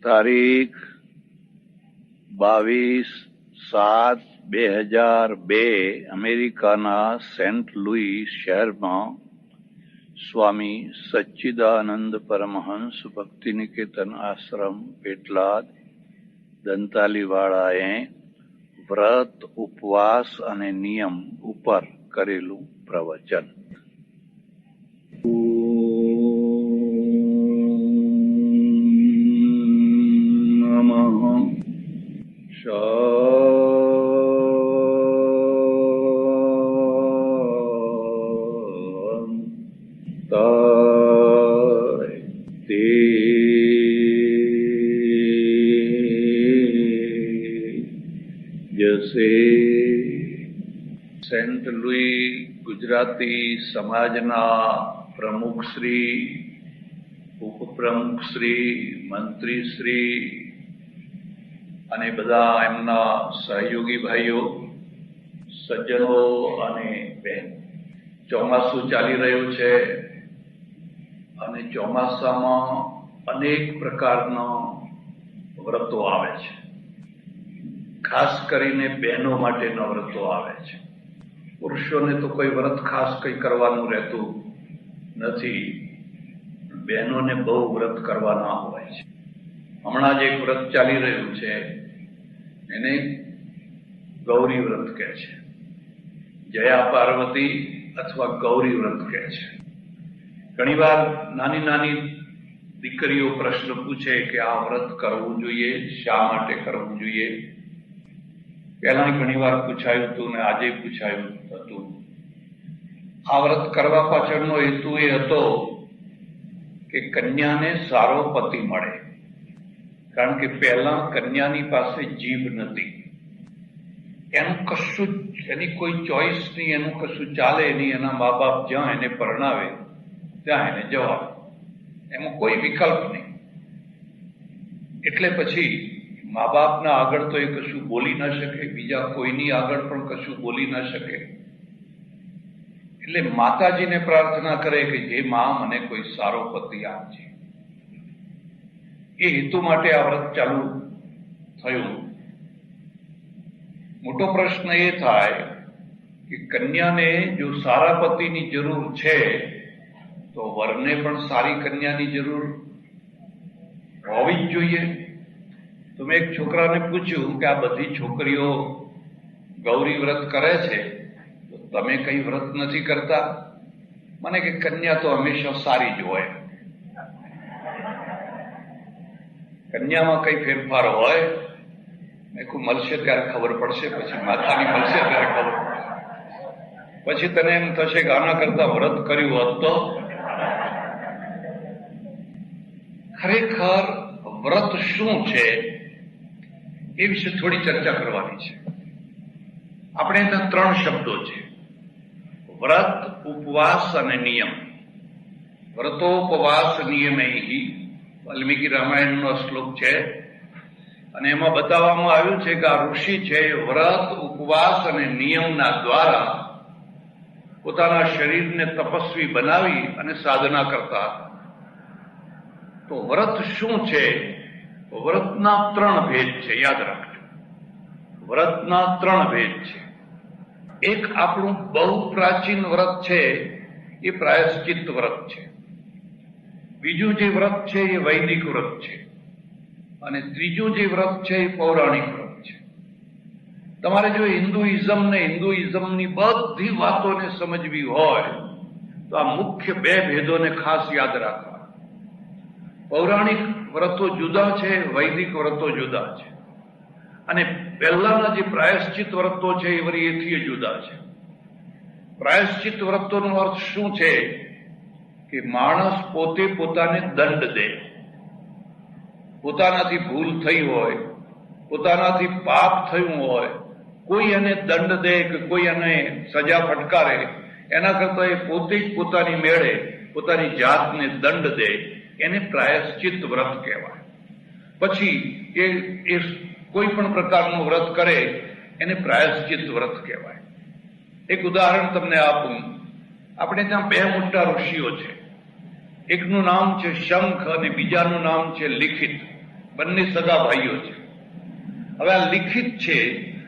તારીખ 22/7/2002 અમેરિકાના Saint Louis શહેરમાં સ્વામી સચ્ચિદાનંદ પરમહંસ ભક્તિનિકેતન આશ્રમ પેટલાદ દંતાલીવાળાએ વ્રત, ઉપવાસ અને નિયમ ઉપર કરેલું પ્રવચન. જશે સેન્ટ લુઈ ગુજરાતી સમાજના પ્રમુખશ્રી, ઉપપ્રમુખશ્રી, મંત્રીશ્રી અને બધા એમના સહયોગી ભાઈઓ, સજ્જનો અને બહેન, ચોમાસું ચાલી રહ્યું છે અને ચોમાસામાં અનેક પ્રકારના વ્રતો આવે છે. ખાસ કરીને બહેનો માટેના વ્રતો આવે છે. પુરુષોને તો કોઈ વ્રત ખાસ કંઈ કરવાનું રહેતું નથી. બહેનોને બહુ વ્રત કરવાના હોય છે. હમણાં જ એક વ્રત ચાલી રહ્યું છે, એને ગૌરી વ્રત કહે છે. જયા પાર્વતી અથવા ગૌરી વ્રત કહે છે. ઘણીવાર નાની નાની દીકરીઓ પ્રશ્ન પૂછે કે આ વ્રત કરવું જોઈએ, શા માટે કરવું જોઈએ. પહેલા ઘણી વાર પૂછાયું હતું ને આજે પૂછાયું હતું. આ વ્રત કરવા પાછળનો હેતુ એ હતો કે કન્યાને સારો પતિ મળે. કારણ કે પહેલા કન્યાની પાસે જીભ નથી, એનું કશું એની કોઈ ચોઈસ નહીં, એનું કશું ચાલે નહીં. એના મા બાપ જ્યાં એને પરણાવે ત્યાં એને જવાનું, એમાં કોઈ વિકલ્પ નહીં. એટલે પછી મા બાપના આગળ તો એ કશું બોલી ના શકે, બીજા કોઈની આગળ પણ કશું બોલી ના શકે. એટલે માતાજીને પ્રાર્થના કરે કે જે મા મને કોઈ સારો પતિ આપજે. એ હેતુ માટે આ વ્રત ચાલુ થયું. મોટો પ્રશ્ન એ થાય કે કન્યાને જો સારા પતિની જરૂર છે તો વરને પણ સારી કન્યાની જરૂર હોવી જ જોઈએ. તો મેં એક છોકરાને પૂછ્યું કે આ બધી છોકરીઓ ગૌરી વ્રત કરે છે, તો તમે કઈ વ્રત નથી કરતા? મને કે કન્યા તો હંમેશા સારી જ હોય. કન્યામાં કઈ ફેરફાર હોય? મેં કહું મળશે ત્યારે ખબર પડશે, પછી માતાની મળશે ત્યારે ખબર પડશે. પછી તને એમ થશે કે આના કરતા વ્રત કર્યું હોત તો. ખરેખર વ્રત શું છે એ વિશે થોડી ચર્ચા કરવાની છે. આપણે ત્યાં 3 શબ્દો છે: વ્રત, ઉપવાસ અને નિયમ. વ્રતોપવાસ નિયમૈ વાલ્મીકી રામાયણનો શ્લોક છે અને એમાં બતાવવામાં આવ્યું છે કે આ ઋષિ છે વ્રત, ઉપવાસ અને નિયમના દ્વારા પોતાના શરીરને તપસ્વી બનાવી અને સાધના કરતા. તો વ્રત શું છે? વ્રતના 3 ભેદ છે, યાદ રાખજો. વ્રતના 3 ભેદ છે. એક આપણું બહુ પ્રાચીન વ્રત છે, એ પ્રાયશ્ચિત વ્રત છે. બીજું જે વ્રત છે એ વૈદિક વ્રત છે. અને ત્રીજું જે વ્રત છે એ પૌરાણિક વ્રત છે. તમારે જો હિન્દુઇઝમની બધી વાતોને સમજવી હોય તો આ મુખ્ય 2 ભેદોને ખાસ યાદ રાખવા. પૌરાણિક વ્રતો જુદા છે, વૈદિક વ્રતો જુદા છે. અને પહેલાના જે પ્રાયશ્ચિત વ્રતો છે એ વળી એથી જુદા છે. પ્રાયશ્ચિત વ્રતોનો અર્થ શું છે કે માણસ પોતે પોતાને દંડ દે. પોતાનાથી ભૂલ થઈ હોય, પોતાનાથી પાપ થયું હોય, કોઈ એને દંડ દે કે કોઈ એને સજા ફટકારે, એના કરતા એ પોતે જ પોતાની મેળે પોતાની જાતને દંડ દે, એને પ્રાયશ્ચિત વ્રત કહેવાય. પછી એ કોઈ પણ પ્રકારનું વ્રત કરે એને પ્રાયશ્ચિત વ્રત કહેવાય. એક ઉદાહરણ તમને આપું. આપણે ત્યાં 2 મોટા ઋષિઓ છે. એકનું નામ છે શંખ અને બીજાનું નામ છે લિખિત. બંને સગા ભાઈઓ છે. હવે આ લિખિત છે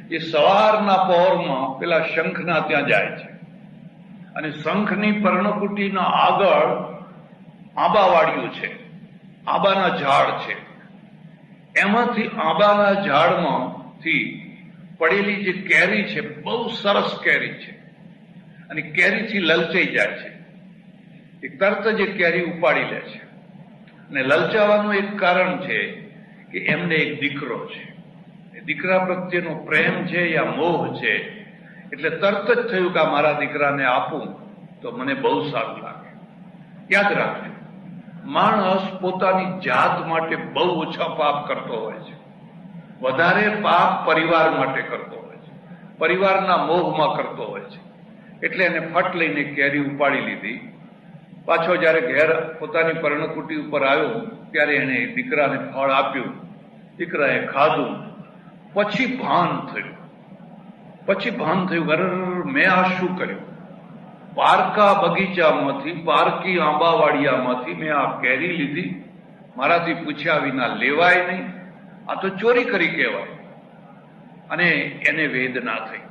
એ સવારના પહોરમાં પેલા શંખના ત્યાં જાય છે અને શંખની પર્ણકુટીના આગળ આંબાવાડિયું છે, આંબાના ઝાડ છે. એમાંથી આંબાના ઝાડમાંથી પડેલી જે કેરી છે બહુ સરસ કેરી છે અને કેરીથી લલચાઈ જાય છે. એ તરત જ એ કેરી ઉપાડી લે છે અને લલચાવાનું એક કારણ છે કે એમને એક દીકરો છે. એ દીકરા પ્રત્યેનો પ્રેમ છે યા મોહ છે એટલે તરત જ થયું કે આ મારા દીકરાને આપું તો મને બહુ સારું લાગે. યાદ રાખજો, માણસ પોતાની જાત માટે બહુ ઓછા પાપ કરતો હોય છે, વધારે પાપ પરિવાર માટે કરતો હોય છે, પરિવારના મોહમાં કરતો હોય છે. એટલે એને ફટ લઈને કેરી ઉપાડી લીધી. પાછો જયારે ઘેર પોતાની પર્ણકુટી ઉપર આવ્યો ત્યારે એને દીકરાને ફળ આપ્યું. દીકરાએ ખાધું. પછી ભાન થયું, અરે મેં આ શું કર્યું? પારકા બગીચામાંથી, પારકી આંબાવાડિયામાંથી મેં આ કેરી લીધી, મારાથી પૂછ્યા વિના લેવાય નહીં, આ તો ચોરી કરી કહેવાય. અને એને વેદના થઈ.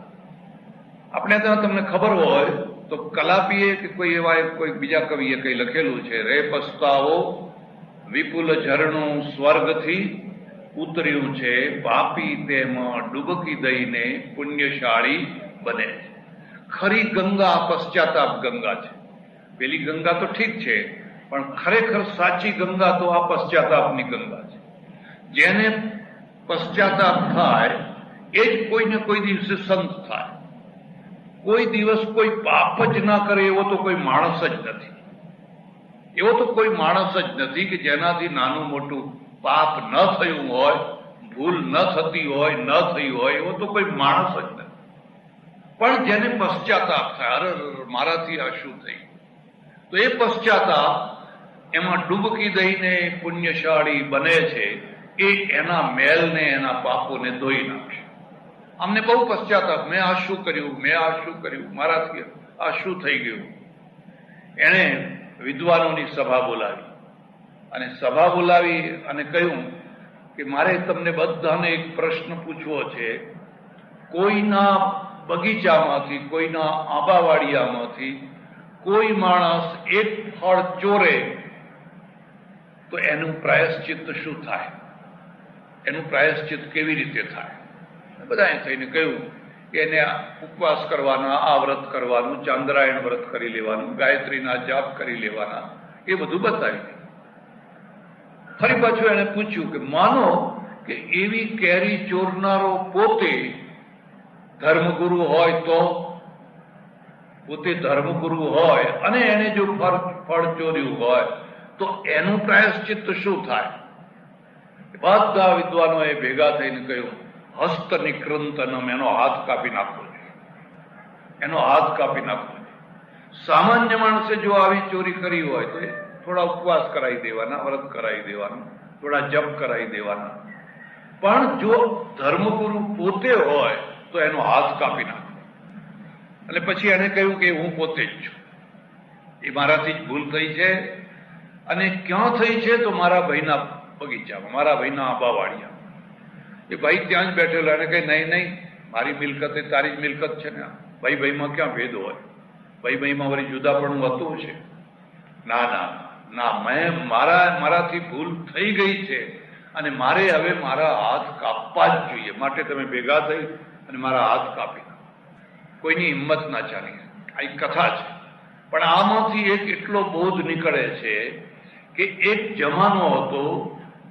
આપણે ત્યાં તમને ખબર હોય તો કલાપીએ કે કોઈ એવા કોઈ બીજા કવિએ કઈ લખેલું છે, રે પસ્તાવો વિપુલ ઝરણું સ્વર્ગથી ઉતર્યું છે, પાપી તેમાં ડૂબકી દઈને પુણ્યશાળી બને છે. ખરી ગંગા પશ્ચાતાપ ગંગા છે. પેલી ગંગા તો ઠીક છે, પણ ખરેખર સાચી ગંગા તો આ પશ્ચાતાપની ગંગા છે. જેને પશ્ચાતાપ થાય એ જ કોઈને કોઈ દિવસે સંત થાય. કોઈ દિવસ કોઈ પાપ જ ના કરે એવો તો કોઈ માણસ જ નથી. એવો તો કોઈ માણસ જ નથી કે જેનાથી નાનું મોટું પાપ ન થયું હોય, ભૂલ ન થતી હોય, ન થઈ હોય, એવો તો કોઈ માણસ જ નથી. પણ જેને પશ્ચાતાપ થાય, અરે મારાથી આ શું થઈ, તો એ પશ્ચાતાપ એમાં ડૂબકી દઈને પુણ્યશાળી બને છે. એ એના મેલને, એના પાપોને ધોઈ નાખશે. અમને બહુ પશ્ચાતાપ, મેં આ શું કર્યું, મારાથી આ શું થઈ ગયું. એણે વિદ્વાનોની સભા બોલાવી અને કહ્યું કે મારે તમને બધાને એક પ્રશ્ન પૂછવો છે. કોઈના બગીચામાંથી, કોઈના આંબાવાડિયામાંથી કોઈ માણસ એક ફળ ચોરે તો એનું પ્રાયશ્ચિત્ત શું થાય? એનું પ્રાયશ્ચિત્ત કેવી રીતે થાય? બધાએ થઈને કહ્યું કે એને ઉપવાસ કરવાના, આ વ્રત કરવાનું, ચાંદ્રાયણ વ્રત કરી લેવાનું, ગાયત્રીના જાપ કરી લેવાના, એ બધું બતાવી દીધું. ફરી પાછું એને પૂછ્યું કે માનો કે એવી કેરી ચોરનારો પોતે ધર્મગુરુ હોય, તો પોતે ધર્મગુરુ હોય અને એને જો ફળ ચોર્યું હોય તો એનું પ્રાયશ્ચિત્ત શું થાય? બધા વિદ્વાનોએ ભેગા થઈને કહ્યું, હસ્ત નિકૃંતનમ, એનો હાથ કાપી નાખવો જોઈએ, એનો હાથ કાપી નાખવો જોઈએ. સામાન્ય માણસે જો આવી ચોરી કરી હોય તો થોડા ઉપવાસ કરાવી દેવાના, વ્રત કરાવી દેવાના, થોડા જપ કરાવી દેવાના. પણ જો ધર્મગુરુ પોતે હોય તો એનો હાથ કાપી નાખવો. એટલે પછી એને કહ્યું કે હું પોતે જ છું, એ મારાથી જ ભૂલ થઈ છે. અને ક્યાં થઈ છે? તો મારા ભાઈના બગીચામાં, મારા ભાઈના આંબાવાડિયામાં. એ ભાઈ ત્યાં જ બેઠેલો. એને કહે નહીં, મારી મિલકત એ તારી જ મિલકત છે ને, ભાઈમાં ક્યાં ભેદ હોય? ભાઈમાં વળી જુદાપણું હતું છે? ના, મારાથી ભૂલ થઈ ગઈ છે અને મારે હવે મારા હાથ કાપવા જ જોઈએ. માટે તમે ભેગા થઈ અને મારા હાથ કાપી નાખો. કોઈની હિંમત ના ચાલી. આ એક કથા છે. પણ આમાંથી એક એટલો બોધ નીકળે છે કે એક જમાનો હતો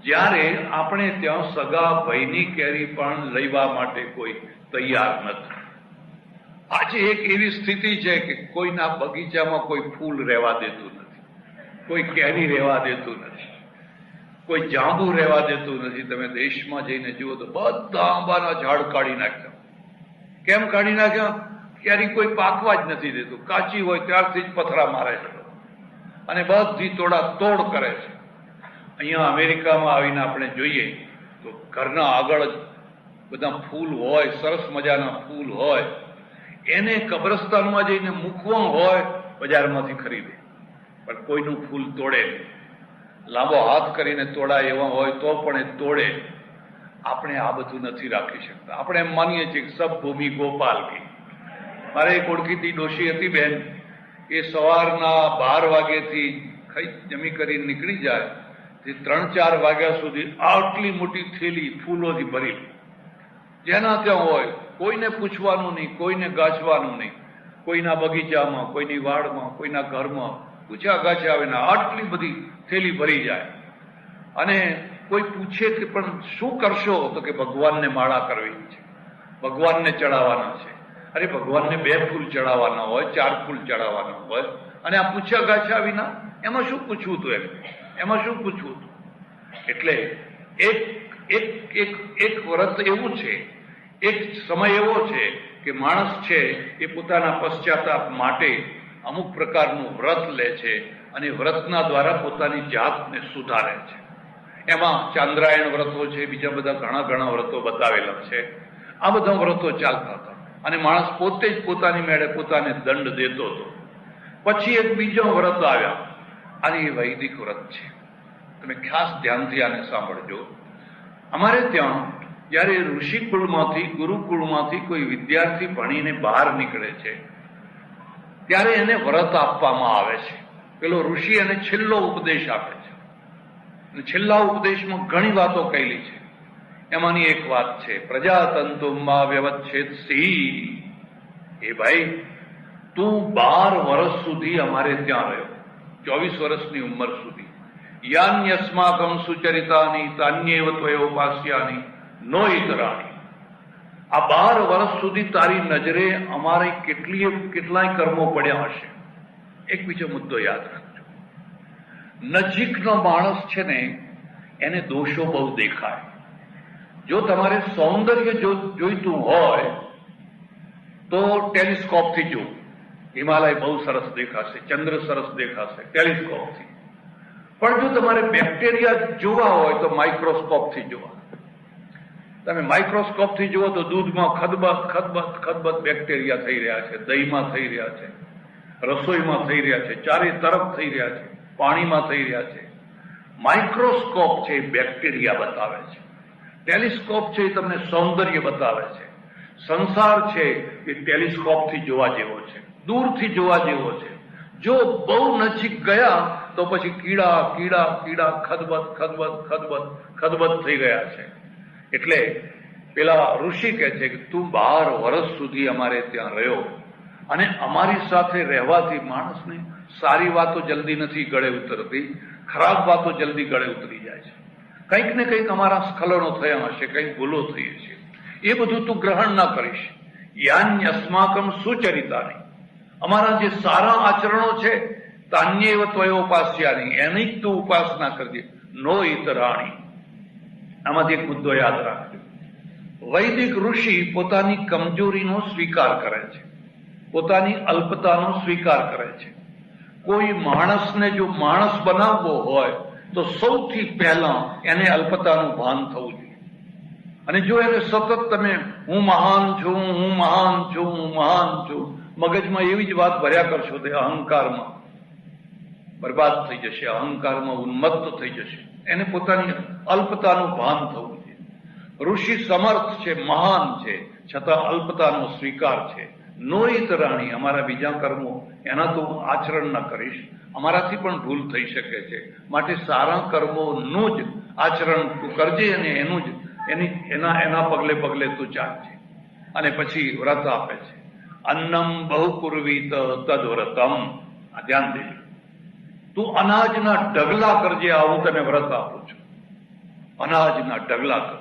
જ્યારે આપણે ત્યાં સગા ભાઈની કેરી પણ લેવા માટે કોઈ તૈયાર નથી. આજે એક એવી સ્થિતિ છે કે કોઈના બગીચામાં કોઈ ફૂલ રહેવા દેતું નથી, કોઈ કેરી રહેવા દેતું નથી, કોઈ જાંબુ રહેવા દેતું નથી. તમે દેશમાં જઈને જુઓ તો બધા આંબાના ઝાડ કાઢી નાખ્યા. કેમ કાઢી નાખ્યા? કેરી કોઈ પાકવા જ નથી દેતું. કાચી હોય ત્યારથી જ પથરા મારે છે અને બધી તોડ કરે છે. અહીંયા અમેરિકામાં આવીને આપણે જોઈએ તો ઘરના આગળ જ બધા ફૂલ હોય, સરસ મજાના ફૂલ હોય, એને કબ્રસ્તાનમાં જઈને મૂકવા હોય બજારમાંથી ખરીદે, પણ કોઈનું ફૂલ તોડે નહીં. લાંબો હાથ કરીને તોડાય એવા હોય તો પણ એ તોડે. આપણે આ બધું નથી રાખી શકતા. આપણે એમ માનીએ છીએ કે સબ ભૂમિ ગોપાલ કી. મારે એક ઓળખીતી ડોશી હતી બેન, એ સવારના 12 વાગ્યાથી ખાઈ જમી કરીને નીકળી જાય તે 3-4 વાગ્યા સુધી આટલી મોટી થેલી ફૂલોથી ભરી, જેના ત્યાં હોય, કોઈને પૂછવાનું નહીં, કોઈને ગાંચવાનું નહીં, કોઈના બગીચામાં, કોઈની વાડમાં, કોઈના ઘરમાં પૂછ્યા ગાંચ્યા આવે ને આટલી બધી થેલી ભરી જાય. અને કોઈ પૂછે કે પણ શું કરશો, તો કે ભગવાનને માળા કરવી છે, ભગવાનને ચડાવવાના છે. અરે ભગવાનને 2 ફૂલ ચડાવવાના હોય, 4 ફૂલ ચડાવવાના હોય, અને આ પૂછ્યા ગાછા વિના એમાં શું પૂછવું હતું? એમાં શું પૂછવું હતું? એટલે એક વ્રત એવું છે, એક સમય એવો છે કે માણસ છે એ પોતાના પશ્ચાતાપ માટે અમુક પ્રકારનું વ્રત લે છે અને વ્રતના દ્વારા પોતાની જાતને સુધારે છે. એમાં ચાંદ્રાયણ વ્રતો છે, બીજા બધા ઘણા વ્રતો બતાવેલા છે. આ બધા વ્રતો ચાલતા હતા અને માણસ પોતે જ પોતાની મેળે પોતાને દંડ દેતો હતો. પછી એક બીજો વ્રત આવ્યા અને એ વૈદિક વ્રત છે. તમે ખાસ ધ્યાનથી આને સાંભળજો. અમારે ત્યાં જ્યારે ઋષિકુળમાંથી, ગુરુકુળમાંથી કોઈ વિદ્યાર્થી ભણીને બહાર નીકળે છે ત્યારે એને વ્રત આપવામાં આવે છે. પેલો ઋષિ એને છેલ્લો ઉપદેશ આપે છે. છેલ્લા ઉપદેશમાં ઘણી વાતો કહેલી છે. એમાંની એક વાત છે, પ્રજાતંતુમાં વ્યવચ્છેદસી. એ ભાઈ, તું 12 વર્ષ સુધી અમારે ત્યાં રહ્યો, 24 વર્ષની ઉંમર સુધી. યાન્યસ્માકમ સુચરિતાની તાન્યેવ ત્વયોપાસ્યાની નો ઇતરાણી. આ 12 વર્ષ સુધી તારી નજરે અમારે કેટલાય કર્મો પડ્યા હશે. એક બીજો મુદ્દો યાદ રાખજો. નજીકનો માણસ છે ને એને દોષો બહુ દેખાય. જો તમારે સૌંદર્ય જોઈતું હોય તો ટેલિસ્કોપથી જુઓ. હિમાલય બહુ સરસ દેખાશે, ચંદ્ર સરસ દેખાશે ટેલિસ્કોપથી. પણ જો તમારે બેક્ટેરિયા જોવા હોય તો માઇક્રોસ્કોપથી જોવા. તમે માઇક્રોસ્કોપથી જુઓ તો દૂધમાં ખદબદ બેક્ટેરિયા થઈ રહ્યા છે, દહીંમાં થઈ રહ્યા છે, રસોઈમાં થઈ રહ્યા છે, ચારે તરફ થઈ રહ્યા છે, પાણીમાં થઈ રહ્યા છે. માઇક્રોસ્કોપ છે એ બેક્ટેરિયા બતાવે છે, ટેલિસ્કોપ છે એ તમને સૌંદર્ય બતાવે છે. સંસાર છે એ ટેલિસ્કોપથી જોવા જેવો છે, દૂરથી જોવા જેવો છે. જો બહુ નજીક ગયા તો પછી કીડા ખદબદ થઈ ગયા છે. એટલે પેલા ઋષિ કહે છે કે તું 12 વર્ષ સુધી અમારે ત્યાં રહ્યો અને અમારી સાથે રહેવાથી માણસને સારી વાતો જલ્દી નથી ગળે ઉતરતી, ખરાબ વાતો જલ્દી ગળે ઉતરી જાય છે. કંઈક ને કંઈક અમારા સ્ખલનો થયા હશે, કંઈક ભૂલો થઈ હશે, એ બધું તું ગ્રહણ ના કરીશ. યાન્યસ્માકમ સુચરિતાની, અમારા જે સારા આચરણો છે, તાન્યેવ ત્વયોપાસ્યાની, એની જ તું ઉપાસના કરજે, નો ઇતરાણી. આમાંથી એક મુદ્દો યાદ રાખજો. વૈદિક ઋષિ પોતાની કમજોરીનો સ્વીકાર કરે છે, પોતાની અલ્પતાનો સ્વીકાર કરે છે. કોઈ માણસને જો માણસ બનાવવો હોય તો સૌથી પહેલા એને અલ્પતાનું ભાન થવું જોઈએ. અને જો એને સતત તમે હું મહાન છું, હું મહાન છું, હું મહાન છું, મગજમાં એવી જ વાત ભર્યા કરશો તે અહંકારમાં બરબાદ થઈ જશે, અહંકારમાં ઉન્મત્ત થઈ જશે. એને પોતાની અલ્પતાનું ભાન થવું જોઈએ. ઋષિ સમર્થ છે, મહાન છે, છતાં અલ્પતાનો સ્વીકાર છે. નો ઇતરાણી, અમારા બીજા કર્મો એના તો આચરણ ન કરીશ, અમારાથી પણ ભૂલ થઈ શકે છે, માટે સારા કર્મોનું જ આચરણ તું કરજે અને એનું જ એના પગલે તું ચાલજે. અને પછી વ્રત આપે છે, અન્નમ બહુકુર્વીત તદ્વ્રતમ. આ ધ્યાન દેજો. તું અનાજના ઢગલા કરજે, આ હું તને વ્રત આપું છું. અનાજના ઢગલા કર.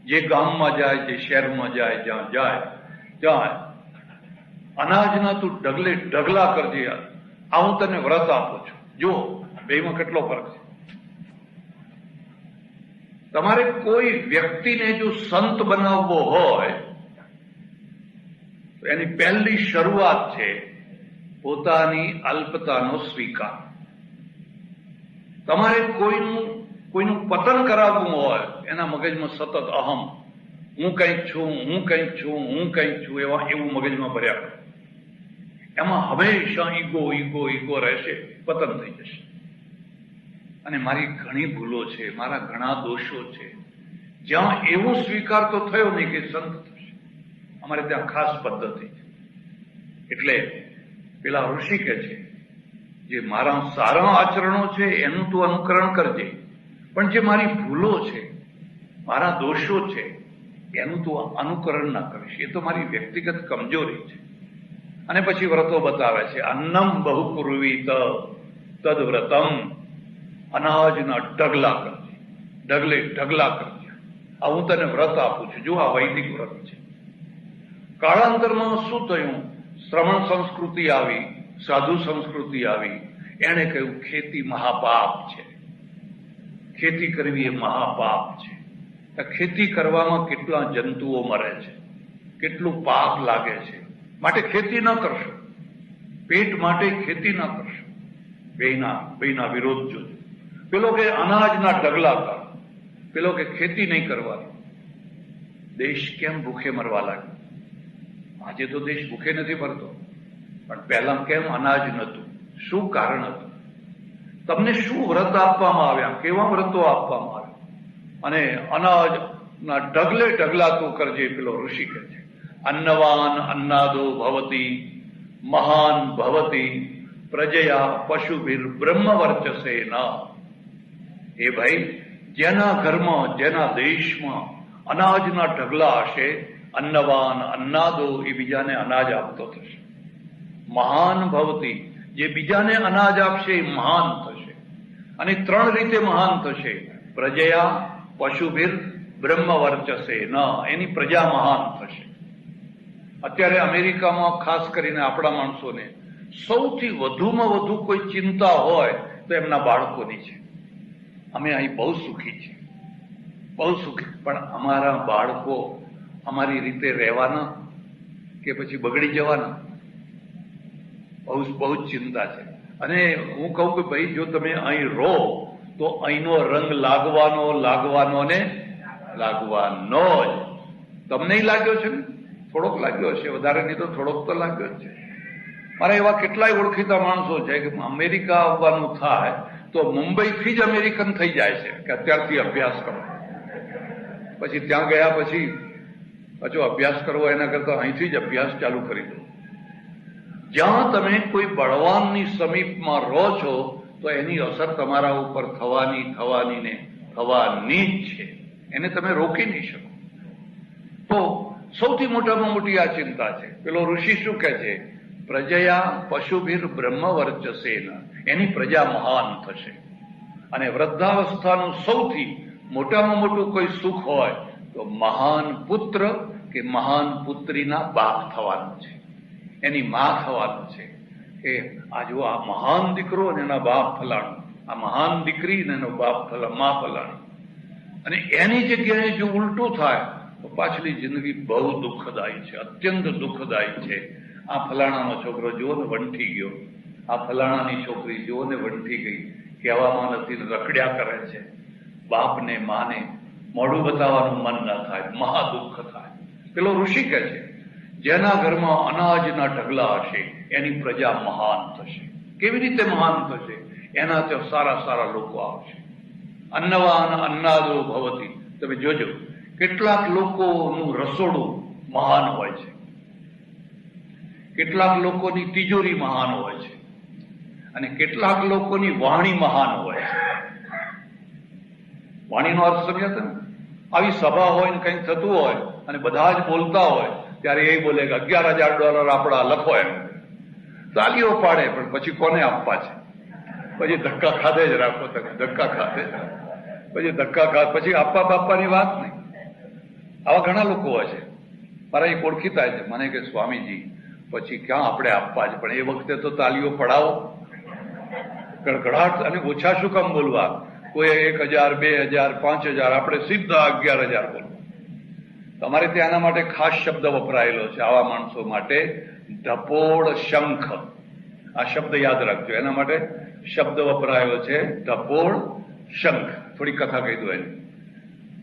જે ગામમાં જાય, જે શહેરમાં જાય, જ્યાં જાય ત્યાં અનાજના તું ઢગલા કરજે, આ હું તને વ્રત આપું છું. જો બેમાં કેટલો ફરક છે. તમારે કોઈ વ્યક્તિને જો સંત બનાવવો હોય તો એની પહેલી શરૂઆત છે પોતાની અલ્પતાનો સ્વીકાર. તમારે કોઈનું પતન કરાવવું હોય, એના મગજમાં સતત અહમ, હું કંઈક છું, હું કંઈક છું, હું કંઈક છું, એવું મગજમાં ભર્યા કરે. એમાં હંમેશા ઈગો રહેશે, પતન થઈ જશે. અને મારી ઘણી ભૂલો છે, મારા ઘણા દોષો છે. જ્યાં એવો સ્વીકાર તો થયો નહીં કે સંત થશે. અમારે ત્યાં ખાસ પદ્ધતિ છે. એટલે પેલા ઋષિ કહે છે, જે મારા સારા આચરણો છે એનું તું અનુકરણ કરજે, પણ જે મારી ભૂલો છે, મારા દોષો છે, એનું તું અનુકરણ ના કરીશ. એ તો મારી વ્યક્તિગત કમજોરી છે. અને પછી વ્રતો બતાવે છે. અન્નમ બહુ પૂર્વીત તદ વ્રતમ, અનાજના ઢગલા કરજે, ઢગલા કરજે. આ હું તને વ્રત આપું છું. જો આ વૈદિક વ્રત છે. કાળાંતરમાં શું થયું? શ્રવણ સંસ્કૃતિ આવી, સાધુ સંસ્કૃતિ આવી. એણે કહ્યું ખેતી મહાપાપ છે, ખેતી કરવી એ મહાપાપ છે. ખેતી કરવામાં કેટલા જંતુઓ મરે છે, કેટલું પાપ લાગે છે, માટે ખેતી ન કરશો. પેટ માટે ખેતી ન કરશો. બેયના વિરોધ જોજો. પેલો કે અનાજના ઢગલા કર, પેલો કે ખેતી નહીં કરવાની. દેશ કેમ ભૂખે મરવા લાગ્યો? આજે તો દેશ ભૂખે નથી મરતો, પણ પહેલા કેમ અનાજ નહોતું? શું કારણ હતું? તમને શું વ્રત આપવામાં આવ્યા? કેવા વ્રતો આપવામાં આવ્યા? અને અનાજના ઢગલા તું કરજે. પેલો ઋષિ કહે છે અન્નવાન અન્નાદો ભવતી મહાન ભવતી પ્રજયા પશુભીર બ્રહ્મવર્ચસે ન. એ ભાઈ, જેના ઘરમાં, જેના દેશમાં અનાજના ઢગલા હશે, અન્નવાન અન્નાદો, એ બીજાને અનાજ આપતો થશે. મહાન ભવતી, જે બીજાને અનાજ આપશે એ મહાન થશે. અને 3 રીતે મહાન થશે. પ્રજયા પશુભીર બ્રહ્મવર્ચસે ન, એની પ્રજા મહાન થશે. અત્યારે અમેરિકામાં ખાસ કરીને આપણા માણસોને સૌથી વધુમાં વધુ કોઈ ચિંતા હોય તો એમના બાળકોની છે. અમે અહીં બહુ સુખી છીએ, બહુ સુખી, પણ અમારા બાળકો અમારી રીતે રહેવાના કે પછી બગડી જવાના, બહુ જ ચિંતા છે. અને હું કહું કે ભાઈ, જો તમે અહીં રહો તો અહીંનો રંગ લાગવાનો ને લાગવાનો જ. તમને લાગ્યો છે ને? થોડોક લાગ્યો હશે, વધારે નહીં તો થોડોક તો લાગ્યો જ છે. મારા એવા કેટલાય ઓળખીતા માણસો છે કે અમેરિકા આવવાનું થાય તો મુંબઈથી જ અમેરિકન થઈ જાય છે કે અત્યારથી અભ્યાસ કરો. પછી ત્યાં ગયા પછી પાછો અભ્યાસ કરવો એના કરતા અહીંથી જ અભ્યાસ ચાલુ કરી દો. જ્યાં તમે કોઈ બળવાનની સમીપમાં રહો છો તો એની અસર તમારા ઉપર થવાની જ છે. એને તમે રોકી નહીં શકો. તો સૌથી મોટામાં મોટી આ ચિંતા છે. પેલો ઋષિ શું કહે છે? પ્રજયા પશુભીર બ્રહ્મવર્ચસેન, એની પ્રજા મહાન થશે. અને વૃદ્ધાવસ્થાનું સૌથી મોટામાં મોટું કોઈ સુખ હોય તો મહાન પુત્ર કે મહાન પુત્રીના બાપ થવાનું છે, એની માં થવાનું છે. કે આ જો આ મહાન દીકરો અને એના બાપ ફલાણું, આ મહાન દીકરી અને એનો બાપ માં ફલાણું. અને એની જગ્યાએ જો ઉલટું થાય તો પાછલી જિંદગી બહુ દુઃખદાયી છે, અત્યંત દુઃખદાયી છે. આ ફલાણાનો છોકરો જુઓ ને વંઠી ગયો, આ ફલાણાની છોકરી જુઓ ને વંઠી ગઈ, કહેવામાં નથી, રખડ્યા કરે છે. બાપને માને મોઢું બતાવવાનું મન ના થાય, મહા દુઃખ થાય. પેલો ઋષિ કહે છે જેના ઘરમાં અનાજના ઢગલા હશે એની પ્રજા મહાન થશે. કેવી રીતે મહાન થશે? એના ત્યાં સારા લોકો આવશે. અન્નવાન અન્નાદો ભવતી. તમે જોજો, કેટલાક લોકોનું રસોડું મહાન હોય છે, કેટલાક લોકોની તિજોરી મહાન હોય છે, અને કેટલાક લોકોની વાણી મહાન હોય છે. વાણીનો અર્થ સમજ્યા તમે? આવી સભા હોય ને કંઈક થતું હોય અને બધા જ બોલતા હોય ત્યારે એ બોલે કે $11,000 આપણા લખો, એમ તાલીઓ પાડે, પણ પછી કોને આપવા છે? પછી ધક્કા ખાધે જ રાખો તમે, ધક્કા ખાધે, પછી આપવા બાપવાની વાત નહીં. આવા ઘણા લોકો હોય છે. મારા એક ઓળખીતા છે, મને કે સ્વામીજી પછી ક્યાં આપણે આપવા છે, પણ એ વખતે તો તાલીઓ પડાવો, ગડગડાટ. અને ઓછા શું કામ બોલવા? કોઈ 1,000, 2,000, 5,000, આપણે સીધા 11,000 બોલવા. તમારે ત્યાં આના માટે ખાસ શબ્દ વપરાયેલો છે આવા માણસો માટે, ધપોડ શંખ. આ શબ્દ યાદ રાખજો, એના માટે શબ્દ વપરાયેલો છે ધપોડ શંખ. થોડી કથા કહી દો એની.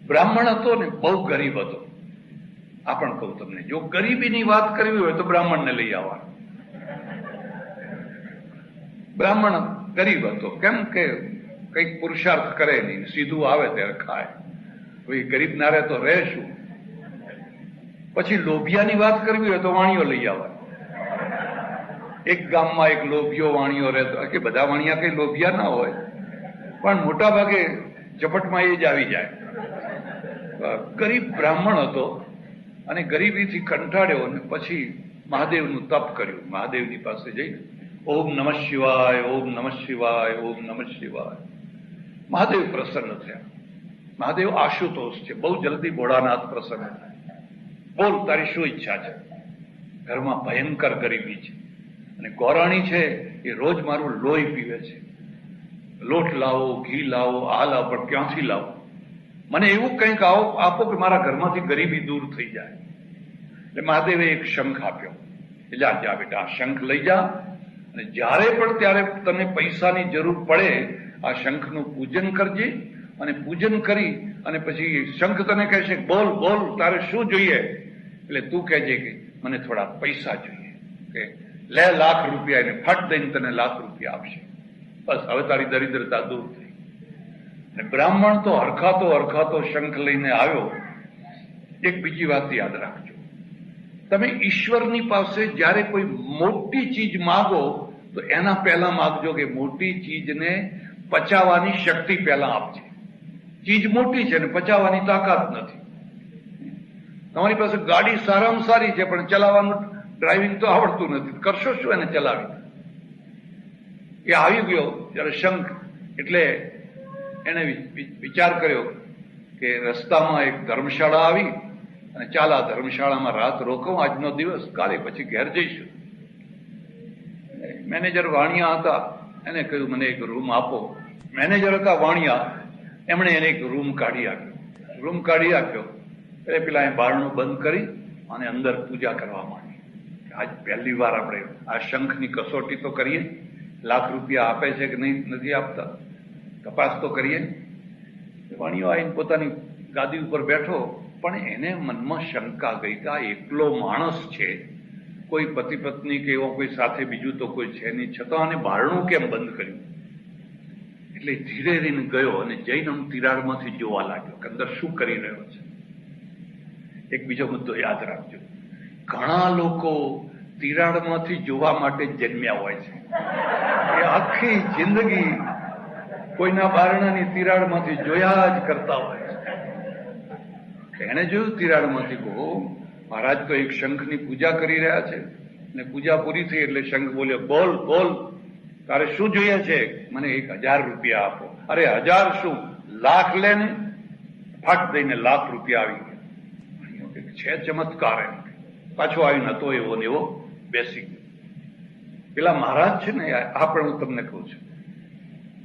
બ્રાહ્મણ હતો ને, બહુ ગરીબ હતો. આ પણ કહું તમને, જો ગરીબીની વાત કરવી હોય તો બ્રાહ્મણને લઈ આવવાનું. બ્રાહ્મણ ગરીબ હતો, કેમ કે કંઈક પુરુષાર્થ કરે નહીં, સીધું આવે ત્યારે ખાય. ભાઈ ગરીબ ના રહે તો રહે શું? પછી લોભિયાની વાત કરવી હોય તો વાણીઓ લઈ આવવા. એક ગામમાં એક લોભિયો વાણીઓ રહેતો, કે બધા વાણિયા કઈ લોભિયા ના હોય, પણ મોટા ભાગે ઝપટમાં એ જ આવી જાય. ગરીબ બ્રાહ્મણ હતો અને ગરીબીથી કંટાળ્યો અને પછી મહાદેવનું તપ કર્યું. મહાદેવની પાસે જઈને ઓમ નમઃ શિવાય, ઓમ નમઃ શિવાય, ઓમ નમઃ શિવાય. મહાદેવ પ્રસન્ન થયા. મહાદેવ આશુતોષ છે, બહુ જલ્દી ભોળાનાથ પ્રસન્ન થાય. બોલ, તારી શું ઈચ્છા છે? ઘરમાં ભયંકર ગરીબી છે અને ગોરાણી છે એ રોજ મારું લોહી પીવે છે. લોટ લાવો, ઘી લાવો, આ લાવો, પણ ક્યાંથી લાવો? મને એવું કંઈક આપો કે મારા ઘરમાંથી ગરીબી દૂર થઈ જાય. એટલે મહાદેવે એક શંખ આપ્યો. એટલે જા બેટા, આ શંખ લઈ જા અને જ્યારે પણ ત્યારે તને પૈસાની જરૂર પડે આ શંખનું પૂજન કરજે. અને પૂજન કરી અને પછી શંખ તને કહેશે બોલ બોલ તારે શું જોઈએ? એટલે તું કહેજે કે મને થોડા પૈસા જોઈએ. કે લે લાખ રૂપિયા, એને ફટ દઈને તને લાખ રૂપિયા આપશે. બસ, હવે તારી દરિદ્રતા દૂર થઈ. અને બ્રાહ્મણ તો હરખાતો શંખ લઈને આવ્યો. એક બીજી વાત યાદ રાખજો, તમે ઈશ્વરની પાસે જ્યારે કોઈ મોટી ચીજ માગો તો એના પહેલા માગજો કે મોટી ચીજને પચાવવાની શક્તિ પહેલા આપજે. ચીજ મોટી છે ને પચાવવાની તાકાત નથી. તમારી પાસે ગાડી સારામાં સારી છે પણ ચલાવવાનું ડ્રાઇવિંગ તો આવડતું નથી, કરશો શું એને ચલાવી? એ આવી ગયો જયારે શંખ, એટલે એને વિચાર કર્યો કે રસ્તામાં એક ધર્મશાળા આવી અને ચાલ આ ધર્મશાળામાં રાત રોકવું આજનો દિવસ, કાલે પછી ઘેર જઈશું. મેનેજર વાણિયા હતા, એને કહ્યું મને એક રૂમ આપો. મેનેજર હતા વાણિયા, એમણે એને એક રૂમ કાઢી આપ્યો. એટલે પેલા બારણું બંધ કરી અને અંદર પૂજા કરવા માંડી. આજ પહેલી વાર આપણે આ શંખની કસોટી તો કરીએ, લાખ રૂપિયા આપે છે કે નહીં, નથી આપતા, તપાસ તો કરીએ. વાણિયો આવીને પોતાની ગાદી ઉપર બેઠો, પણ એને મનમાં શંકા ગઈ કે આ એકલો માણસ છે, કોઈ પતિ પત્ની કે એવો કોઈ સાથે બીજું તો કોઈ છે નહીં, છતાં આને બારણું કેમ બંધ કર્યું? એટલે ધીરે ધીરે ગયો અને જઈને તિરાડમાંથી જોવા લાગ્યો કે અંદર શું કરી રહ્યો છે. એક બીજો મુદ્દો યાદ રાખજો, ઘણા લોકો તિરાડમાંથી જોવા માટે જન્મ્યા હોય છે. એ આખી જિંદગી કોઈના બારણાની તિરાડમાંથી જોયા જ કરતા હોય છે. એને જોયું તિરાડમાંથી, કહો મહારાજ તો એક શંખની પૂજા કરી રહ્યા છે ને પૂજા પૂરી થઈ એટલે શંખ બોલ્યો બોલ બોલ તારે શું જોઈએ છે? મને 1000 રૂપિયા આપો. અરે 1000 શું, લાખ લે ને. ફટ દઈને લાખ રૂપિયા આવી ગયા. છે ચમત્કાર. એમ પાછો આવી નતો એવો ને એવો બેસી ગયો. પેલા મહારાજ છે ને, આ પણ હું તમને કહું છું,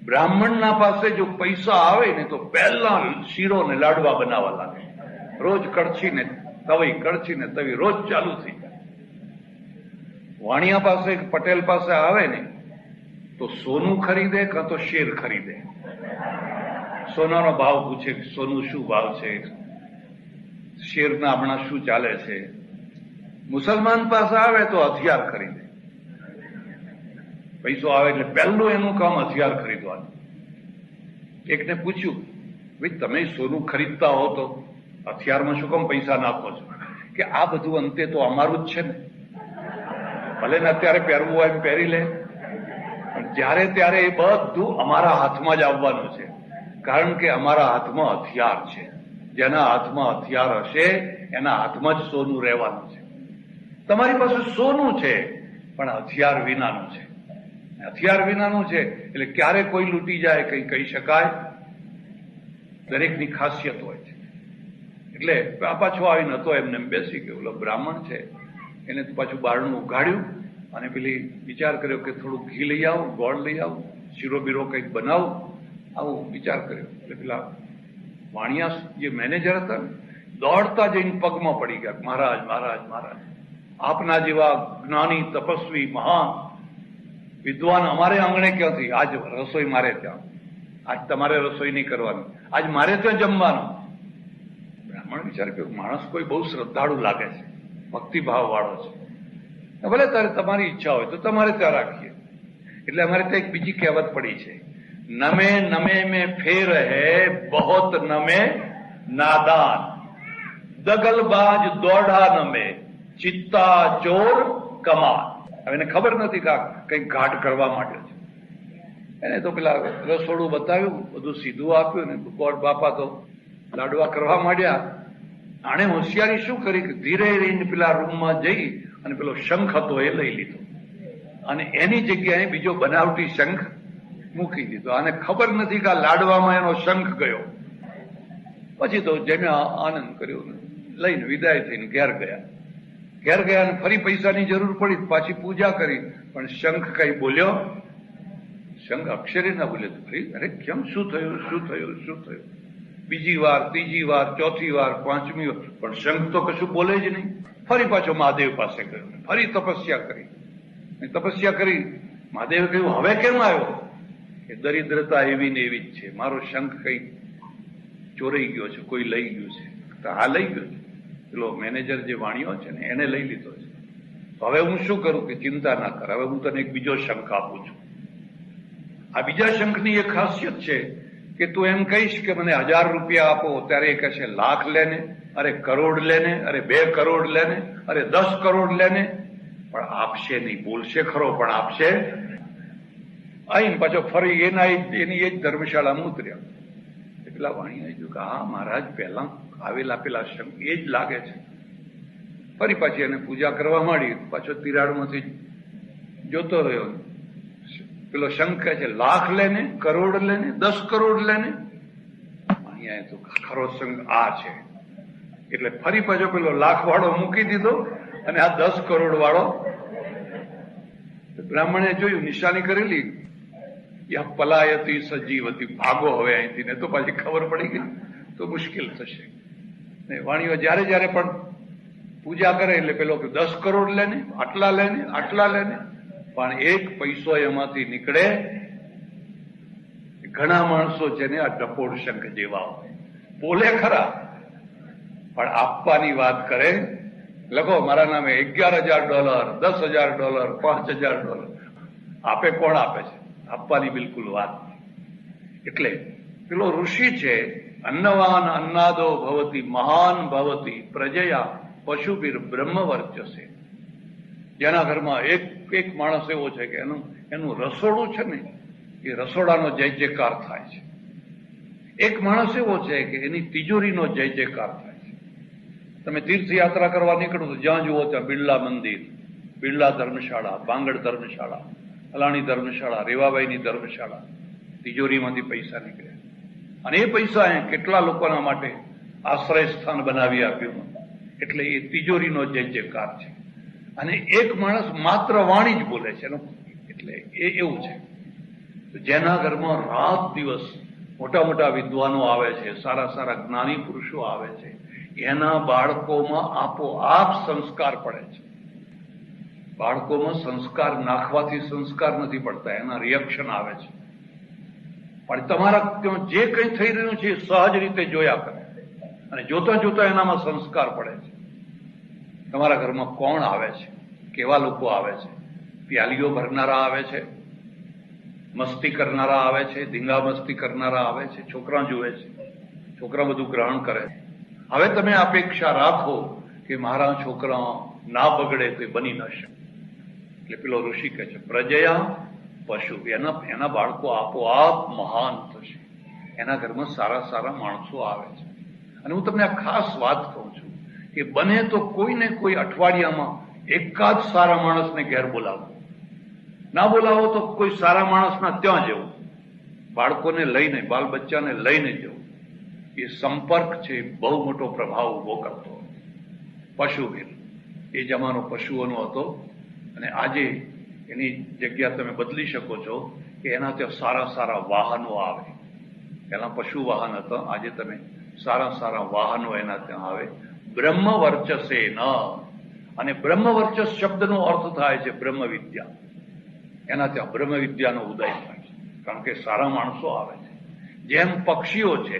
બ્રાહ્મણના પાસે જો પૈસા આવે ને તો પહેલા શીરો ને લાડવા બનાવવા લાગે. રોજ કડછી ને તવી રોજ ચાલુ થઈ જાય. વાણિયા પાસે, પટેલ પાસે આવે ને તો સોનું ખરીદે કાં તો શેર ખરીદે. સોનાનો ભાવ પૂછે કે સોનું શું ભાવ છે, શેરના હમણાં શું ચાલે છે. મુસલમાન પાસે આવે તો હથિયાર ખરીદે. પૈસો આવે એટલે પહેલું એનું કામ હથિયાર ખરીદવાનું. એકને પૂછ્યું, ભાઈ તમે સોનું ખરીદતા હો તો હથિયારમાં શું કામ પૈસા નાખો છો? કે આ બધું અંતે તો અમારું જ છે ને, ભલે ને અત્યારે પહેરવું હોય એમ પહેરી લે, પણ જ્યારે ત્યારે એ બધું અમારા હાથમાં જ આવવાનું છે, કારણ કે અમારા હાથમાં હથિયાર છે. જેના હાથમાં હથિયાર હશે એના હાથમાં જ સોનું રહેવાનું છે. તમારી પાસે સોનું છે પણ હથિયાર વિનાનું છે. હથિયાર વિનાનું છે એટલે ક્યારે કોઈ લૂંટી જાય કઈ કહી શકાય. દરેકની ખાસિયત હોય છે. એટલે આ પાછો આવીને હતો એમને બેસી ગયો. ઓલો બ્રાહ્મણ છે એને પાછું બારણું ઉઘાડ્યું અને પેલી વિચાર કર્યો કે થોડું ઘી લઈ આવું, ગોળ લઈ આવું, શીરો બીરો કંઈક બનાવું, આવું વિચાર કર્યો. એટલે પેલા વાણિયા જે મેનેજર હતા ને દોડતા જઈને પગમાં પડી ગયા, મહારાજ મહારાજ મહારાજ, આપના જેવા જ્ઞાની તપસ્વી મહાન વિદ્વાન અમારે આંગણે ક્યાંથી? આજ રસોઈ મારે ત્યાં, આજ તમારે રસોઈ નહીં કરવાની, આજ મારે ત્યાં જમવાનું. બ્રાહ્મણ વિચાર કર્યો માણસ કોઈ બહુ શ્રદ્ધાળુ લાગે છે, ભક્તિભાવ વાળો છે, ભલે તારે તમારી ઈચ્છા હોય તો તમારે ત્યાં રાખીએ. એટલે અમારે ત્યાં એક બીજી કહેવત પડી છે, नमे नमे में फेर है बहुत नमे नादान, દગલબાજ દોડા નમે ચિત્તા ચોર કમાન. હવે એને ખબર નથી કે કંઈક ઘાટ કરવા માંડ્યો છે. એને તો પેલા રસોડું બતાવ્યું, બધું સીધું આપ્યું ને ગોળ બાપા તો લાડવા કરવા માંડ્યા. આણે હોશિયારી શું કરી કે ધીરે રહીને પેલા રૂમમાં જઈ અને પેલો શંખ હતો એ લઈ લીધો અને એની જગ્યાએ બીજો બનાવટી શંખ મૂકી દીધો. આને ખબર નથી કે આ લાડવામાં એનો શંખ ગયો. પછી તો જેને આનંદ કર્યો લઈને વિદાય થઈને ઘેર ગયા. ઘેર ગયા અને ફરી પૈસાની જરૂર પડી, પાછી પૂજા કરી, પણ શંખ કઈ બોલ્યો? શંખ અક્ષરે ના બોલ્યો. ફરી અરે કેમ, શું થયું, શું થયું, શું થયું? બીજી વાર, ત્રીજી વાર, ચોથી વાર, પાંચમી વાર, પણ શંખ તો કશું બોલે જ નહીં. ફરી પાછો મહાદેવ પાસે ગયો, ફરી તપસ્યા કરી. તપસ્યા કરી મહાદેવે કહ્યું હવે કેમ આવ્યો? કે દરિદ્રતા એવી ને એવી જ છે, મારો શંખ કઈ ચોરાઈ ગયો છે, કોઈ લઈ ગયું છે. તો હા લઈ ગયો છે, પેલો મેનેજર જે વાણિયો છે ને એને લઈ લીધો છે. તો હવે હું શું કરું? કે ચિંતા ના કર, હવે હું તને એક બીજો શંખ આપું છું. આ બીજા શંખની એક ખાસિયત છે કે તું એમ કહીશ કે મને 1000 રૂપિયા આપો, ત્યારે એ કહેશે લાખ લેને, અરે કરોડ લેને, અરે 2 કરોડ લેને, અરે 10 કરોડ લેને, પણ આપશે નહીં. બોલશે ખરો પણ આપશે. આઈને પાછો ફરી એની એ જ ધર્મશાળામાં ઉતર્યા. પેલા વાણીએ જોયું કે હા મહારાજ પહેલા આવેલા પેલા શંખ એ જ લાગે છે. ફરી પાછી એને પૂજા કરવા માંડી. પાછો તિરાડમાંથી જોતો રહ્યો. પેલો શંખ કહે છે લાખ લેને, કરોડ લેને, 10 કરોડ લેને. અહીંયા તો ખરો શંખ આ છે. એટલે ફરી પાછો પેલો લાખ વાળો મૂકી દીધો અને આ 10 કરોડ વાળો. બ્રાહ્મણે જોયું, નિશાની કરેલી, યા પલાયતી સજીવતી, ભાગો હવે અહીંથી, ને તો પાછી ખબર પડી ગઈ તો મુશ્કેલ થશે. વાણીઓ જયારે જયારે પણ પૂજા કરે એટલે પેલો 10 કરોડ લેને, આટલા લેને, આટલા લેને, પણ એક પૈસો એમાંથી નીકળે. ઘણા માણસો છે ને આ ડફોડ શંખ જેવા હોય, બોલે ખરા પણ આપવાની વાત કરે. લખો મારા નામે $11,000, $10,000, $5,000. આપે કોણ આપે છે? આપવાની બિલકુલ વાત. એટલે પેલો ઋષિ છે, અન્નવાન અન્નાદો ભવતી મહાન ભવતી પ્રજયા પશુભીર બ્રહ્મ વર્ચસે. જેના ઘરમાં એક માણસ એવો છે કે એનું રસોડું છે ને એ રસોડાનો જય જયકાર થાય છે. એક માણસ એવો છે કે એની તિજોરીનો જય જયકાર થાય છે. તમે તીર્થયાત્રા કરવા નીકળો તો જ્યાં જુઓ ત્યાં બિરલા મંદિર, બિરલા ધર્મશાળા, બાંગડ ધર્મશાળા, અલાણી ધર્મશાળા, રેવાબાઈની ધર્મશાળા. તિજોરીમાંથી પૈસા નીકળ્યા અને એ પૈસા કેટલા લોકોના માટે આશ્રય સ્થાન બનાવી આપ્યું. એટલે એ તિજોરીનો જય જયકાર છે. અને એક માણસ માત્ર વાણી જ બોલે છે. એટલે એ એવું છે જેના ઘરમાં રાત દિવસ મોટા મોટા વિદ્વાનો આવે છે, સારા સારા જ્ઞાની પુરુષો આવે છે, એના બાળકોમાં આપોઆપ સંસ્કાર પડે છે. બાળકોમાં સંસ્કાર નાખવાથી સંસ્કાર નથી પડતા, એના રિએક્શન આવે છે. પણ તમારા ત્યાં જે કંઈ થઈ રહ્યું છે એ સહજ રીતે જોયા કરે અને જોતા જોતા એનામાં સંસ્કાર પડે છે. તમારા ઘરમાં કોણ આવે છે, કેવા લોકો આવે છે? પ્યાલીઓ ભરનારા આવે છે, મસ્તી કરનારા આવે છે, ધીંગા મસ્તી કરનારા આવે છે, છોકરા જુએ છે, છોકરા બધું ગ્રહણ કરે છે. હવે તમે અપેક્ષા રાખો કે મારા છોકરા ના બગડે તો એ બની ન શકે. એટલે પેલો ઋષિ કહે છે પ્રજયા પશુ, એના બાળકો આપોઆપ મહાન થશે. એના ઘરમાં સારા સારા માણસો આવે છે. અને હું તમને આ ખાસ વાત કહું છું કે બને તો કોઈને કોઈ અઠવાડિયામાં એકાદ સારા માણસને ઘેર બોલાવો. ના બોલાવો તો કોઈ સારા માણસના ત્યાં જવું, બાળકોને લઈને, બાલ બચ્ચાને લઈને જવું. એ સંપર્ક છે બહુ મોટો પ્રભાવ ઉભો કરતો. પશુવીર એ જમાનો પશુઓનો હતો અને આજે એની જગ્યા તમે બદલી શકો છો કે એના ત્યાં સારા સારા વાહનો આવે. પહેલા પશુ વાહન હતા, આજે તમે સારા સારા વાહનો એના ત્યાં આવે. બ્રહ્મ વર્ચસે ન, અને બ્રહ્મ વર્ચસ શબ્દનો અર્થ થાય છે બ્રહ્મ વિદ્યા. એના ત્યાં બ્રહ્મ વિદ્યાનો ઉદય થાય છે, કારણ કે સારા માણસો આવે છે. જેમ પક્ષીઓ છે,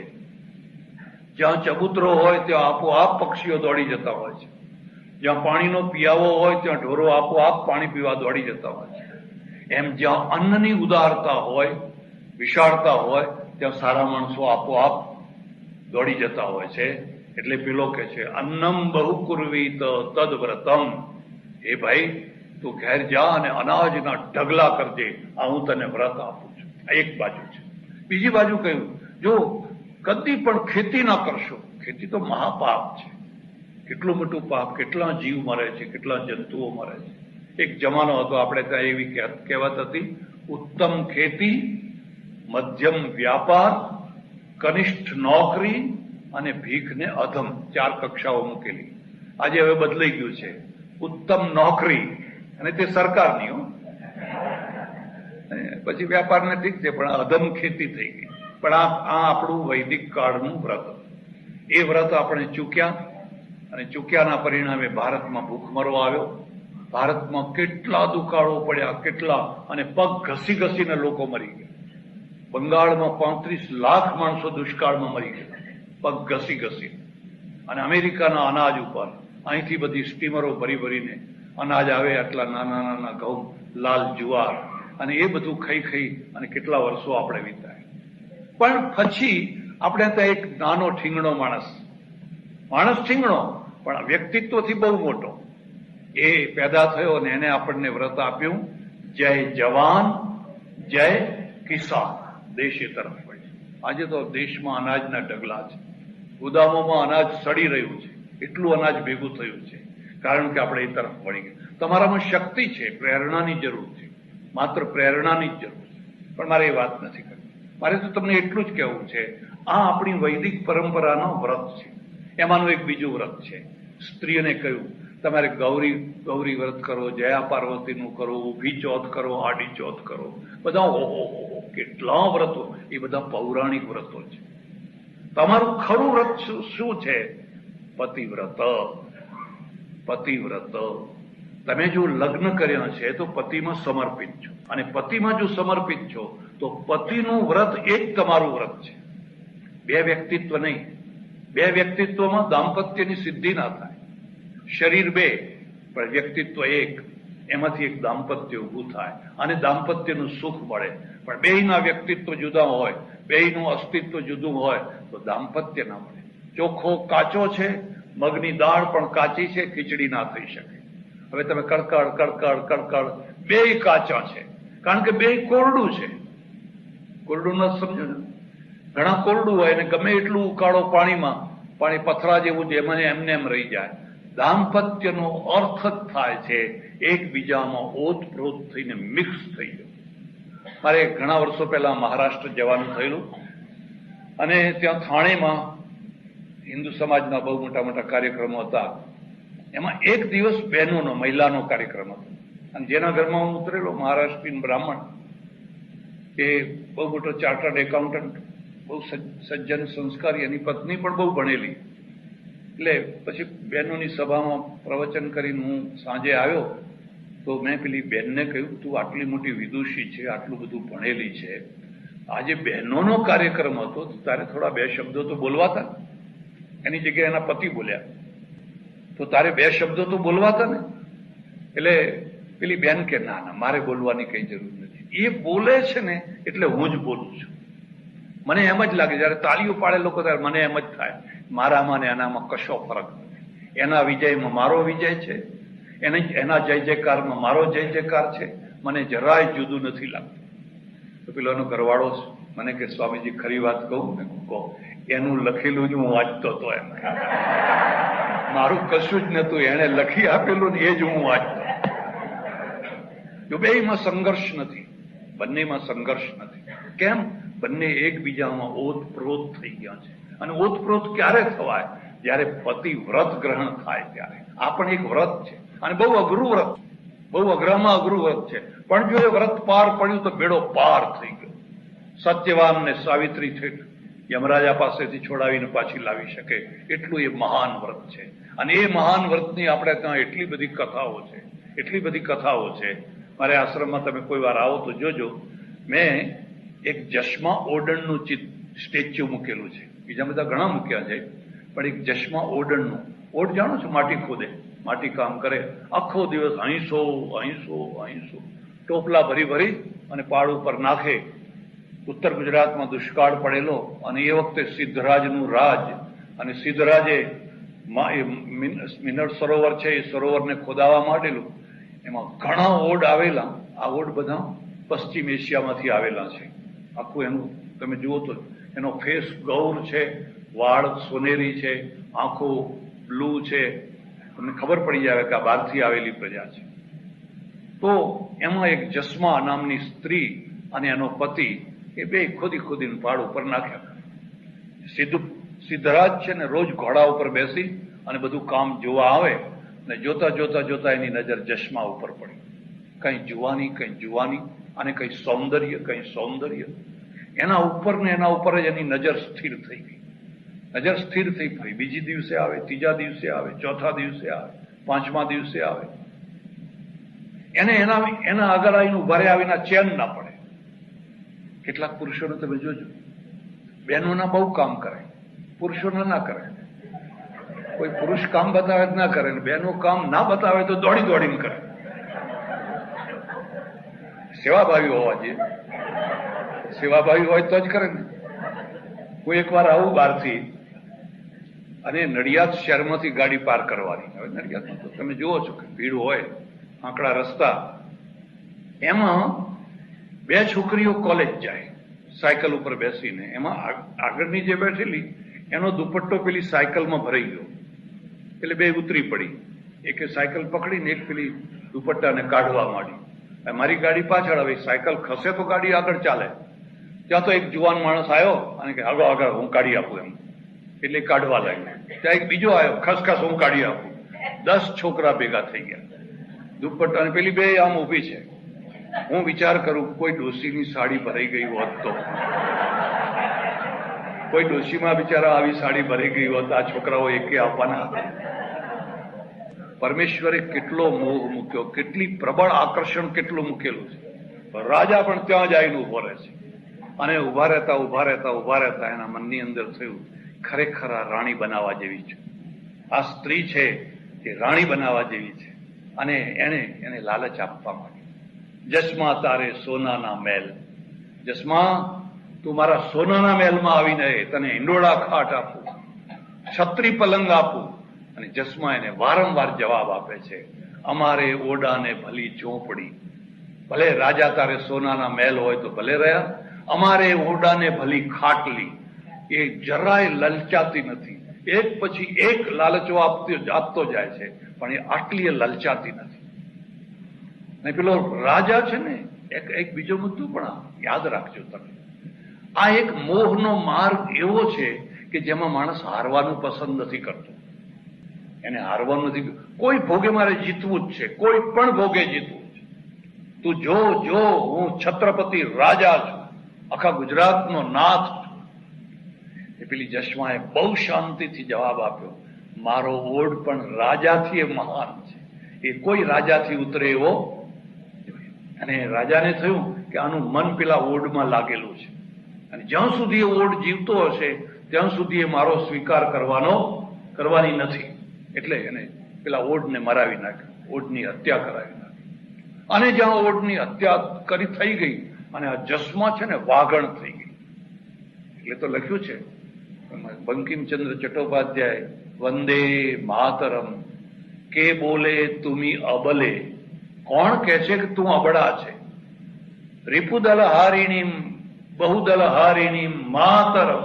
જ્યાં ચબૂતરો હોય ત્યાં આપોઆપ પક્ષીઓ દોડી જતા હોય છે. જ્યાં પાણીનો પિયાવો હોય ત્યાં ઢોરો આપોઆપ પાણી પીવા દોડી જતા હોય છે. એમ જ્યાં અન્નની ઉદારતા હોય વિશાળતા હોય ત્યાં સારા માણસો આપોઆપ દોડી જતા હોય છે. એટલે પેલો કે છે અન્નમ બહુ કુર્વીત તદ વ્રતમ, એ ભાઈ તું ઘેર જા અને અનાજના ઢગલા કરજે, આ હું તને વ્રત આપું છું. આ એક બાજુ છે. બીજી બાજુ કહ્યું જો કદી પણ ખેતી ના કરશો, ખેતી તો મહાપાપ છે, કેટલું મોટું પાપ, કેટલા જીવ મરે છે, કેટલા જંતુઓ મરે છે. એક જમાનો હતો આપણે ત્યાં એવી કહેવત હતી, ઉત્તમ ખેતી, મધ્યમ વ્યાપાર, કનિષ્ઠ નોકરી અને ભીખને અધમ, 4 કક્ષાઓ મૂકેલી. આજે હવે બદલાઈ ગયું છે, ઉત્તમ નોકરી, અને તે સરકારની, પછી વ્યાપારને ઠીક છે, પણ અધમ ખેતી થઈ ગઈ. પણ આ આપણું વૈદિક કાળનું વ્રત, એ વ્રત આપણે ચૂક્યા, અને ચૂક્યાના પરિણામે ભારતમાં ભૂખમરો આવ્યો. ભારતમાં કેટલા દુકાળો પડ્યા, કેટલા, અને પગ ઘસી ઘસીને લોકો મરી ગયા. બંગાળમાં 35 લાખ માણસો દુષ્કાળમાં મરી ગયા, પગ ઘસી ઘસી. અને અમેરિકાના અનાજ ઉપર અહીંથી બધી સ્ટીમરો ભરી ભરીને અનાજ આવે, આટલા નાના નાના ઘઉં, લાલ જુવાર, અને એ બધું ખાઈ ખાઈ અને કેટલા વર્ષો આપણે વિતાય. પણ પછી આપણે ત્યાં એક નાનો ઠીંગણો માણસ ઠીંગણો, પણ વ્યક્તિત્વથી બહુ મોટો, એ પેદા થયો અને એને આપણને વ્રત આપ્યું, જય જવાન જય કિસાન. દેશ એ તરફ વળ્યો. આજે તો દેશમાં અનાજના ઢગલા છે, ગોદામોમાં અનાજ સડી રહ્યું છે, એટલું અનાજ ભેગું થયું છે, કારણ કે આપણે એ તરફ વળી ગયા. તમારામાં શક્તિ છે, પ્રેરણાની જરૂર છે, માત્ર પ્રેરણાની જ જરૂર છે. પણ મારે એ વાત નથી કરવી. મારે તો તમને એટલું જ કહેવું છે, આ આપણી વૈદિક પરંપરાનો વ્રત છે. એમાંનું એક બીજું વ્રત છે, સ્ત્રીઓને કહ્યું તમારે ગૌરી વ્રત કરો, જયા પાર્વતીનું કરો, ઊભી ચોથ કરો, આડી ચોથ કરો, બધા ઓહો કેટલા વ્રતો. એ બધા પૌરાણિક વ્રતો છે. તમારું ખરું વ્રત શું છે? પતિવ્રત. પતિવ્રત. તમે જો લગ્ન કર્યા છે તો પતિમાં સમર્પિત છો, અને પતિમાં જો સમર્પિત છો તો પતિનું વ્રત એ જ તમારું વ્રત છે. 2 વ્યક્તિત્વ નહીં. 2 વ્યક્તિત્વમાં દાંપત્યની સિદ્ધિ ના થાય. શરીર 2 પણ વ્યક્તિત્વ 1, એમાંથી એક દાંપત્ય ઊભું થાય અને દાંપત્યનું સુખ મળે. પણ બેયના વ્યક્તિત્વ જુદા હોય, બેયનું અસ્તિત્વ જુદું હોય તો દાંપત્ય ના મળે. ચોખ્ખો કાચો છે, મગની દાળ પણ કાચી છે, ખીચડી ના થઈ શકે. હવે તમે કડકડ કડકડ કડકડ, બેય કાચા છે, કારણ કે બેય કોરડું છે. કોરડું ન સમજો ને, ઘણા કોરડું હોય ને ગમે એટલું ઉકાળો પાણી પથરા જેવું છે, એમને એમને એમ રહી જાય. દાંપત્યનો અર્થ જ થાય છે એકબીજામાં ઓતપ્રોત થઈને મિક્સ થઈ ગયું. મારે ઘણા વર્ષો પહેલા મહારાષ્ટ્ર જવાનું થયેલું, અને ત્યાં થાણેમાં હિન્દુ સમાજના બહુ મોટા મોટા કાર્યક્રમો હતા. એમાં એક દિવસ બહેનોનો, મહિલાનો કાર્યક્રમ હતો, અને જેના ઘરમાં હું ઉતરેલો, મહારાષ્ટ્રીયન બ્રાહ્મણ, કે બહુ મોટો ચાર્ટર્ડ એકાઉન્ટન્ટ, બહુ સજ્જન સંસ્કારી, એની પત્ની પણ બહુ ભણેલી. એટલે પછી બહેનોની સભામાં પ્રવચન કરીને હું સાંજે આવ્યો તો મેં પેલી બહેનને કહ્યું, તું આટલી મોટી વિદુષી છે, આટલું બધું ભણેલી છે, આજે બહેનોનો કાર્યક્રમ હતો તો તારે થોડા 2 શબ્દો તો બોલવાતા. એની જગ્યાએ એના પતિ બોલ્યા, તો તારે 2 શબ્દો તો બોલવાતા ને. એટલે પેલી બેન કે ના મારે બોલવાની કઈ જરૂર નથી, એ બોલે છે ને એટલે હું જ બોલું છું. મને એમ જ લાગે, જયારે તાળીઓ પાડે લોકો ત્યારે મને એમ જ થાય, મારામાં ને એનામાં કશો ફરક નથી. એના વિજયમાં મારો વિજય છે, એના જય જયકારમાં મારો જય જયકાર છે. મને જરાય જુદું નથી લાગતું. તો પેલો એનો ઘરવાળો મને કે સ્વામીજી ખરી વાત કહું ને, કહો. એનું લખેલું જ હું વાંચતો હતો, એમ મારું કશું જ નતું, એને લખી આપેલું ને એ જ હું વાંચતો. જો બેયમાં સંઘર્ષ નથી, બંનેમાં સંઘર્ષ નથી. કેમ? બંને એકબીજામાં ઓતપ્રોત થઈ ગયા છે. અને ઓતપ્રોત ક્યારે થવાય? જયારે પતિ વ્રત ગ્રહણ થાય ત્યારે. આ પણ એક વ્રત છે, અને બહુ અઘરું વ્રત, બહુ અઘરામાં અઘરું વ્રત છે. પણ જો એ વ્રત પાર પડ્યું તો બેડો પાર થઈ ગયો. સત્યવાન ને સાવિત્રી છે, યમરાજા પાસેથી છોડાવીને પાછી લાવી શકે એટલું એ મહાન વ્રત છે. અને એ મહાન વ્રતની આપણે ત્યાં એટલી બધી કથાઓ છે, એટલી બધી કથાઓ છે. મારે આશ્રમમાં તમે કોઈ વાર આવો તો જોજો, મેં એક જશમા ઓડણનું સ્ટેચ્યુ મૂકેલું છે. બીજા બધા ઘણા મૂક્યા છે, પણ એક જશમા ઓડણનું. ઓડ જાણો છો? માટી ખોદે, માટી કામ કરે, આખો દિવસ 80 ટોપલા ભરી ભરી અને પાડ ઉપર નાખે. ઉત્તર ગુજરાતમાં દુષ્કાળ પડેલો અને એ વખતે સિદ્ધરાજનું રાજ, અને સિદ્ધરાજે મિનળ સરોવર છે એ સરોવરને ખોદાવા માંડેલું. એમાં ઘણા ઓડ આવેલા. આ ઓડ બધા પશ્ચિમ એશિયામાંથી આવેલા છે. આખું એનું તમે જુઓ તો એનો ફેસ ગૌર છે, વાળ સોનેરી છે, આંખો બ્લુ છે. તમને ખબર પડી જાય કે આ બહારથી આવેલી પ્રજા છે. તો એમાં એક જસ્મા નામની સ્ત્રી અને એનો પતિ એ બે ખોદીને પહાડ ઉપર નાખ્યા. સિદ્ધરાજ છે ને રોજ ઘોડા ઉપર બેસી અને બધું કામ જોવા આવે, ને જોતા જોતા એની નજર જસ્મા ઉપર પડી. કઈ જુવાની અને કઈ સૌંદર્ય. એના ઉપર જ એની નજર સ્થિર થઈ ગઈ. નજર સ્થિર થઈ ફરી બીજી દિવસે આવે, ત્રીજા દિવસે આવે, ચોથા દિવસે આવે, પાંચમા દિવસે આવે. એને એના આગળ આવીને ઉભા રહ્યા વિના ચેન ના પડે. કેટલાક પુરુષોને તમે જોજો, બહેનોના બહુ કામ કરે, પુરુષોના ના કરે. કોઈ પુરુષ કામ બતાવે ના કરે, બહેનો કામ ના બતાવે તો દોડીને કરે. સેવાભાવી હોવા જોઈએ. સેવાભાવી હોય તો જ કરે ને. હું એકવાર આવું બહારથી, અને નડિયાદ શહેરમાંથી ગાડી પાર કરવાની. હવે નડિયાદમાં તો તમે જુઓ છો કે ભીડ હોય, આંકડા રસ્તા. એમાં બે છોકરીઓ કોલેજ જાય સાયકલ ઉપર બેસીને. એમાં આગળની જે બેઠેલી એનો દુપટ્ટો પેલી સાયકલમાં ભરાઈ ગયો, એટલે બે ઉતરી પડી. એકે સાયકલ પકડીને એક પેલી દુપટ્ટાને કાઢવા માંડી. મારી ગાડી પાછળ આવી, સાયકલ ખસે તો ગાડી આગળ ચાલે. ત્યાં તો એક જુવાન માણસ આવ્યો અને કે આગળ હું કાઢી આપું એમ, એટલે કાઢવા લાગ્યો. ત્યાં એક બીજો આવ્યો, ખસખસ હું કાઢી આપું. 10 છોકરા ભેગા થઈ ગયા દુપટ્ટા, અને પેલી બે આમ ઊભી છે. હું વિચાર કરું, કોઈ ડોશીની સાડી ભરાઈ ગઈ હોત તો, કોઈ ડોશીમાં બિચારા આવી સાડી ભરાઈ ગઈ હોત, આ છોકરાઓ એકે આપવાના હતા. પરમેશ્વરે કેટલો મોહ મૂક્યો, કેટલી પ્રબળ આકર્ષણ કેટલું મૂકેલું છે. રાજા પણ ત્યાં જ આવીને ઉભો રહે છે. અને ઉભા રહેતા એના મનની અંદર થયું, ખરેખર આ રાણી બનાવવા જેવી છે. આ સ્ત્રી છે તે રાણી બનાવવા જેવી છે. અને એને લાલચ આપવા માંડી. જસ્મા તારે સોનાના મહેલ, જસ્મા તું મારા સોનાના મહેલમાં આવીને તને ઈંડોળા ખાટ આપું, છત્રી પલંગ આપું. અને જસ્મા એને વારંવાર જવાબ આપે છે, અમારે ઓડાને ભલી ઝોંપડી. ભલે રાજા તારે સોનાના મહેલ હોય તો ભલે રહ્યા, અમારે ઓડાને ભલી ખાટલી. એ જરાય લલચાતી નથી. એક પછી એક લાલચો આપતો જાય છે, પણ એ આટલી લલચાતી નથી. ને પેલો રાજા છે ને, એક બીજો મુદ્દો પણ યાદ રાખજો તમે. આ એક મોહનો માર્ગ એવો છે કે જેમાં માણસ હારવાનું પસંદ નથી કરતો. એને હારવાનું નથી. કોઈ ભોગે મારે જીતવું જ છે, કોઈ પણ ભોગે જીતવું છે. તું જો હું છત્રપતિ રાજા છું, આખા ગુજરાતનો નાથ છું. એ પેલી જસ્માએ બહુ શાંતિથી જવાબ આપ્યો, મારો ઓડ પણ રાજાથી મહાન છે. એ કોઈ રાજાથી ઉતરે એવો. અને રાજાને થયું કે આનું મન પેલા ઓડમાં લાગેલું છે, અને જ્યાં સુધી એ ઓડ જીવતો હશે ત્યાં સુધી એ મારો સ્વીકાર કરવાની નથી. એટલે એને પેલા ઓડને મરાવી નાખ્યો, ઓડની હત્યા કરાવી નાખી. અને જ્યાં ઓડની હત્યા થઈ ગઈ અને આ જસ્મા છે ને વાઘણ થઈ ગઈ. એટલે તો લખ્યું છે બંકિમચંદ્ર ચટ્ટોપાધ્યાય, વંદે માતરમ કે બોલે તુમી અબલે. કોણ કહે છે કે તું અબળા છે? રિપુદલ હારિણીમ બહુદલ હારિણીમ માતરમ.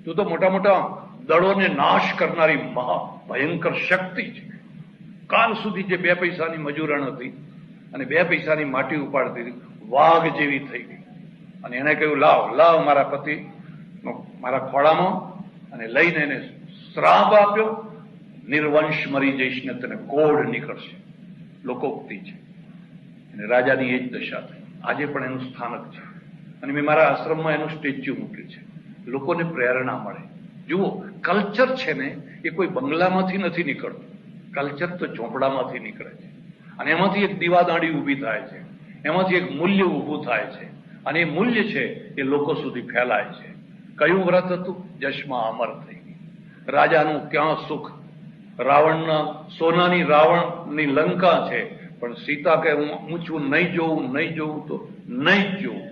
તું તો મોટા મોટા દળોને નાશ કરનારી મહા ભયંકર શક્તિ છે. કાલ સુધી જે 2 પૈસાની મજૂરણ હતી અને 2 પૈસાની માટી ઉપાડતી હતી, વાઘ જેવી થઈ ગઈ. અને એને કહ્યું, લાવ મારા પતિ મારા ખોળામાં, અને લઈને એને શ્રાપ આપ્યો, નિર્વંશ મરી જઈશ ને તને કોઢ નીકળશે. લોકોક્તિ છે. અને રાજાની એ જ દશા થઈ. આજે પણ એનું સ્થાનક છે. અને મેં મારા આશ્રમમાં એનું સ્ટેચ્યુ મૂક્યું છે. લોકોને પ્રેરણા મળે. જુઓ, કલ્ચર છે ને એ કોઈ બંગલામાંથી નથી નીકળતું. કલ્ચર તો ઝોંપડામાંથી નીકળે છે. અને એમાંથી એક દીવાદાંડી ઊભી થાય છે, એમાંથી એક મૂલ્ય ઊભું થાય છે. અને એ મૂલ્ય છે એ લોકો સુધી ફેલાય છે. કયું વ્રત હતું? જસ્મા અમર થઈ ગઈ. રાજાનું ક્યાં સુખ? સોનાની રાવણની લંકા છે, પણ સીતા કે હું ઊંચું નહીં જોઉં તો નહીં જ જોઉં.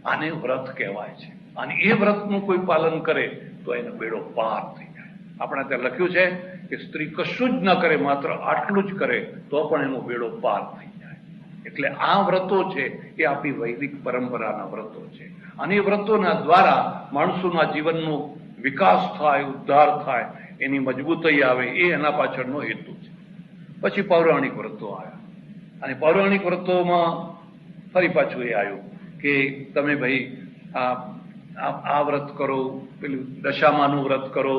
આને વ્રત કહેવાય છે. અને એ વ્રતનું કોઈ પાલન કરે તો એનો બેડો પાર થઈ જાય. આપણે ત્યાં લખ્યું છે કે સ્ત્રી કશું જ ન કરે, માત્ર આટલું જ કરે તો પણ એનો બેડો પાર થઈ જાય. એટલે આ વ્રતો છે એ આપણી વૈદિક પરંપરાના વ્રતો છે. અને એ વ્રતોના દ્વારા માણસોના જીવનનો વિકાસ થાય, ઉદ્ધાર થાય, એની મજબૂતાઈ આવે, એ એના પાછળનો હેતુ છે. પછી પૌરાણિક વ્રતો આવ્યા, અને પૌરાણિક વ્રતોમાં ફરી પાછું એ આવ્યું કે તમે ભાઈ આ વ્રત કરો, પેલું દશામાનું વ્રત કરો,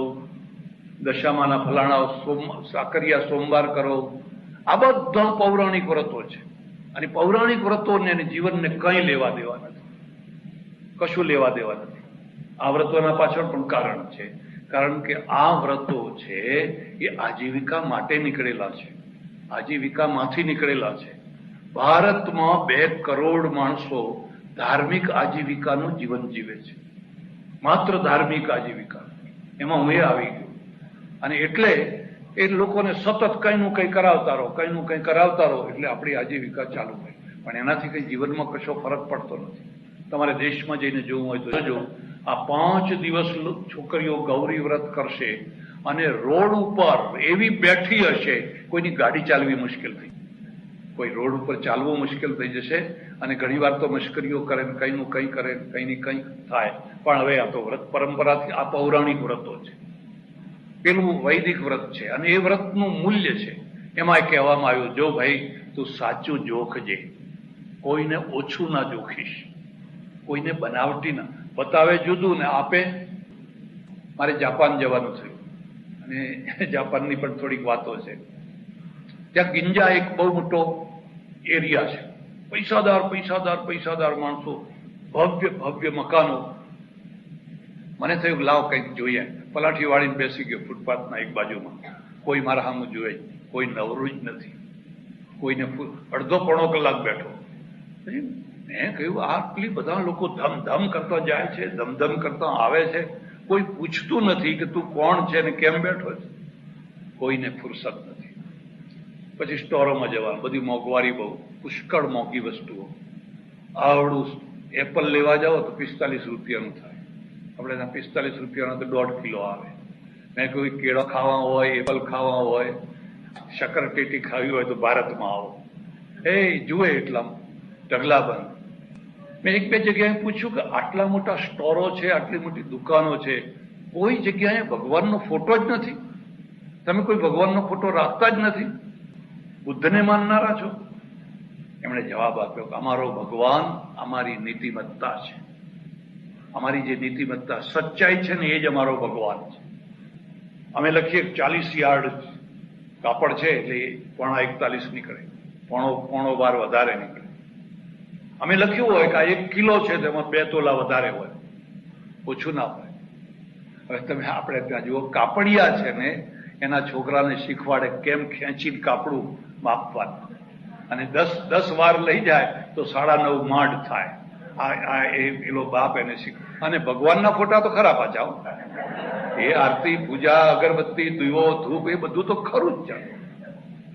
દશામાના ફલાણા સાકરિયા સોમવાર કરો. આ બધા પૌરાણિક વ્રતો છે. અને પૌરાણિક વ્રતોને જીવનને કંઈ લેવા દેવા નથી, કશું લેવા દેવા નથી. આ વ્રતોના પાછળ પણ કારણ છે, કારણ કે આ વ્રતો છે એ આજીવિકા માટે નીકળેલા છે, આજીવિકામાંથી નીકળેલા છે. ભારતમાં 2 કરોડ માણસો ધાર્મિક આજીવિકાનું જીવન જીવે છે, માત્ર ધાર્મિક આજીવિકા. એમાં હું આવી ગયો. અને એટલે એ લોકોને સતત કંઈનું કંઈ કરાવતા રહો, કંઈનું કંઈ કરાવતા રહો, એટલે આપણી આજીવિકા ચાલુ હોય. પણ એનાથી કંઈ જીવનમાં કશો ફરક પડતો નથી. તમારે દેશમાં જઈને જોવું હોય તો જોજો, આ 5 દિવસ છોકરીઓ ગૌરી વ્રત કરશે અને રોડ ઉપર એવી બેઠી હશે, કોઈની ગાડી ચાલવી મુશ્કેલ થઈ, કોઈ રોડ ઉપર ચાલવું મુશ્કેલ થઈ જશે. અને ઘણી વાર તો મશ્કરીઓ કરે, કંઈનું કંઈ કરે, કંઈની કંઈ થાય. પણ હવે આ તો વ્રત પરંપરાથી, આ પૌરાણિક વ્રતો છે, પેલું વૈદિક વ્રત છે. અને એ વ્રતનું મૂલ્ય છે. એમાં કહેવામાં આવ્યું, જો ભાઈ તું સાચું જોખજે, કોઈને ઓછું ના જોખીશ, કોઈને બનાવટી ના બતાવે જુદું ને આપે. મારે જાપાન જવાનું થયું, અને જાપાનની પણ થોડીક વાતો છે. ત્યાં ગિંજા એક બહુ મોટો એરિયા છે, પૈસાદાર માણસો, ભવ્ય મકાનો. મને થયું લાવ કંઈક જોઈએ. પલાઠી વાળીને બેસી ગયો ફૂટપાથના એક બાજુમાં. કોઈ મારા સામું જોવે જ, કોઈ નવરું જ નથી, કોઈને અડધો પોણો કલાક બેઠો. મેં કહ્યું આટલી બધા લોકો ધમધમ કરતા જાય છે, ધમધમ કરતા આવે છે, કોઈ પૂછતું નથી કે તું કોણ છે ને કેમ બેઠો છે. કોઈને ફુરસત નથી. પછી સ્ટોરોમાં જવાનું, બધી મોંઘવારી બહુ, પુષ્કળ મોંઘી વસ્તુઓ. આવડું એપલ લેવા જાઓ તો 45 રૂપિયાનું થાય, આપણે ત્યાં 45 રૂપિયાનો તો 1.5 કિલો આવે. મેં કોઈ કેળા ખાવા હોય, એપલ ખાવા હોય, શક્કરટેટી ખાવી હોય તો ભારતમાં આવો. જુએ એટલા ઢગલાબંધ. મેં 1-2 જગ્યાએ પૂછ્યું કે આટલા મોટા સ્ટોરો છે, આટલી મોટી દુકાનો છે, કોઈ જગ્યાએ ભગવાનનો ફોટો જ નથી? તમે કોઈ ભગવાનનો ફોટો રાખતા જ નથી? બુદ્ધને માનનારા છો? એમણે જવાબ આપ્યો કે અમારો ભગવાન અમારી નીતિમત્તા છે. અમારી જે નીતિમત્તા, સચ્ચાઈ છે ને, એ જ અમારો ભગવાન છે. અમે લખીએ 40 યાર્ડ કાપડ છે એટલે 41 નીકળે, પોણો વાર વધારે નીકળે. અમે લખ્યું હોય કે આ 1 કિલો છે તેમાં 2 તોલા વધારે હોય, ઓછું ના હોય. હવે તમે આપણે ત્યાં જુઓ, કાપડિયા છે ને એના છોકરાને શીખવાડે કેમ ખેંચીને કાપડું માપવાનું, અને 10 વાર લઈ જાય તો 9.5 માંડ થાય. એનો બાપ એને શીખ. અને ભગવાનના ફોટા તો ખરા પાછા, એ આરતી, પૂજા, અગરબત્તી, દીવો, ધૂપ, એ બધું તો ખરું જ છે,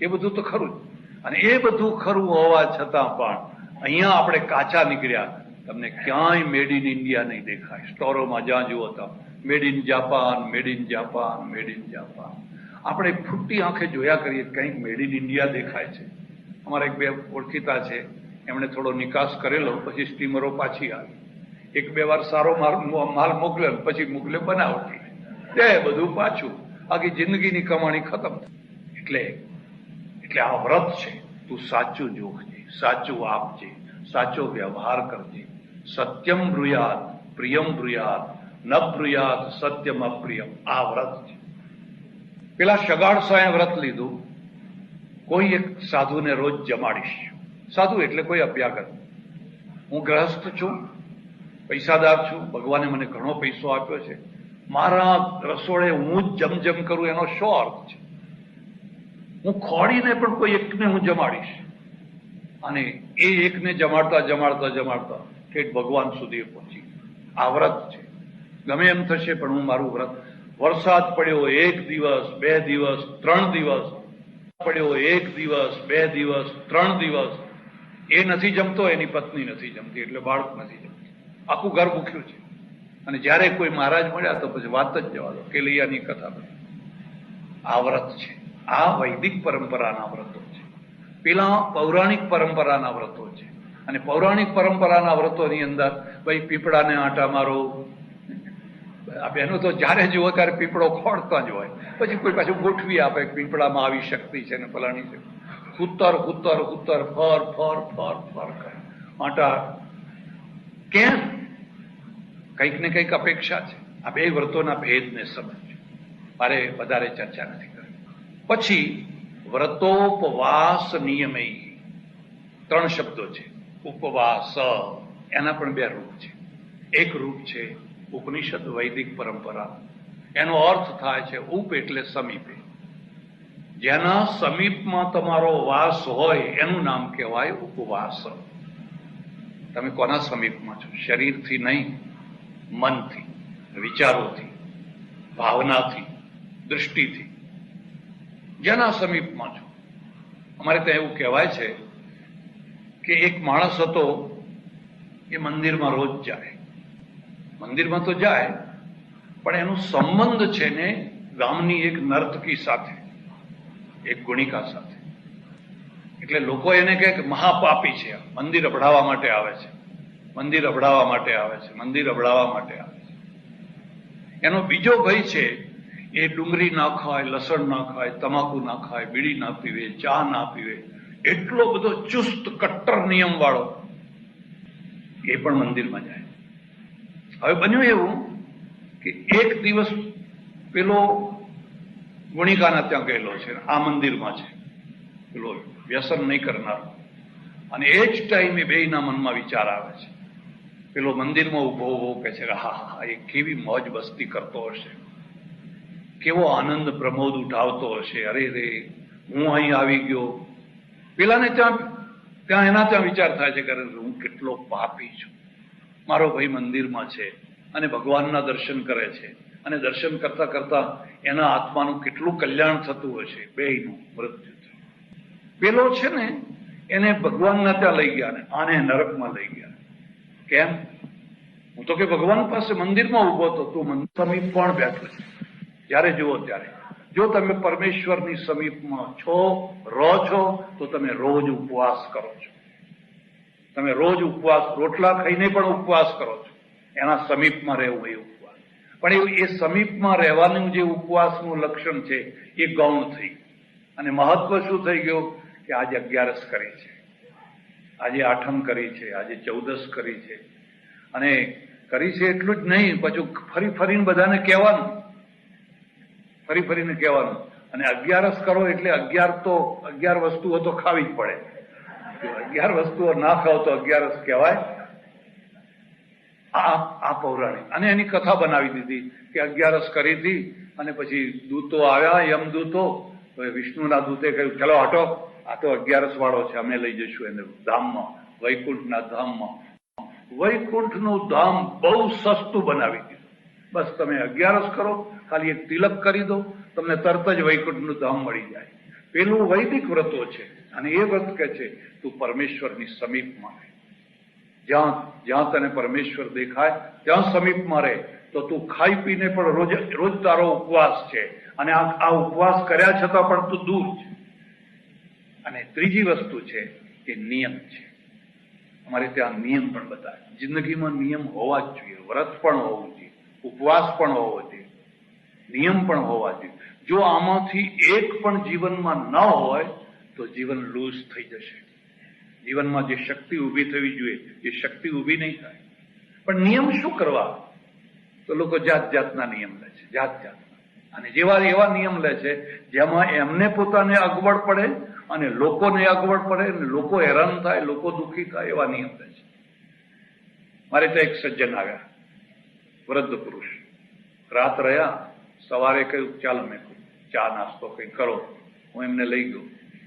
એ બધું તો ખરું જ. અને એ બધું ખરું હોવા છતાં પણ અહીંયા આપણે કાચા નીકળ્યા. તમને ક્યાંય મેડ ઇન ઇન્ડિયા નહીં દેખાય. સ્ટોરોમાં જ્યાં જુઓ તો made in Japan, made in Japan, made in Japan. આપણે ફૂટી આંખે જોયા કરીએ, કંઈક મેડ ઇન ઇન્ડિયા દેખાય છે. અમારા 1-2 ઓળખીતા છે, એમણે થોડો નિકાસ કરેલો, પછી સ્ટીમરો પાછી આવી. 1-2 વાર સારો માલ મોકલ્યો, પછી મોકલે બનાવટી, તે બધું પાછું. આખી જિંદગીની કમાણી ખતમ. એટલે આ વ્રત છે. તું સાચું જોખજે, સાચું આપજે, સાચો વ્યવહાર કરજે. સત્યમ બ્રુયાત પ્રિયમ બ્રુયાત, ન બ્રુયાત સત્યમ અપ્રિયમ. આ વ્રત છે. પેલા શગાળ સાંએ વ્રત લીધું, કોઈ એક સાધુને રોજ જમાડીશ. સાધુ એટલે કોઈ અભ્યાગત. હું ગ્રહસ્થ છું, પૈસાદાર છું, ભગવાને મને ઘણો પૈસો આપ્યો છે, મારા રસોડે હું જ જમજમ કરું, એનો શું અર્થ છે? હું ખોડીને પણ કોઈ એકને હું જમાડીશ. અને એ એકને જમાડતા ઠેઠ ભગવાન સુધી પહોંચી. આ વ્રત છે. ગમે એમ થશે પણ હું મારું વ્રત. વરસાદ પડ્યો 1 દિવસ, 2 દિવસ, 3 દિવસ પડ્યો, 1 દિવસ, 2 દિવસ, 3 દિવસ, એ નથી જમતો, એની પત્ની નથી જમતી, એટલે બાળક નથી જમતી. આખું ઘર ભૂખ્યું છે. અને જ્યારે કોઈ મહારાજ મળ્યા તો પછી વાત જ જવા દો, કેલૈયાની કથા બધી. આ વ્રત છે, આ વૈદિક પરંપરાના વ્રતો છે. પેલા પૌરાણિક પરંપરાના વ્રતો છે. અને પૌરાણિક પરંપરાના વ્રતોની અંદર ભાઈ પીપળાને આંટા મારો, આ બહેનો તો જ્યારે જુઓ ત્યારે પીપળો ખોડતા જ હોય. પછી કોઈ પાછું ગોઠવી આપે પીપળામાં આવી શક્તિ છે ને ફલાણી છે. ઉત્તર ઉત્તર ઉત્તર ફર ફર ફર ફર કરે આંટા. કેમ? કંઈક ને કંઈક અપેક્ષા છે. આ બે વ્રતોના ભેદને સમજો. મારે વધારે ચર્ચા નથી કરવી. પછી વ્રતોપવાસ નિયમે 3 શબ્દો છે. ઉપવાસ, એના પણ 2 રૂપ છે. એક રૂપ છે ઉપનિષદ વૈદિક પરંપરા. એનો અર્થ થાય છે ઉપ એટલે સમીપે. જેના સમીપમાં તમારો વાસ હોય એનું નામ કહેવાય ઉપવાસ. તમે કોના સમીપમાં છો? શરીરથી નહીં, મનથી, વિચારોથી, ભાવનાથી, દૃષ્ટિથી. જેના સમીપમાં છો. અમારે ત્યાં એવું કહેવાય છે કે એક માણસ હતો, એ મંદિરમાં રોજ જાય. મંદિરમાં તો જાય, પણ એનો સંબંધ છે ને ગામની એક નર્તકી સાથે, એક ગુણિકા સાથે. એટલે લોકો એને કહે કે મહાપાપી છે, મંદિર અભડાવવા માટે આવે છે, મંદિર અભડાવવા માટે આવે છે, મંદિર અભડાવવા માટે આવે છે. એનો બીજો ભાઈ છે, એ ડુંગળી ના ખાય, લસણ ના ખાય, તમાકુ ના ખાય, બીડી ના પીવે, ચા ના પીવે, એટલો બધો ચુસ્ત કટ્ટર નિયમ વાળો, એ પણ મંદિરમાં જાય. હવે બન્યું એવું કે એક દિવસ પેલો ગુણિકાના ત્યાં ગયેલો છે, આ મંદિરમાં છે, પેલો વ્યસન નહીં કરનાર. અને એ જ ટાઈમે બેયના મનમાં વિચાર આવે છે. પેલો મંદિરમાં ઉભો ઉભો કહે છે, હા હા, એ કેવી મોજ મસ્તી કરતો હશે, કેવો આનંદ પ્રમોદ ઉઠાવતો હશે, અરે રે હું અહીં આવી ગયો. પેલાને ત્યાં એના ત્યાં વિચાર થાય છે કે હું કેટલો પાપી છું. મારો ભાઈ મંદિરમાં છે અને ભગવાનના દર્શન કરે છે, અને દર્શન કરતા કરતા એના આત્માનું કેટલું કલ્યાણ થતું હશે. બેયનું મૃત્યુ થયું. પેલો છે ને એને ભગવાનના ત્યાં લઈ ગયા ને આને નરકમાં લઈ ગયા. કેમ? હું તો કે ભગવાન પાસે મંદિરમાં ઉભો હતો, તું મંદિર સમીપ પણ બેઠો છે. જ્યારે જુઓ ત્યારે, જો તમે પરમેશ્વરની સમીપમાં છો, રહો છો, તો તમે રોજ ઉપવાસ કરો છો. તમે રોજ ઉપવાસ, રોટલા ખાઈને પણ ઉપવાસ કરો છો. એના સમીપમાં રહેવું એ ઉપવાસ. પણ એ સમીપમાં રહેવાનું જે ઉપવાસનું લક્ષણ છે એ ગૌણ થઈ ગયું. અને મહત્વ શું થઈ ગયું કે આજે 11સ કરી છે, આજે આઠમ કરી છે, આજે 14સ કરી છે. અને કરી છે એટલું જ નહીં, પાછું ફરી ફરીને બધાને કહેવાનું, ફરી ફરીને કહેવાનું. અને 11સ કરો એટલે 11 વસ્તુઓ તો ખાવી જ પડે. 11 વસ્તુઓ ના ખાવ તો 11સ કહેવાય. આ પૌરાણિક. અને એની કથા બનાવી દીધી કે 11સ કરી હતી અને પછી દૂતો આવ્યા, યમદૂતો. વિષ્ણુના દૂતે કહ્યું, ચલો હટો, આ તો 11સ વાળો છે, અમે લઈ જઈશું એને ધામમાં, વૈકુંઠના ધામમાં. વૈકુંઠનું ધામ બહુ સસ્તું બનાવી દીધું. બસ તમે 11સ કરો, ખાલી એક તિલક કરી દો, તમને તરત જ વૈકુંઠનું ધામ મળી જાય. પેલું વૈદિક વ્રતો છે. અને એ વ્રત કહે છે તું પરમેશ્વરની સમીપમાં રહે. જ્યાં તને પરમેશ્વર દેખાય ત્યાં સમીપમાં રહે. તો તું ખાઈ પીને પણ રોજ તારો ઉપવાસ છે. અને આ ઉપવાસ કર્યા છતાં પણ તું દૂર છે. અને ત્રીજી વસ્તુ છે કે નિયમ છે. અમારે ત્યાં નિયમ પણ બતાવે. જિંદગીમાં નિયમ હોવા જ જોઈએ. વ્રત પણ હોવું જોઈએ, ઉપવાસ પણ હોવો જોઈએ, નિયમ પણ હોવા જોઈએ. જો આમાંથી એક પણ જીવનમાં ન હોય તો જીવન લૂઝ થઈ જશે. જીવનમાં જે શક્તિ ઊભી થવી જોઈએ એ શક્તિ ઊભી નહીં થાય. પણ નિયમ શું કરવા? તો લોકો જાત જાતના નિયમ લે છે, જાત જાતના. અને એવા નિયમ લે છે જેમાં એમને પોતાને અગવડ પડે અને લોકોને અગવડ પડે અને લોકો હેરાન થાય, લોકો દુઃખી થાય, એવા નિયમ લે છે. મારે ત્યાં એક સજ્જન આવ્યા, વૃદ્ધ પુરુષ. રાત રહ્યા, સવારે કહ્યું ચાલો, મેં ચા નાસ્તો કંઈ કરો. હું એમને લઈ ગયો.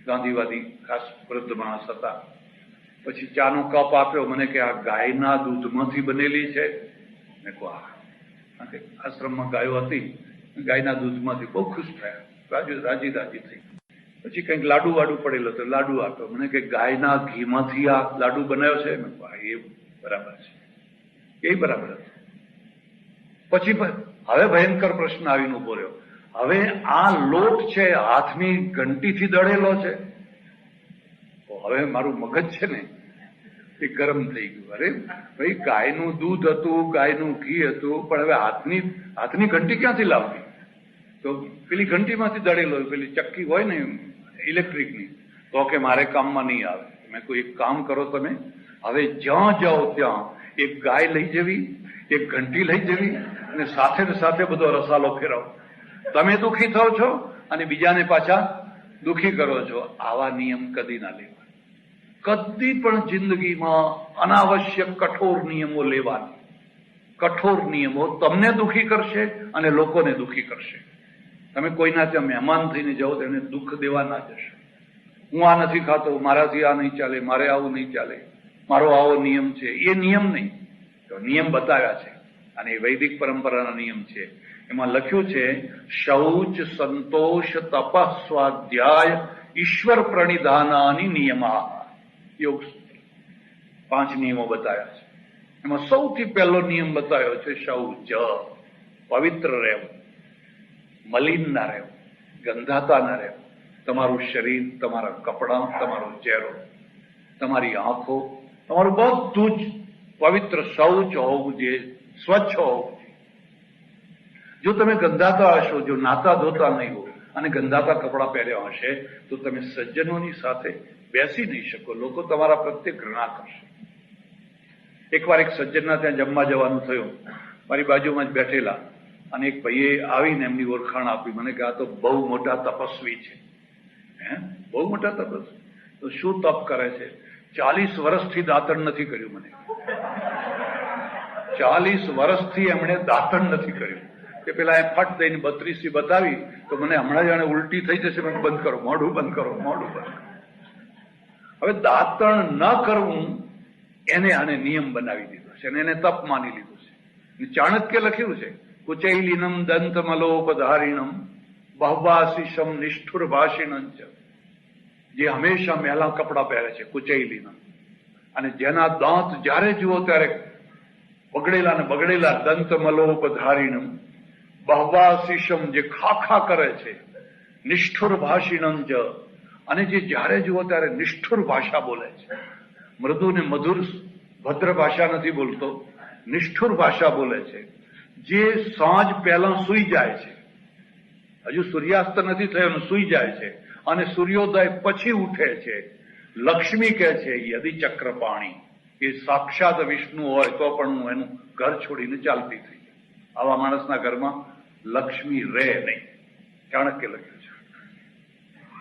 ગાંધીવાદી ખાસ વૃદ્ધ માણસ હતા. પછી ચાનો કપ આપ્યો. મને કે આ ગાયના દૂધમાંથી બનેલી છે? મેં કહું હા. આશ્રમમાં ગાયો હતી, ગાયના દૂધમાંથી. બહુ ખુશ થયા, રાજી થઈ. પછી કંઈક લાડુ વાડુ પડેલો તો લાડુ આપ્યો. મને કે ગાયના ઘીમાંથી આ લાડુ બનાવ્યો છે? મેં કહું હા, એ બરાબર છે. એ બરાબર હતું. પછી હવે ભયંકર પ્રશ્ન આવીને ઉભો રહ્યો. હવે આ લોટ છે હાથની ઘંટીથી દળેલો છે. હવે મારું મગજ છે ને એ ગરમ થઈ ગયું. અરે ભાઈ, ગાયનું દૂધ હતું, ગાયનું ઘી હતું, પણ હવે હાથની ઘંટી ક્યાંથી લાવવી? તો પેલી ઘંટીમાંથી દળેલો, પેલી ચક્કી હોય ને ઇલેક્ટ્રિકની, તો કે મારે કામમાં નહીં આવે. મેં કોઈ એક કામ કરો તમે, હવે જ્યાં જાઓ ત્યાં એક ગાય લઈ જવી, એક ઘંટી લઈ જવી, અને સાથે ને સાથે બધો રસાલો ફેરવો. તમે દુઃખી થાવ છો અને બીજાને પાછા દુઃખી કરો છો. આવા નિયમ કદી ના લેવા. કદી પણ જિંદગીમાં અનાવશ્યક કઠોર નિયમો લેવાની. કઠોર નિયમો તમને દુઃખી કરશે અને લોકોને દુઃખી કરશે. તમે કોઈના ત્યાં મહેમાન થઈને જાઓ તો એને દુઃખ દેવા ના જશો. હું આ નથી ખાતો, મારાથી આ નહીં ચાલે, મારે આવું નહીં ચાલે, મારો આવો નિયમ છે. એ નિયમ નહીં, તો નિયમ બતાવ્યા છે અને એ વૈદિક પરંપરાના નિયમ છે. એમાં લખ્યું છે શૌચ, સંતોષ, તપ, સ્વાધ્યાય, ઈશ્વર પ્રણિધાનાની નિયમા. યોગ 5 નિયમો બતાવ્યા છે. એમાં સૌથી પહેલો નિયમ બતાવ્યો છે શૌચ. પવિત્ર રહેવું, મલિન ના રહેવું, ગંધાતા ના રહેવું. તમારું શરીર, તમારા કપડાં, તમારો ચહેરો, તમારી આંખો, તમારું બધું જ પવિત્ર શૌચ હોવું જોઈએ, સ્વચ્છ હોવું જોઈએ. જો તમે ગંધાતા હશો, જો નાતા ધોતા નહીં હો અને ગંધાતા કપડાં પહેર્યા હશે, તો તમે સજ્જનોની સાથે બેસી નહીં શકો. લોકો તમારા પ્રત્યે ઘૃણા કરશે. એકવાર એક સજ્જનના ત્યાં જમવા જવાનું થયું. મારી બાજુમાં જ બેઠેલા અને એક ભાઈએ આવીને એમની ઓળખાણ આપી. મને કે આ તો બહુ મોટા તપસ્વી છે. બહુ મોટા તપસ્વી? તો શું તપ કરે છે? 40 વર્ષથી દાંતણ નથી કર્યું. મને 40 વર્ષથી એમણે દાંતણ નથી કર્યું. કે પેલા એ ફટ દઈને 32 બતાવી તો મને હમણાં જાણે ઉલટી થઈ જશે. મને બંધ કરો, મોઢું બંધ કરો, મોઢું બંધ કરો. હવે દાંતણ ન કરવું એને આને નિયમ બનાવી દીધો છે અને એને તપ માની લીધું છે. ચાણક્ય લખ્યું છે કુચૈલિનમ દંતમલોપધારિણમ બહવાશિષમ નિષ્ઠુર ભાષિણં ચ. જે હંમેશા મેલા કપડા પહેરે છે, કુચૈલિનમ, અને જેના દાંત જ્યારે જુઓ ત્યારે બગડેલા ને બગડેલા, દંતમલોપધારિણમ બહવાશિષમ, જે ખાખા કરે છે, નિષ્ઠુર ભાષિણં ચ, અને જે જ્યારે જુઓ ત્યારે નિષ્ઠુર ભાષા બોલે છે. મૃદુ ને મધુર ભદ્ર ભાષા નથી બોલતો, નિષ્ઠુર ભાષા બોલે છે. જે સાંજ પહેલા સૂઈ જાય છે, હજુ સૂર્યાસ્ત નથી થયો, સૂઈ જાય છે, અને સૂર્યોદય પછી ઉઠે છે. લક્ષ્મી કહે છે યદિ ચક્રપાણી, એ સાક્ષાત વિષ્ણુ હોય તો પણ હું એનું ઘર છોડીને ચાલતી થઈ. આવા માણસના ઘરમાં લક્ષ્મી રહે નહીં. ચાણક્ય લખ્યું છે.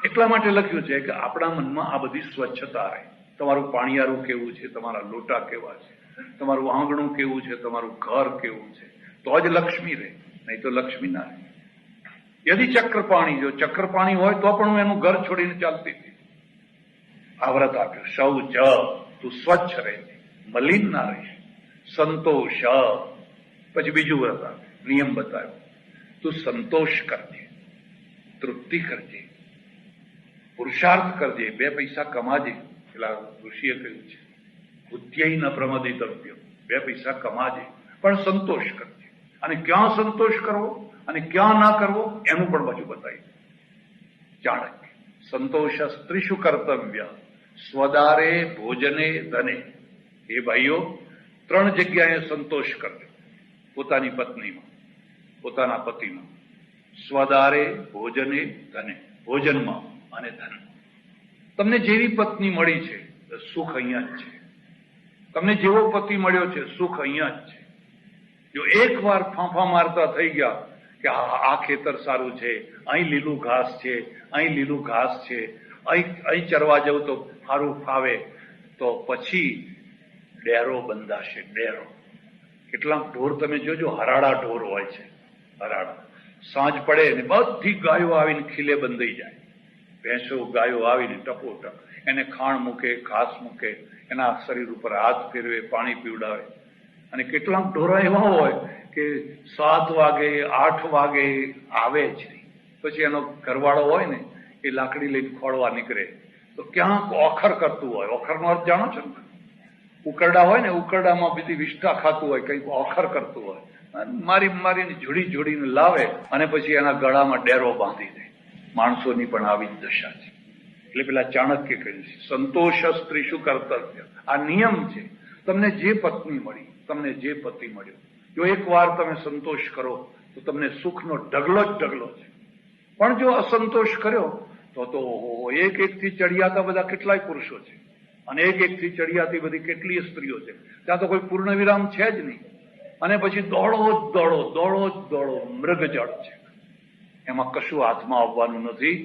એટલા માટે લખ્યું છે કે આપણા મનમાં આ બધી સ્વચ્છતા રહે. તમારું પાણીયારું કેવું છે, તમારા લોટા કેવા છે, તમારું આંગણું કેવું છે, તમારું ઘર કેવું છે, તો જ લક્ષ્મી રહે, નહીં તો લક્ષ્મી ના રહે. યદિ ચક્રપાણી, જો ચક્રપાણી હોય તો પણ હું એનું ઘર છોડીને ચાલતી હતી. આ વ્રત આપ્યું શૌચ, તું સ્વચ્છ રહેજે, મલિન ના રહીશ. સંતોષ, પછી બીજું વ્રત આપ્યું, નિયમ બતાવ્યો, તું સંતોષ કરજે, તૃપ્તિ કરજે, પુરુષાર્થ કરજે, 2 પૈસા કમાજે. પેલા ઋષિએ કહ્યું છે બુદ્ધ્યૈ ન પ્રમદિતવ્ય, 2 પૈસા કમાજે, પણ સંતોષ કરજે. અને ક્યાં સંતોષ કરવો અને ક્યાં ના કરવો એનું પણ બાજુ બતાવી ચાણક્ય. સંતોષ સ્ત્રીષુ કર્તવ્ય, સ્વદારે ભોજને ધને. એ ભાઈઓ 3 જગ્યાએ સંતોષ કરજો. પોતાની પત્નીમાં, પોતાના પતિમાં, સ્વદારે ભોજને ધને, ભોજનમાં અને ધન. તમને જેવી પત્ની મળી છે સુખ અહીંયા જ છે. તમને જેવો પતિ મળ્યો છે સુખ અહીંયા જ છે. જો એકવાર ફાંફા મારતા થઈ ગયા કે આ ખેતર સારું છે, અહીં લીલું ઘાસ છે, અહીં લીલું ઘાસ છે, અહીં ચરવા જવું તો સારું ફાવે, તો પછી ડેરો બંધાશે. ડેરો, કેટલાક ઢોર તમે જોજો, હરાડા ઢોર હોય છે. હરાડા સાંજ પડે ને બધી ગાયો આવીને ખીલે બંધાઈ જાય. ભેંસો ગાયો આવીને ટપોટપ એને ખાણ મૂકે, ઘાસ મૂકે, એના શરીર ઉપર હાથ ફેરવે, પાણી પીવડાવે. અને કેટલાક ઢોરા એવા હોય કે 7 વાગે 8 વાગે આવે જ નહીં. પછી એનો ઘરવાળો હોય ને એ લાકડી લઈને ખોળવા નીકળે તો ક્યાંક ઓખર કરતું હોય. ઓખરનો અર્થ જાણો છો ને? ઉકરડા હોય ને, ઉકરડામાં બધી વિષ્ઠા ખાતું હોય, કંઈક ઓખર કરતું હોય, મારીને જોડીને લાવે અને પછી એના ગળામાં ડેરો બાંધી દે. માણસોની પણ આવી જ દશા છે. એટલે પેલા ચાણક્ય કહ્યું છે, સંતોષ સ્ત્રીશું કર્તવ્ય. આ નિયમ છે. તમને જે પત્ની મળી, તમને જે પતિ મળ્યો, જો એક વાર તમે સંતોષ કરો તો તમને સુખનો ઢગલો જ ઢગલો છે. પણ જો અસંતોષ કર્યો તો એક એકથી ચડિયાતા બધા કેટલાય પુરુષો છે, અને એક એકથી ચડિયાતી બધી કેટલીય સ્ત્રીઓ છે. ત્યાં તો કોઈ પૂર્ણ વિરામ છે જ નહીં. અને પછી દોડો જ દોડો મૃગજળ છે. એમાં કશું હાથમાં આવવાનું નથી.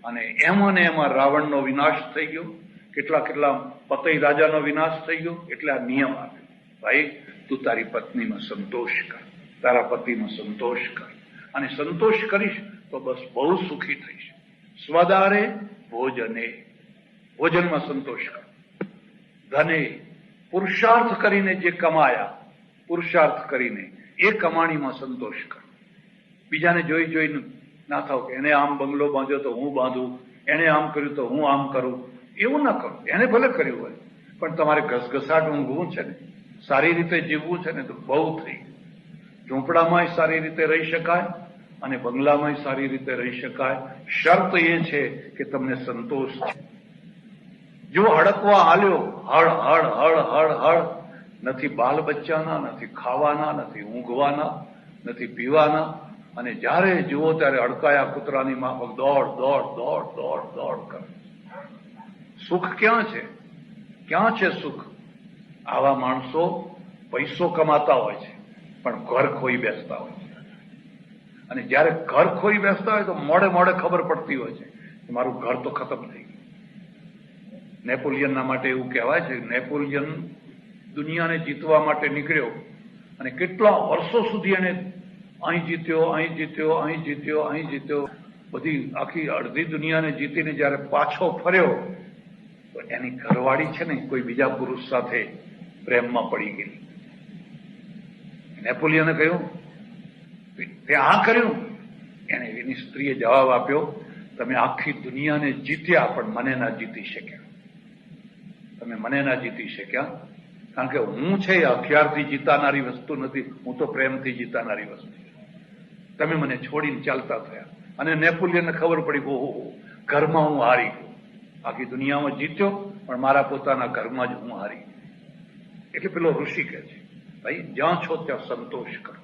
અને એમાં રાવણનો વિનાશ થઈ ગયો, કેટલા પતઈ રાજાનો વિનાશ થઈ ગયો. એટલે આ નિયમ આપ્યો, ભાઈ તું તારી પત્નીમાં સંતોષ કર, તારા પતિમાં સંતોષ કર, અને સંતોષ કરીશ તો બસ બહુ સુખી થઈશ. સ્વદારે ભોજને, ભોજનમાં સંતોષ કર. ધને, પુરુષાર્થ કરીને જે કમાયા, પુરુષાર્થ કરીને એ કમાણીમાં સંતોષ કર. બીજાને જોઈને ના થાવ કે એને આમ બંગલો બાંધ્યો તો હું બાંધું, એને આમ કર્યું તો હું આમ કરું. એવું ના કરો. એને ભલે કર્યું હોય, પણ તમારે ઘસઘસાટ ઊંઘવું છે ને, સારી રીતે જીવવું છે ને, તો બહુ થઈ. ઝૂંપડામાં સારી રીતે રહી શકાય અને બંગલામાં સારી રીતે રહી શકાય. શરત એ છે કે તમને સંતોષ છે. જો હડકવા હાલ્યો, હળ નથી બાલ બચ્ચાના, નથી ખાવાના, નથી ઊંઘવાના, નથી પીવાના, અને જ્યારે જુઓ ત્યારે અડકાયા કૂતરાની માફક દોડ કરે. સુખ ક્યાં છે? ક્યાં છે સુખ? આવા માણસો પૈસો કમાતા હોય છે પણ ઘર ખોઈ બેસતા હોય છે. અને જ્યારે ઘર ખોઈ બેસતા હોય તો મોડે ખબર પડતી હોય છે કે મારું ઘર તો ખતમ થઈ ગયું. નેપોલિયનના માટે એવું કહેવાય છે, નેપોલિયન દુનિયાને જીતવા માટે નીકળ્યો અને કેટલા વર્ષો સુધી એને અહીં જીત્યો, બધી આખી અડધી દુનિયાને જીતીને જયારે પાછો ફર્યો તો એની ઘરવાળી છે ને કોઈ બીજા પુરુષ સાથે પ્રેમમાં પડી ગઈ. નેપોલિયને કહ્યું તે આ કર્યું. એની સ્ત્રીએ જવાબ આપ્યો, તમે આખી દુનિયાને જીત્યા પણ મને ના જીતી શક્યા. તમે મને ના જીતી શક્યા કારણ કે હું છે એ હથિયારથી જીતાનારી વસ્તુ નથી, હું તો પ્રેમથી જીતાનારી વસ્તુ. તમે મને છોડીને ચાલતા થયા. અને નેપોલિયનને ખબર પડી, ઓહો, ઘરમાં હું હારી ગયો. આખી દુનિયામાં જીત્યો પણ મારા પોતાના ઘરમાં જ હું હારી ગયો. એટલે પેલો ઋષિ કહે છે, ભાઈ જ્યાં છો ત્યાં સંતોષ કરો,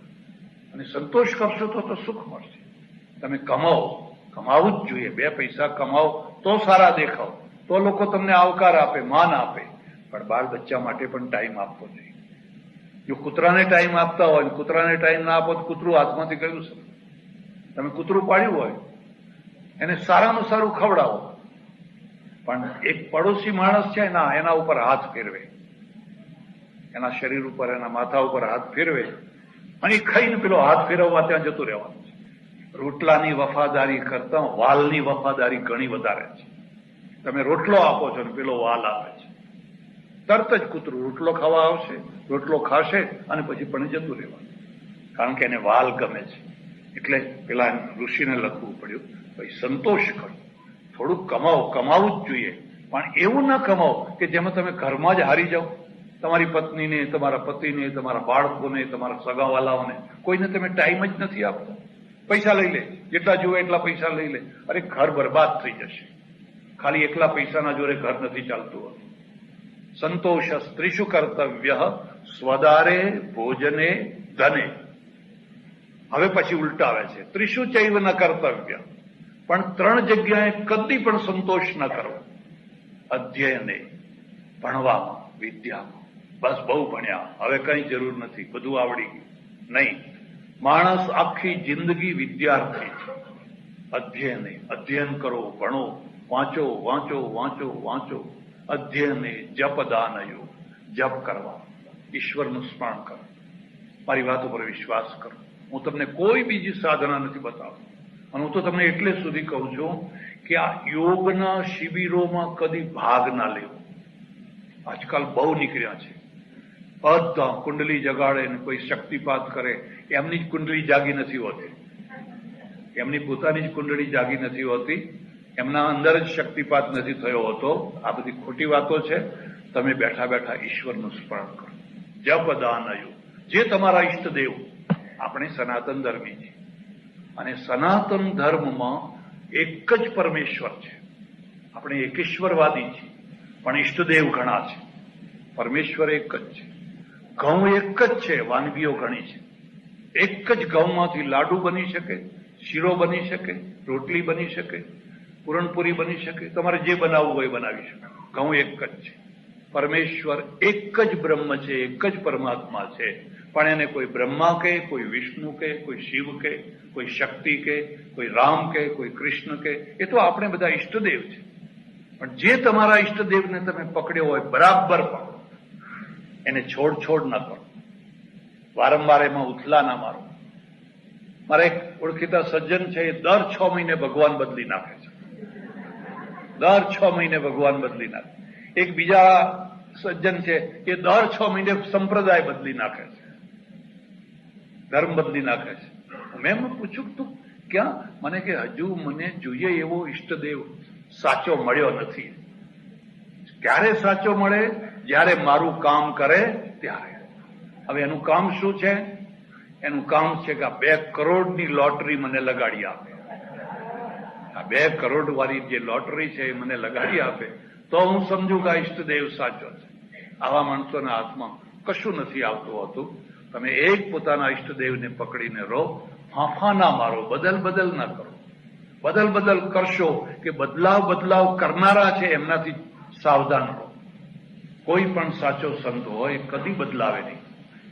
અને સંતોષ કરશો તો સુખ મળશે. તમે કમાવું જ જોઈએ. 2 પૈસા કમાવો તો સારા દેખાવ, તો લોકો તમને આવકાર આપે, માન આપે. પણ બાળ બચ્ચા માટે પણ ટાઈમ આપવો જોઈએ. જો કૂતરાને ટાઈમ આપતા હોય, કૂતરાને ટાઈમ ના આપો તો કૂતરું હાથમાંથી ગયું છે. તમે કૂતરું પાડ્યું હોય, એને સારામાં સારું ખવડાવો, પણ એક પડોશી માણસ છે ના, એના ઉપર હાથ ફેરવે, એના શરીર ઉપર, એના માથા ઉપર હાથ ફેરવે, અને ખાઈને પેલો હાથ ફેરવવા ત્યાં જતું રહેવાનું છે. રોટલાની વફાદારી કરતા વાલની વફાદારી ઘણી વધારે છે. તમે રોટલો આપો છો ને પેલો વાલ આપે છે, તરત જ કૂતરું રોટલો ખાવા આવશે, રોટલો ખાશે અને પછી પણ જતું રહેવાનું, કારણ કે એને વાલ ગમે છે. એટલે પેલા ઋષિને લખવું પડ્યું, ભાઈ સંતોષ કરો, થોડુંક કમાવું જ જોઈએ, પણ એવું ના કમાવો કે જેમાં તમે ઘરમાં જ હારી જાઓ. તમારી પત્નીને, તમારા પતિને, તમારા બાળકોને, તમારા સગાવાલાઓને કોઈને તમે ટાઈમ જ નથી આપતા. પૈસા લઈ લે, જેટલા જુએ એટલા પૈસા લઈ લે. અરે ઘર બરબાદ થઈ જશે. ખાલી એકલા પૈસાના જોડે ઘર નથી ચાલતું હોતું. સંતોષ સ્ત્રીષુ કર્તવ્ય સ્વદારે ભોજને ધને. હવે પછી ઉલટાવે છે, ત્રિષુ ચૈવ ન કર્તવ્ય. પણ 3 જગ્યાએ કદી પણ સંતોષ ન કરો. અધ્યયને, ભણવામાં, વિદ્યામાં. બસ બહુ ભણ્યા, હવે કઈ જરૂર નથી, બધું આવડી ગયું. નહીં, માણસ આખી જિંદગી વિદ્યાર્થી છે. અધ્યયને, અધ્યયન કરો, ભણો, વાંચો. અધ્યયને જપદાનયો, જપ કરવા, ઈશ્વરનું સ્મરણ કરો, મારી વાત ઉપર વિશ્વાસ કરો. હું તમને કોઈ બીજી સાધના નથી બતાવતો. અને હું તો તમને એટલે સુધી કહું છું કે આ યોગના શિબિરોમાં કદી ભાગ ના લેવો. આજકાલ બહુ નીકળ્યા છે, બધા કુંડલી જગાડે ને કોઈ શક્તિપાત કરે. એમની જ કુંડલી જાગી નથી હોતી, એમની પોતાની જ કુંડળી જાગી નથી હોતી, એમના અંદર જ શક્તિપાત નથી થયો હોતો. આ બધી ખોટી વાતો છે. તમે બેઠા બેઠા ઈશ્વરનું સ્મરણ કરો. જપ દાન અયો, જે તમારા ઈષ્ટદેવ. આપણે સનાતન ધર્મી છીએ અને સનાતન ધર્મમાં એક જ પરમેશ્વર છે. આપણે એકેશ્વરવાદી છીએ, પણ ઈષ્ટદેવ ઘણા છે. પરમેશ્વર એક જ છે. ઘઉં એક જ છે, વાનગીઓ ઘણી છે. એક જ ઘઉંમાંથી લાડુ બની શકે, શીરો બની શકે, રોટલી બની શકે, પૂરણપુરી બની શકે. તમારે જે બનાવવું હોય બનાવી શકે. ઘઉં એક જ છે. પરમેશ્વર એક જ બ્રહ્મ છે, એક જ પરમાત્મા છે. પણ એને કોઈ બ્રહ્મા કે, કોઈ વિષ્ણુ કે, કોઈ શિવ કે, કોઈ શક્તિ કે, કોઈ રામ કે, કોઈ કૃષ્ણ કે, એ તો આપણે બધા ઈષ્ટદેવ છે. પણ જે તમારા ઈષ્ટદેવને તમે પકડ્યો હોય બરાબર પકડો, એને છોડ ના કરો, વારંવાર એમાં ઉથલા ના મારો. મારા એક ઓળખીતા સજ્જન છે, એ દર 6 મહિને ભગવાન બદલી નાખે છે. દર 6 મહિને ભગવાન બદલી નાખે. એક બીજા સજ્જન છે, એ દર 6 મહિને સંપ્રદાય બદલી નાખે છે, ધર્મ બદલી નાખે છે. મેં એમને પૂછ્યું તું ક્યાં? મને કે હજુ મને જોઈએ એવો ઈષ્ટદેવ સાચો મળ્યો નથી. ક્યારે સાચો મળે? જ્યારે મારું કામ કરે ત્યારે. હવે એનું કામ શું છે? એનું કામ છે કે આ 2 કરોડની લોટરી મને લગાડી આપે. આ 2 કરોડ વાળી જે લોટરી છે એ મને લગાડી આપે તો હું સમજુ કે આ ઈષ્ટદેવ સાચો છે. આવા માણસોના હાથમાં કશું નથી આવતું હોતું. તમે એક પોતાના ઈષ્ટદેવને પકડીને રહો, ફાંફા ના મારો, બદલ ના કરો. બદલ કરશો કે બદલાવ કરનારા છે એમનાથી સાવધાન રહો. કોઈ પણ સાચો સંત હોય કદી બદલાવે નહીં.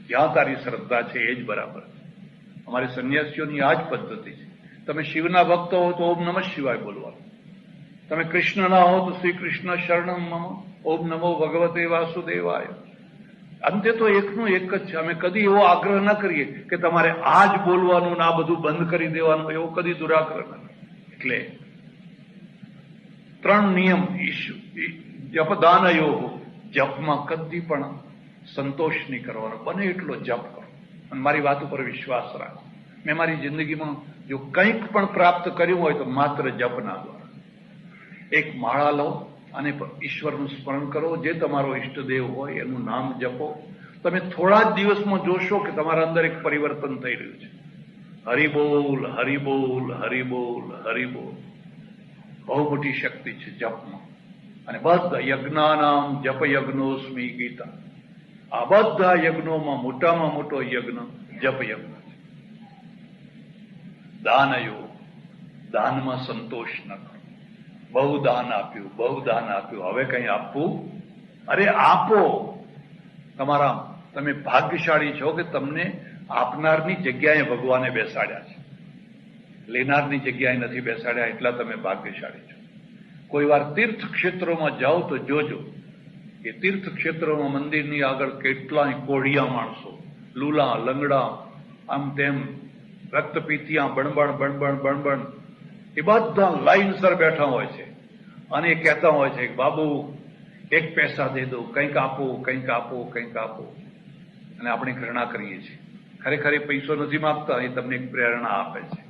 જ્યાં તારી શ્રદ્ધા છે એ જ બરાબર. અમારી સંન્યાસીઓની આ જ પદ્ધતિ છે. તમે શિવના ભક્ત હો તો ઓમ નમઃ શિવાય બોલવાનું. તમે કૃષ્ણના હો તો શ્રી કૃષ્ણ શરણમ મમ, ઓમ નમો ભગવતે વાસુદેવાય. અંતે તો એકનું એક જ છે. અમે કદી એવો આગ્રહ ન કરીએ કે તમારે આ જ બોલવાનું ને આ બધું બંધ કરી દેવાનું, એવો કદી દુરાગ્રહ ન. એટલે 3 નિયમ જપદાન યોગ. જપમાં કદી પણ સંતોષ નહીં કરવાનો, બને એટલો જપ કરો અને મારી વાત ઉપર વિશ્વાસ રાખો. મેં મારી જિંદગીમાં જો કંઈક પણ પ્રાપ્ત કર્યું હોય તો માત્ર જપના દ્વારા. એક માળા લો અને ઈશ્વરનું સ્મરણ કરો. જે તમારો ઈષ્ટદેવ હોય એનું નામ જપો. તમે થોડા જ દિવસમાં જોશો કે તમારા અંદર એક પરિવર્તન થઈ રહ્યું છે. હરિબોલ હરિબોલ હરિબોલ હરિબોલ. બહુ મોટી શક્તિ છે જપમાં. અને બધા યજ્ઞાનામ જપ યજ્ઞોસ્મી ગીતા. આ બધા યજ્ઞોમાં મોટામાં મોટો યજ્ઞ જપ યજ્ઞ છે. દાન યોગ. દાનમાં સંતોષ ન કરો. બહુ દાન આપ્યું, હવે કઈ આપવું? અરે આપો. તમે ભાગ્યશાળી છો કે તમને આપનારની જગ્યાએ ભગવાને બેસાડ્યા છે, લેનારની જગ્યાએ નથી બેસાડ્યા. એટલા તમે ભાગ્યશાળી છો. કોઈ વાર તીર્થ ક્ષેત્રોમાં જાઓ તો જોજો કે તીર્થ ક્ષેત્રોમાં મંદિરની આગળ કેટલાય કોઢિયા માણસો, લૂલા લંગડા, આમ તેમ રક્તપીતિયા, બણબણ એ બધા લાઈનસર બેઠા હોય છે અને એ કહેતા હોય છે કે બાબુ 1 પૈસા દે દો, કંઈક આપો. અને આપણે ઘૃણા કરીએ છીએ. ખરેખર એ પૈસો નથી માગતા, એ તમને એક પ્રેરણા આપે છે.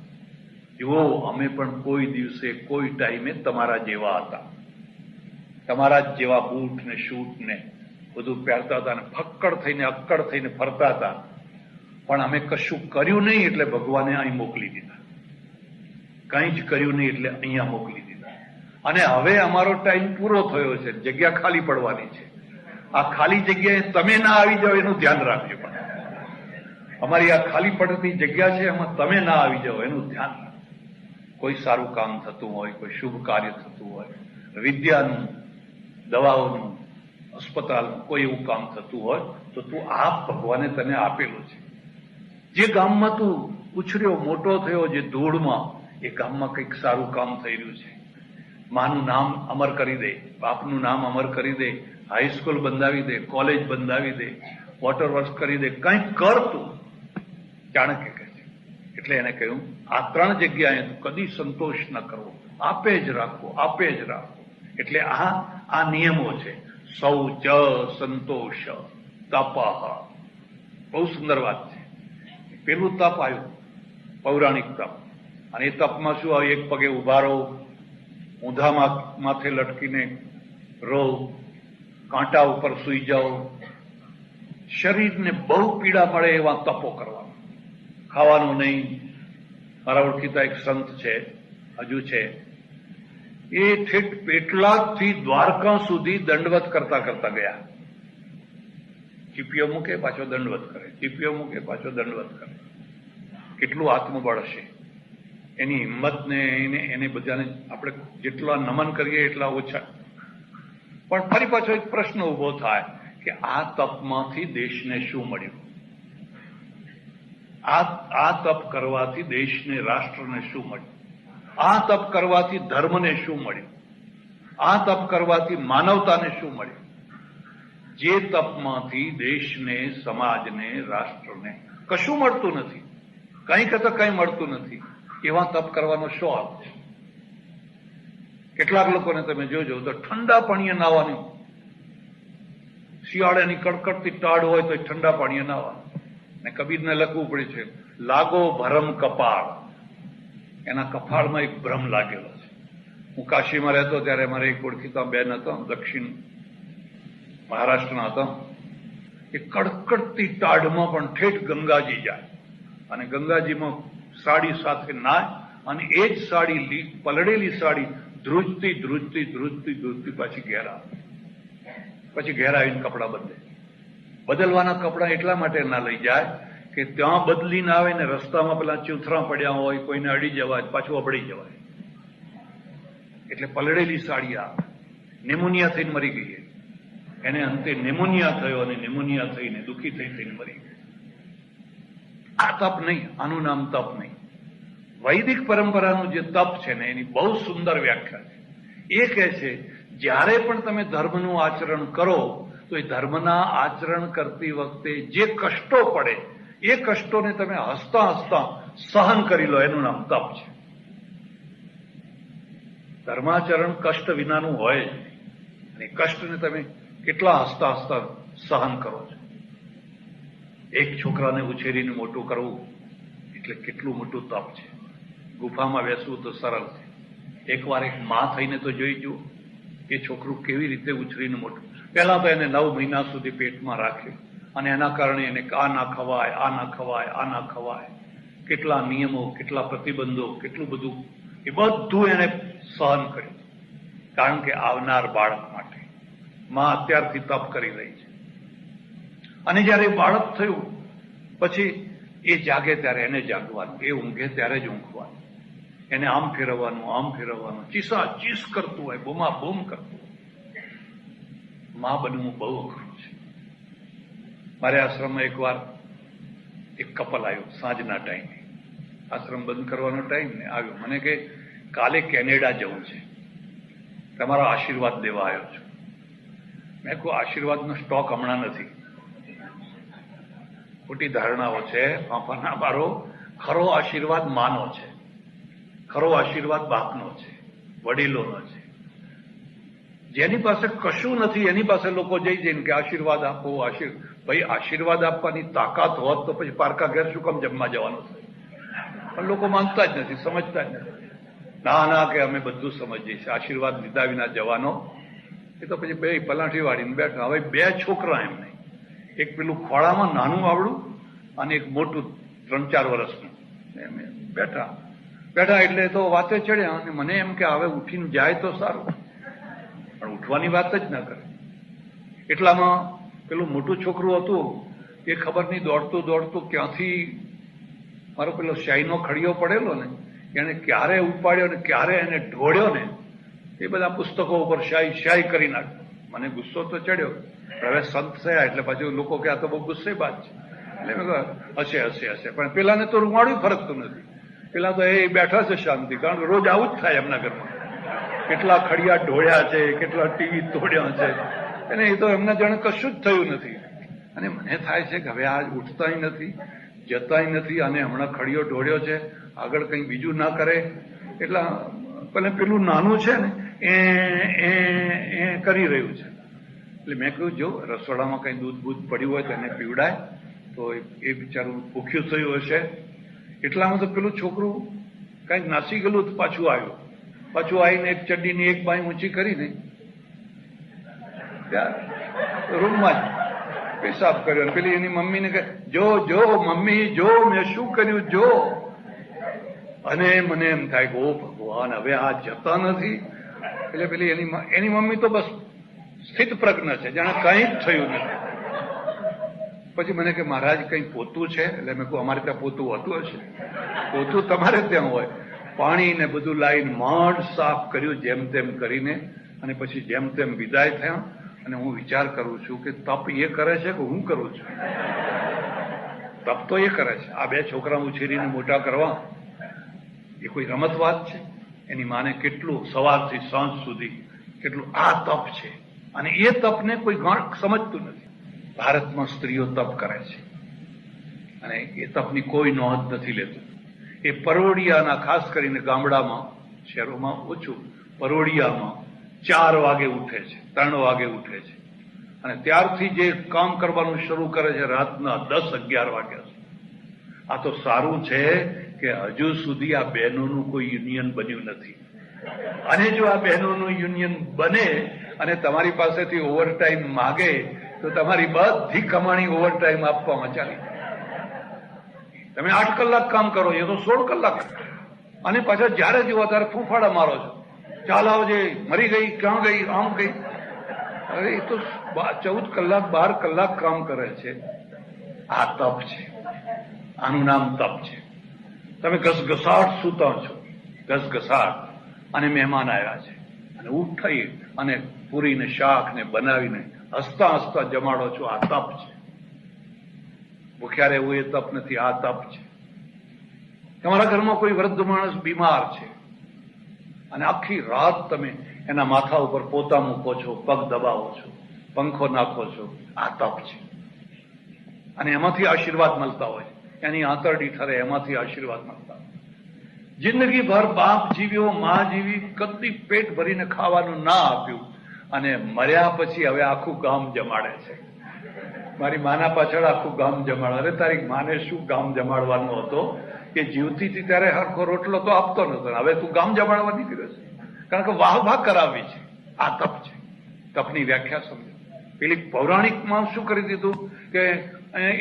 જુઓ, અમે પણ કોઈ દિવસે કોઈ ટાઈમે તમારા જેવા હતા. તમારા જ જેવા બૂટ ને શૂટ ને બધું પહેરતા હતા અને ફક્કડ થઈને અક્કડ થઈને ફરતા હતા. પણ અમે કશું કર્યું નહીં એટલે ભગવાને અહીં મોકલી દીધા. કંઈ જ કર્યું નહીં એટલે અહીંયા મોકલી દીધા. અને હવે અમારો ટાઈમ પૂરો થયો છે, જગ્યા ખાલી પડવાની છે. આ ખાલી જગ્યાએ તમે ના આવી જાઓ એનું ધ્યાન રાખજો. પણ અમારી આ ખાલી પડતી જગ્યા છે, એમાં તમે ના આવી જાઓ એનું ધ્યાન રાખજો. કોઈ સારું કામ થતું હોય, કોઈ શુભ કાર્ય થતું હોય, વિદ્યાનું, દવાઓનું, અસ્પતાલનું કોઈ એવું કામ થતું હોય તો તું આપ. ભગવાને તને આપેલું છે. જે ગામમાં તું ઉછર્યો, મોટો થયો, જે ધૂળમાં, એ ગામમાં કંઈક સારું કામ થઈ રહ્યું છે. માનું નામ અમર કરી દે, બાપનું નામ અમર કરી દે, હાઈસ્કૂલ બંધાવી દે, કોલેજ બંધાવી દે, વોટર વર્ક્સ કરી દે, કંઈક કર તું. ચાણક્ય કહે છે. એટલે એને કહ્યું આ 3 જગ્યાએ કદી સંતોષ ન કરવો, આપે જ રાખવો. એટલે આ નિયમો છે. શૌચ, સંતોષ, તપ. બહુ સુંદર વાત છે. પેલું તપ આવ્યું, પૌરાણિક તપ. અને એ તપમાં શું આવે? એક પગે ઉભા રહો, ઊંધા માથે લટકીને રહો, કાંટા ઉપર સૂઈ જાઓ, શરીરને બહુ પીડા મળે એવા તપો કરવાના, ખાવાનું નહીં. મારા ઓળખીતા એક સંત છે, હજુ છે, એ ઠેઠ પેટલાદથી દ્વારકા સુધી દંડવત કરતા કરતા ગયા. ચીપીઓ મૂકે પાછો દંડવત કરે, ચીપીઓ મૂકે પાછો દંડવત કરે. કેટલું આત્મબળ હશે એની હિંમતને, એને બધાને આપણે જેટલા નમન કરીએ એટલા ઓછા. પણ ફરી પાછો એક પ્રશ્ન ઉભો થાય કે આ તપમાંથી દેશને શું મળ્યું? આ તપ કરવાથી દેશને, રાષ્ટ્રને શું મળ્યું? આ તપ કરવાથી ધર્મને શું મળ્યું? આ તપ કરવાથી માનવતાને શું મળ્યું? જે તપમાંથી દેશને, સમાજને, રાષ્ટ્રને કશું મળતું નથી, કંઈ કરતા કંઈ મળતું નથી, એવા તપ કરવાનો શો અર્થ છે? કેટલાક લોકોને તમે જોજો તો ઠંડા પાણીએ નાહવાનું, શિયાળાની કડકડતી ટાઢ હોય તો ઠંડા પાણીએ નાહવાનું. ને કબીરને લખવું પડે છે, લાગો ભરમ કપાળ. એના કપાળમાં એક ભ્રમ લાગેલો છે. હું કાશીમાં રહેતો ત્યારે મારે એક ઓળખીતા બેન હતો, દક્ષિણ મહારાષ્ટ્રના હતા. એ કડકડતી ટાઢમાં પણ ઠેઠ ગંગાજી જાય અને ગંગાજીમાં સાડી સાથે નાય અને એ જ સાડી, પલળેલી સાડી ધ્રુજતી ધ્રુજતી ધ્રુજતી ધ્રુજતી પાછી ઘેર આવે. પછી ઘેર આવીને કપડાં બદલે. બદલવાના કપડાં એટલા માટે ના લઈ જાય કે ત્યાં બદલીને આવે ને રસ્તામાં પેલા ચૂથરા પડ્યા હોય, કોઈને અડી જવાય, પાછું અબડી જવાય. એટલે પલળેલી સાડી આવે. નેમોનિયા થઈને મરી ગઈ એને, અંતે નેમોનિયા થયો અને નેમોનિયા થઈને દુઃખી થઈને મરી ગઈ. આ તપ નહીં, આનું નામ તપ નહીં. વૈદિક પરંપરાનું જે તપ છે ને એની બહુ સુંદર વ્યાખ્યા છે. એ કહે છે જ્યારે પણ તમે ધર્મનું આચરણ કરો તો એ ધર્મના આચરણ કરતી વખતે જે કષ્ટો પડે એ કષ્ટોને તમે હસતા હસતા સહન કરી લો, એનું નામ તપ છે. ધર્માચરણ કષ્ટ વિનાનું હોય જ નહીં, અને કષ્ટને તમે કેટલા હસતા હસતા સહન કરો છો. એક છોકરાને ઉછેરીને મોટું કરવું એટલે કેટલું મોટું તપ છે. ગુફામાં બેસવું તો સરળ છે, એકવાર એક માં થઈને તો જોઈ જુઓ એ છોકરું કેવી રીતે ઉછરીને મોટું. પહેલા તો એને 9 મહિના સુધી પેટમાં રાખ્યું અને એના કારણે એને આ ના ખવાય, આ ના ખવાય, આ ના ખવાય, કેટલા નિયમો, કેટલા પ્રતિબંધો, કેટલું બધું, એ બધું એને સહન કર્યું. કારણ કે આવનાર બાળક માટે માં અત્યારથી તપ કરી રહી છે. અને જયારે બાળક થયું પછી એ જાગે ત્યારે એને જાગવાનું, એ ઊંઘે ત્યારે જ ઊંઘવાનું, એને આમ ફેરવવાનું, આમ ફેરવવાનું, ચીસા ચીસ કરતું હોય, બૂમા બૂમ કરતું હોય. માં બનવું બહુ અઘરું છે. મારે આશ્રમમાં એકવાર એક કપલ આવ્યું સાંજના ટાઈમે, આશ્રમ બંધ કરવાનો ટાઈમ ને આવ્યો. મને કે કાલે કેનેડા જવું છે, તમારા આશીર્વાદ દેવા આવ્યો છું. મેં કહું આશીર્વાદનો સ્ટોક હમણાં નથી. ખોટી ધારણાઓ છે. ફાંફાના મારો ખરો આશીર્વાદ માનો છે, ખરો આશીર્વાદ બાપનો છે, વડીલોનો છે. જેની પાસે કશું નથી એની પાસે લોકો જઈ જઈને કે આશીર્વાદ આપો, ભાઈ આશીર્વાદ આપવાની તાકાત હોત તો પછી પારકા ઘેર શું કામ જમવા જવાનું છે? પણ લોકો માનતા જ નથી, સમજતા જ નથી. ના કે અમે બધું સમજીએ છીએ, આશીર્વાદ લીધા વિના જવાનો. એ તો પછી બે પલાઠી વાળીને બેઠા. હવે 2 છોકરા એમને, એક પેલું ખોળામાં નાનું આવડું અને એક મોટું 3-4 વર્ષનું. બેઠા એટલે તો વાતે ચડ્યા અને મને એમ કે હવે ઉઠીને જાય તો સારું, પણ ઉઠવાની વાત જ ના કરે. એટલામાં પેલું મોટું છોકરું હતું એ ખબર નહીં દોડતું ક્યાંથી મારો પેલો શાહીનો ખડીયો પડેલો ને એને ક્યારે ઉપાડ્યો ને ક્યારે એને ઢોળ્યો ને એ બધા પુસ્તકો ઉપર શાહી કરી નાખ્યો. મને ગુસ્સો તો ચડ્યો. હવે સંત થયા એટલે પાછું લોકો કે આ તો બહુ ગુસ્સે બાદ છે. એટલે મેં કહ્યું હશે પણ પેલાને તો રૂમાડું ફરકતું નથી. પેલા તો એ બેઠા છે શાંતિ, કારણ કે રોજ આવું જ થાય એમના ઘરમાં. કેટલા ખડિયા ઢોળ્યા છે, કેટલા ટીવી તોડ્યા છે, અને એ તો એમના જાણે કશું જ થયું નથી. અને મને થાય છે કે હવે આ ઉઠતાય નથી, જતાય નથી, અને હમણાં ખડિયો ઢોળ્યો છે, આગળ કંઈ બીજું ના કરે. એટલે પેલું નાનું છે ને એ કરી રહ્યું છે. એટલે મેં કહ્યું જો રસોડામાં કંઈ દૂધ બૂધ પડ્યું હોય તો એને પીવડાય તો એ બિચારું ભૂખ્યું થયું હશે. એટલામાં તો પેલું છોકરું કંઈક નાસી ગયેલું તો પાછું આવીને એક ચડ્ડીની એક બાઈ ઊંચી કરીને રૂમમાં જ પેશાબ કર્યો. પેલી એની મમ્મીને કહે, જો જો મમ્મી જો મેં શું કર્યું જો. અને મને એમ થાય કે ઓ ભગવાન, હવે આ જતા નથી. એટલે પેલી એની મમ્મી તો બસ સ્થિત પ્રજ્ઞ છે, જાણે કંઈ જ થયું નથી. પછી મને કે મહારાજ કંઈ પોતું છે? એટલે મેં કહું અમારે ત્યાં પોતું હોતું હશે. પોતું તમારે ત્યાં હોય. પાણી ને બધું લાવીને મઢ સાફ કર્યું જેમ તેમ કરીને, અને પછી જેમ તેમ વિદાય થયા. અને હું વિચાર કરું છું કે તપ એ કરે છે કે હું કરું છું? તપ તો એ કરે છે. આ 2 છોકરા ઉછેરીને મોટા કરવા એ કોઈ રમત વાત છે? એની માને કેટલું સવારથી સાંજ સુધી કેટલું આ તપ છે. અને એ તપને કોઈ સમજતું નથી. ભારતમાં સ્ત્રીઓ તપ કરે છે અને એ તપની કોઈ નોંધ નથી લેતું. એ પરોડિયાના, ખાસ કરીને ગામડામાં, શહેરોમાં ઓછું, પરોડિયામાં 4 વાગે ઉઠે છે, 3 વાગે ઉઠે છે. અને ત્યારથી જે કામ કરવાનું શરૂ કરે છે રાતના 10-11 વાગ્યા સુધી. આ તો સારું છે કે હજુ સુધી આ બહેનોનું કોઈ યુનિયન બન્યું નથી. અને જો આ બહેનોનું યુનિયન બને અને તમારી પાસેથી ઓવરટાઈમ માગે તો તમારી બધી કમાણી ઓવરટાઈમ આપવામાં ચાલી. તમે 8 કલાક કામ કરો, એ તો 16 કલાક. અને પાછા જયારે જુઓ ત્યારે ફૂફાડા મારો છો, ચાલ આવજે, મરી ગઈ, ક્યાં ગઈ, આમ ગઈ. અરે એ તો 14 કલાક 12 કલાક કામ કરે છે. આ તપ છે. આનું નામ તપ છે. તમે ઘસઘસાટ સૂતા છો, ઘસઘસાટ, અને મહેમાન આવ્યા છે અને ઉઠી અને પૂરીને શાક ને બનાવીને હસતા હસતા જમાડો છો. આ તપ છે. ભૂખ્યા રહેવું એ તપ નથી, આ તપ છે. તમારા ઘરમાં કોઈ વૃદ્ધ માણસ બીમાર છે અને આખી રાત તમે એના માથા ઉપર પોતા મૂકો છો, પગ દબાવો છો, પંખો નાખો છો. આ તપ છે. અને એમાંથી આશીર્વાદ મળતા હોય, એની આંતરડી ઠરે, એમાંથી આશીર્વાદ મળતા હોય. જિંદગીભર બાપ જીવ્યો, માં જીવી, કદી પેટ ભરીને ખાવાનું ના આપ્યું અને મર્યા પછી હવે આખું ગામ જમાડે છે. મારી માના પાછળ આખું ગામ જમાડે. અરે તારી માને શું ગામ જમાડવાનો હતો કે જીવતી હતી ત્યારે હરખો રોટલો તો આપતો નતો, હવે તું ગામ જમાડવા નીકળ્યો છે. કારણ કે વાહ કરાવી છે. આ તપ છે. તપની વ્યાખ્યા સમજો. પેલી પૌરાણિકમાં શું કરી દીધું કે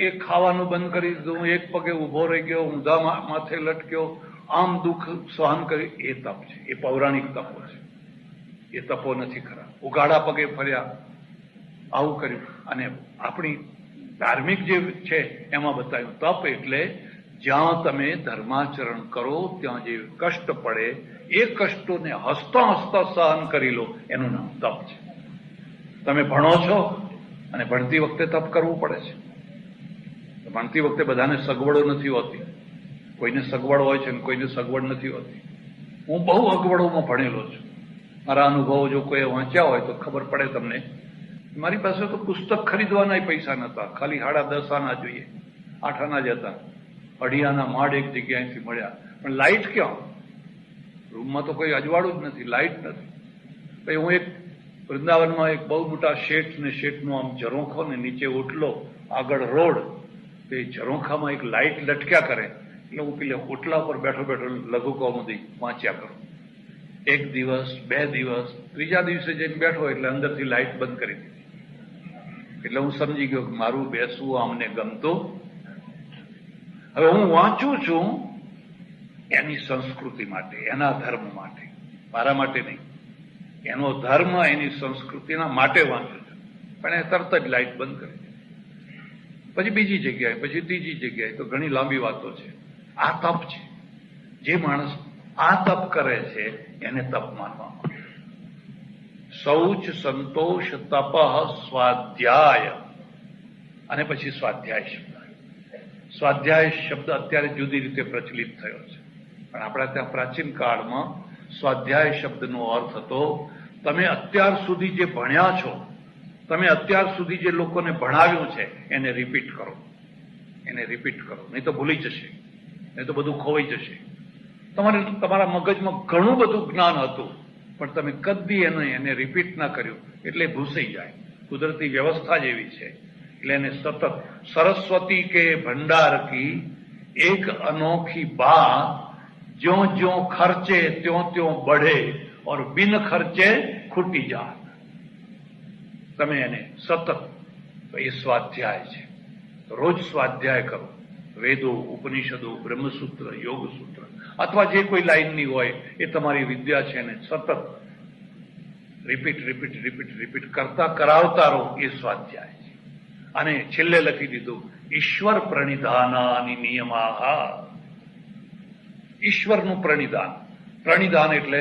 એ ખાવાનું બંધ કરી દીધું, એક પગે ઉભો રહી ગયો, ઊંધા માથે લટક્યો, આમ દુઃખ સહન કર્યું. એ તપ છે. એ પૌરાણિક તપો છે. એ તપો નથી ખરા. ઉગાડા પગે ફર્યા, આવું કર્યું. અને આપણી ધાર્મિક જે છે એમાં બતાવ્યું તપ એટલે જ્યાં તમે ધર્માચરણ કરો ત્યાં જે કષ્ટ પડે એ કષ્ટોને હસતા હસતા સહન કરી લો, એનું નામ તપ છે. તમે ભણો છો અને ભણતી વખતે તપ કરવું પડે છે. ભણતી વખતે બધાને સગવડો નથી હોતી. કોઈને સગવડ હોય છે અને કોઈને સગવડ નથી હોતી. હું બહુ અગવડોમાં ભણેલો છું. મારા અનુભવો જો કોઈ વાંચ્યા હોય તો ખબર પડે તમને. મારી પાસે તો પુસ્તક ખરીદવાના પૈસા નતા, ખાલી 10.5 આના જોઈએ, 8 આના જ હતા. 2.5 આના માડ એક જગ્યાએથી મળ્યા. પણ લાઇટ ક્યાં? રૂમમાં તો કોઈ અજવાળું જ નથી, લાઇટ નથી. પછી હું એક વૃંદાવનમાં એક બહુ મોટા શેઠ ને શેઠનો આમ ઝરોખો ને નીચે ઓટલો, આગળ રોડ, તો એ ઝરોખામાં એક લાઇટ લટક્યા કરે. એટલે હું પેલા ઓટલા પર બેઠો બેઠો લઘુકૌમુદી વાંચ્યા કરું. 1 દિવસ 2 દિવસ, 3જા દિવસે જઈને બેઠો એટલે અંદરથી લાઇટ બંધ કરી દીધી. એટલે હું સમજી ગયો કે મારું બેસવું અમને ગમતું. હવે હું વાંચું છું એની સંસ્કૃતિ માટે, એના ધર્મ માટે, મારા માટે નહીં. એનો ધર્મ, એની સંસ્કૃતિના માટે વાંચું છું. પણ એ તરત જ લાઇટ બંધ કરી દીધી. પછી બીજી જગ્યાએ, પછી ત્રીજી જગ્યાએ, તો ઘણી લાંબી વાતો છે. આ તપ છે. જે માણસ આ તપ કરે છે એને તપ માનવામાં. શૌચ, સંતોષ, તપ, સ્વાધ્યાય, અને પછી સ્વાધ્યાય શબ્દ. સ્વાધ્યાય શબ્દ અત્યારે જુદી રીતે પ્રચલિત થયો છે, પણ આપણા ત્યાં પ્રાચીન કાળમાં સ્વાધ્યાય શબ્દનો અર્થ હતો તમે અત્યાર સુધી જે ભણ્યા છો, તમે અત્યાર સુધી જે લોકોને ભણાવ્યું છે એને રિપીટ કરો. એને રિપીટ કરો, નહીં તો ભૂલી જશે, નહીં તો બધું ખોવાઈ જશે. તમારા મગજમાં ઘણું બધું જ્ઞાન હતું પણ તમે કદી એને રિપીટ ના કર્યું એટલે ભૂસાઈ જાય. કુદરતી વ્યવસ્થા જેવી છે. એટલે એને સતત સરસ્વતી કે ભંડાર કી એક અનોખી બાત, જ્યો જ્યો ખર્ચે ત્यों ત્यों बढ़े और बिन खर्चे ખૂટી જાત. તમે એને સતત તો એ સ્વાધ્યાય છે. રોજ સ્વાધ્યાય કરો. વેદો, ઉપનિષદો, બ્રહ્મસૂત્ર, યોગસૂત્ર અથવા જે કોઈ લાઈનની હોય એ તમારી વિદ્યા છે ને સતત રિપીટ કરતા કરાવતા રહો, એ સ્વાધ્યાય છે. અને છેલ્લે લખી દીધું ઈશ્વર પ્રણિધાનાની નિયમાહ. ઈશ્વરનું પ્રણિધાન એટલે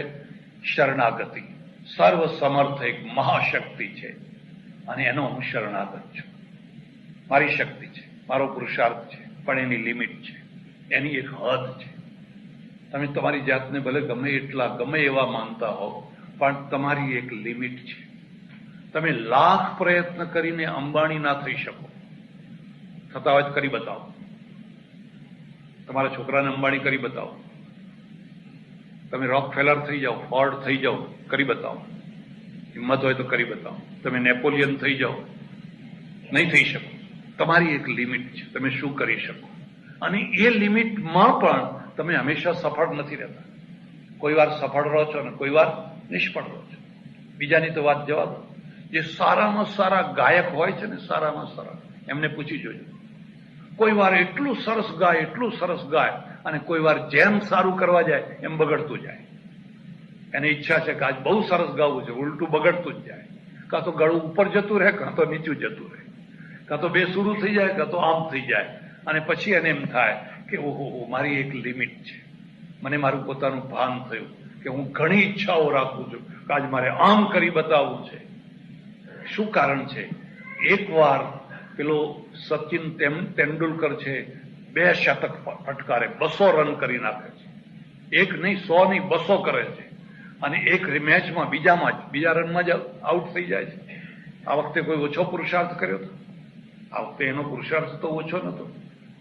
શરણાગતિ. સર્વ સમર્થ એક મહાશક્તિ છે અને એનો હું શરણાગત છું. મારી શક્તિ છે, મારો પુરુષાર્થ છે, પણ એની લિમિટ છે, એની એક હદ છે. તમે તમારી જાતને ભલે ગમે એવા માનતા હો, પણ તમારી એક લિમિટ છે. તમે લાખ પ્રયત્ન કરીને અંબાણી ના થઈ શકો. થતા હોય કરી બતાવો. તમારા છોકરાને અંબાણી કરી બતાવો. તમે રોકફેલર થઈ જાઓ, ફોર્ડ થઈ જાઓ, કરી બતાવો. હિંમત હોય તો કરી બતાવો. તમે નેપોલિયન થઈ જાઓ, નહીં થઈ શકો. તમારી એક લિમિટ છે, તમે શું કરી શકો. અને એ લિમિટમાં પણ તમે હંમેશા સફળ નથી રહેતા. કોઈ વાર સફળ રહો છો ને કોઈ વાર નિષ્ફળ રહો છો. બીજાની તો વાત જવા દો. જે સારામાં સારા ગાયક હોય છે ને, સારામાં સારા, એમને પૂછી જોજો. કોઈ વાર એટલું સરસ ગાય અને કોઈ વાર જેમ સારું કરવા જાય એમ બગડતું જાય. એને ઈચ્છા છે કે આજ બહુ સરસ ગાવું છે, ઉલટું બગડતું જ જાય. કાં તો ગળું ઉપર જતું રહે, કાં તો નીચું જતું રહે, કાં તો બે શરૂ થઈ જાય, કાં તો આમ થઈ જાય. અને પછી એને એમ થાય કે ઓહો, મારી એક લિમિટ છે. મને મારું પોતાનું ભાન થયું કે હું ઘણી ઈચ્છાઓ રાખું છું કે આજ મારે આમ કરી બતાવવું છે. શું કારણ છે? એકવાર પેલો સચિન તેંડુલકર છે, 2 શતક ફટકારે, 200 રન કરી નાખે છે. એક નહીં, 100 નહીં, 200 કરે છે. અને એક મેચમાં બીજા રનમાં જ આઉટ થઈ જાય છે. આ વખતે કોઈ ઓછો પુરુષાર્થ કર્યો હતો? આ વખતે એનો પુરુષાર્થ તો ઓછો નતો.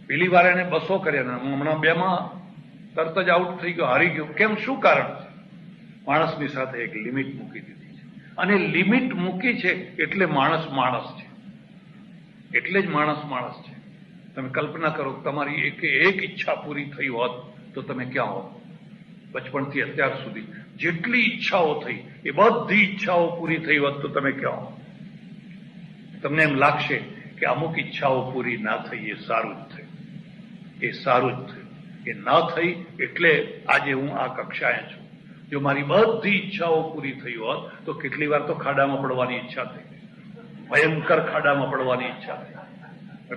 પેલી વાર એને 200 કર્યા, હમણાં 2માં તરત જ આઉટ થઈ ગયો, હારી ગયો. કેમ? શું કારણ છે? માણસની સાથે એક લિમિટ મૂકી દીધી છે. અને લિમિટ મૂકી છે એટલે માણસ છે. એટલે જ માણસ છે. તમે કલ્પના કરો, તમારી એક ઈચ્છા પૂરી થઈ હોત તો તમે ક્યાં હોત? બચપણથી અત્યાર સુધી જેટલી ઈચ્છાઓ થઈ એ બધી ઈચ્છાઓ પૂરી થઈ હોત તો તમે ક્યાં હોત? તમને એમ લાગશે કે અમુક ઈચ્છાઓ પૂરી ના થઈ, એ સારું જ થયું. એ ના થઈ એટલે આજે હું આ કક્ષાએ છું. જો મારી બધી ઈચ્છાઓ પૂરી થઈ હોત તો કેટલી વાર તો ખાડામાં પડવાની ઈચ્છા થઈ, ભયંકર ખાડામાં પડવાની ઈચ્છા થઈ.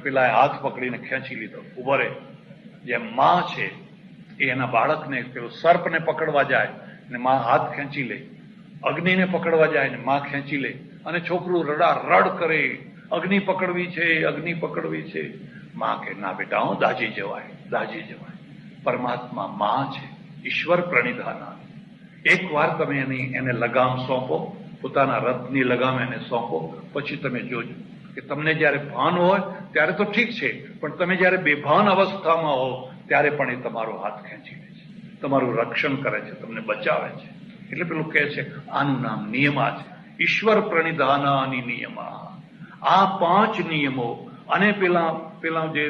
પેલા હાથ પકડીને ખેંચી લીધો, ઉભો રહે. જેમ માં છે એ એના બાળકને પેલો સર્પને પકડવા જાય ને માં હાથ ખેંચી લે, અગ્નિને પકડવા જાય ને માં ખેંચી લે, અને છોકરું રડ કરે, અગ્નિ પકડવી છે. માં કે ના બેટા, હું દાજી જવાય. પરમાત્મા માં છે, ઈશ્વર પ્રણિધાના. એક વાર તમે એને લગામ સોંપો, પોતાના રથની લગામ એને સોંપો, પછી તમે જોજો કે તમને જયારે ભાન હોય ત્યારે તો ઠીક છે, પણ તમે જયારે બેભાન અવસ્થામાં હો ત્યારે પણ એ તમારો હાથ ખેંચી લે છે, તમારું રક્ષણ કરે છે, તમને બચાવે છે. એટલે પેલું કહે છે, આનું નામ નિયમા છે. ઈશ્વર પ્રણિધાનાની નિયમા. આ 5 નિયમો અને પેલા જે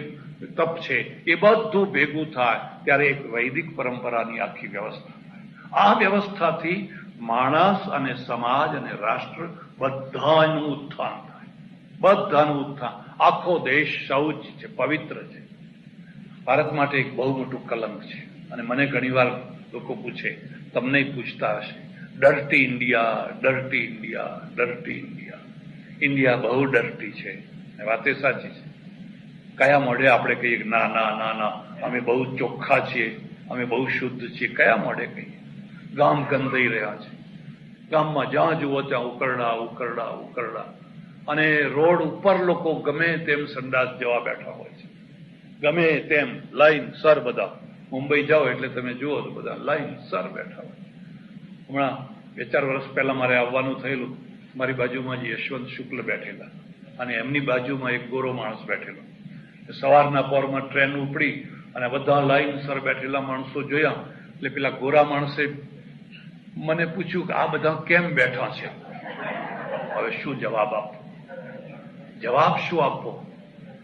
તપ છે એ બધું ભેગું થાય ત્યારે એક વૈદિક પરંપરાની આખી વ્યવસ્થા થાય. આ વ્યવસ્થાથી માણસ અને સમાજ અને રાષ્ટ્ર બધાનું ઉત્થાન થાય. આખો દેશ શૌચ છે, પવિત્ર છે. ભારત માટે એક બહુ મોટું કલંક છે. અને મને ઘણીવાર લોકો પૂછે, તમને પૂછતા હશે, ડર્ટી ઇન્ડિયા. ઇન્ડિયા બહુ ડર્ટી છે. વાતે સાચી છે. કયા મોઢે આપણે કહીએ કે ના અમે બહુ ચોખ્ખા છીએ, અમે બહુ શુદ્ધ છીએ? કયા મોઢે કહીએ? ગામ ગંધાઈ રહ્યા છે. ગામમાં જ્યાં જુઓ ત્યાં ઉકરડા. અને રોડ ઉપર લોકો ગમે તેમ સંડાસ જવા બેઠા હોય છે. ગમે તેમ લાઈન સર બધા. મુંબઈ જાઓ એટલે તમે જુઓ તો બધા લાઈન સર બેઠા હોય. હમણાં 2-4 વર્ષ પહેલા મારે આવવાનું થયેલું. મારી બાજુમાં જ યશવંત શુક્લ બેઠેલા અને એમની બાજુમાં એક ગોરો માણસ બેઠેલો. સવારના પોરમાં ટ્રેન ઉપડી અને બધા લાઈન સર બેઠેલા માણસો જોયા એટલે પેલા ગોરા માણસે મને પૂછ્યું કે આ બધા કેમ બેઠા છે? હવે શું જવાબ આપવો?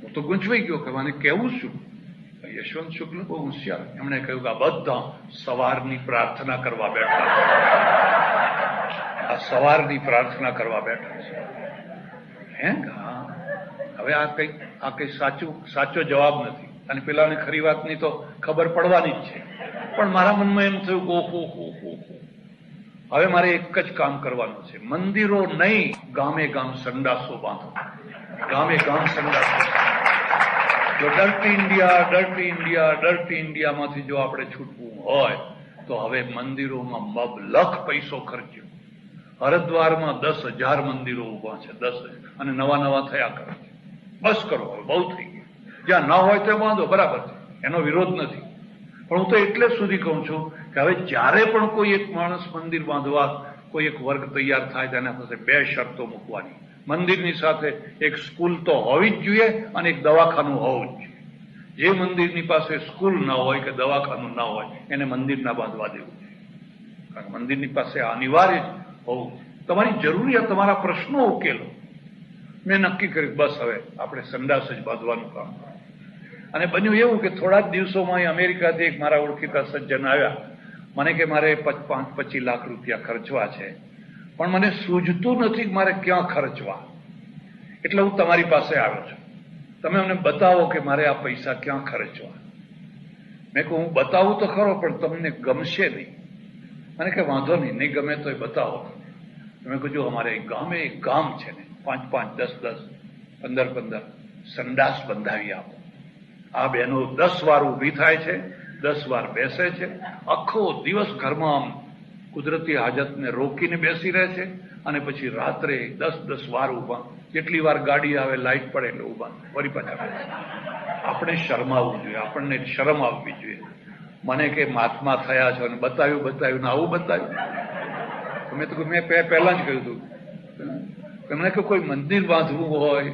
હું તો ગૂંચવાઈ ગયો કે મને કેવું શું? યશવંત શુક્લ બહુ હોશિયાર, એમણે કહ્યું કે આ બધા સવારની પ્રાર્થના કરવા બેઠા છે. હે? હવે આ કઈ સાચો જવાબ નથી, અને પેલાને ખરી વાતની તો ખબર પડવાની જ છે. પણ મારા મનમાં એમ થયું ઓહો, હવે મારે એક જ કામ કરવાનું છે, મંદિરો નહીં, ગામે ગામ સંડાસો બાંધો, ગામે ગામ સંડાસો. જો ડર્ટી ઇન્ડિયામાંથી જો આપણે છૂટવું હોય તો હવે મંદિરોમાં મબલખ પૈસો ખર્ચ્યો. હરિદ્વારમાં 10,000 મંદિરો ઉભા છે, 10,000, અને નવા થયા કરે છે. બસ કરો, હવે બહુ થઈ ગયું. જ્યાં ના હોય ત્યાં બાંધો, બરાબર છે, એનો વિરોધ નથી. પણ હું તો એટલે સુધી કહું છું કે હવે જ્યારે પણ કોઈ એક માણસ મંદિર બાંધવા કોઈ એક વર્ગ તૈયાર થાય તેના પાસે 2 શરતો મૂકવાની. મંદિરની સાથે એક સ્કૂલ તો હોવી જ જોઈએ અને એક દવાખાનું હોવું જ જોઈએ. જે મંદિરની પાસે સ્કૂલ ના હોય કે દવાખાનું ના હોય એને મંદિર ના બાંધવા દેવું જોઈએ. કારણ કે મંદિરની પાસે અનિવાર્ય હોવું. તમારી જરૂરિયાત, તમારા પ્રશ્નો ઉકેલો. મેં નક્કી કર્યું બસ હવે આપણે સંડાસ જ બાંધવાનું કામ કરવું. અને બન્યું એવું કે થોડા જ દિવસોમાં અમેરિકાથી એક મારા ઓળખીતા સજ્જન આવ્યા. મને કે મારે 25 લાખ રૂપિયા ખર્ચવા છે, પણ મને સૂઝતું નથી કે મારે ક્યાં ખર્ચવા, એટલે હું તમારી પાસે આવ્યો છું. તમે અમને બતાવો કે મારે આ પૈસા ક્યાં ખર્ચવા. મેં કહું હું બતાવું તો ખરો, પણ તમને ગમશે નહીં. મને કે વાંધો નહીં ગમે તો બતાવો. મેં કહ્યું જો અમારે ગામે એક ગામ છે ને, 5-5, 10-10, 15-15 સંડાસ બંધાવી આપો. આ બહેનો 10 વાર ઊભી થાય છે, 10 વાર બેસે છે, આખો દિવસ ઘરમાં આમ કુદરતી હાજતને રોકીને બેસી રહે છે, અને પછી રાત્રે 10-10 વાર ઊભા. જેટલી વાર ગાડી આવે, લાઈટ પડે એટલે ઊભા વળી પાછા. આપણે શરમાવવું જોઈએ, આપણને શરમ આવવી જોઈએ. મને કે મહાત્મા થયા છો અને બતાવ્યું ને આવું બતાવ્યું. મેં પહેલા જ કહ્યું હતું તમને કે કોઈ મંદિર બાંધવું હોય,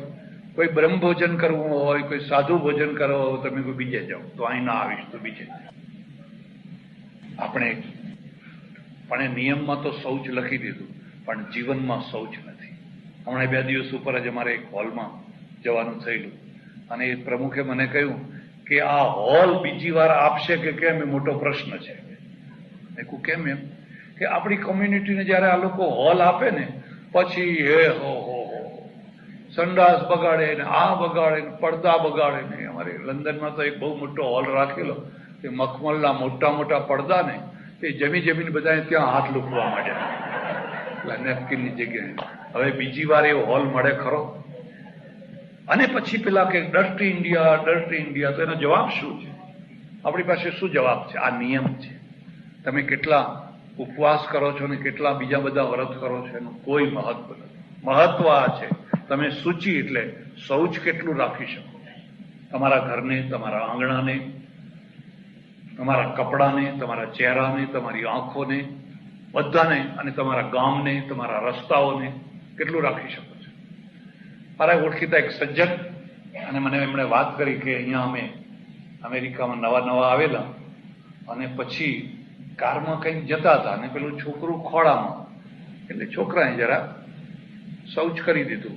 કોઈ બ્રહ્મ ભોજન કરવું હોય, કોઈ સાધુ ભોજન કરવો હોય, તમે કોઈ બીજે જાઓ તો અહીં ના આવીશ તો બીજે. આપણે નિયમમાં તો શૌચ લખી દીધું, પણ જીવનમાં શૌચ નથી. હમણાં 2 દિવસ ઉપર જ અમારે એક હોલમાં જવાનું થયેલું, અને એ પ્રમુખે મને કહ્યું કે આ હોલ બીજી વાર આપશે કે કેમ, એ મોટો પ્રશ્ન છે. મેં કહ્યું કેમ? એમ કે આપણી કોમ્યુનિટીને જયારે આ લોકો હોલ આપે ને પછી હો સંડાસ બગાડે ને, આ બગાડે ને, પડદા બગાડે ને. અમારે લંડનમાં તો એક બહુ મોટો હોલ રાખેલો, કે મખમલના મોટા પડદા ને તે જમીને બધા ત્યાં હાથ લૂકવા માંડ્યા નેપકિનની જગ્યાએ. હવે બીજી વાર એ હોલ મળે ખરો? અને પછી પેલા કે ડર્ટી ઇન્ડિયા, તો એનો જવાબ શું છે? આપણી પાસે શું જવાબ છે? આ નિયમ છે. તમે કેટલા ઉપવાસ કરો છો ને કેટલા બીજા બધા વ્રત કરો છો એનું કોઈ મહત્વ નથી. મહત્વ આ છે તમે સૂચિ એટલે શૌચ કેટલું રાખી શકો, તમારા ઘરને, તમારા આંગણાને, તમારા કપડાને, તમારા ચહેરાને, તમારી આંખોને, બધાને, અને તમારા ગામને, તમારા રસ્તાઓને કેટલું રાખી શકો છો. મારા ઓળખીતા એક સજ્જન, અને મને એમણે વાત કરી કે અહીંયા અમે અમેરિકામાં નવા આવેલા, અને પછી કારમાં કંઈક જતા હતા અને પેલું છોકરું ખોળામાં, એટલે છોકરાએ જરા શૌચ કરી દીધું.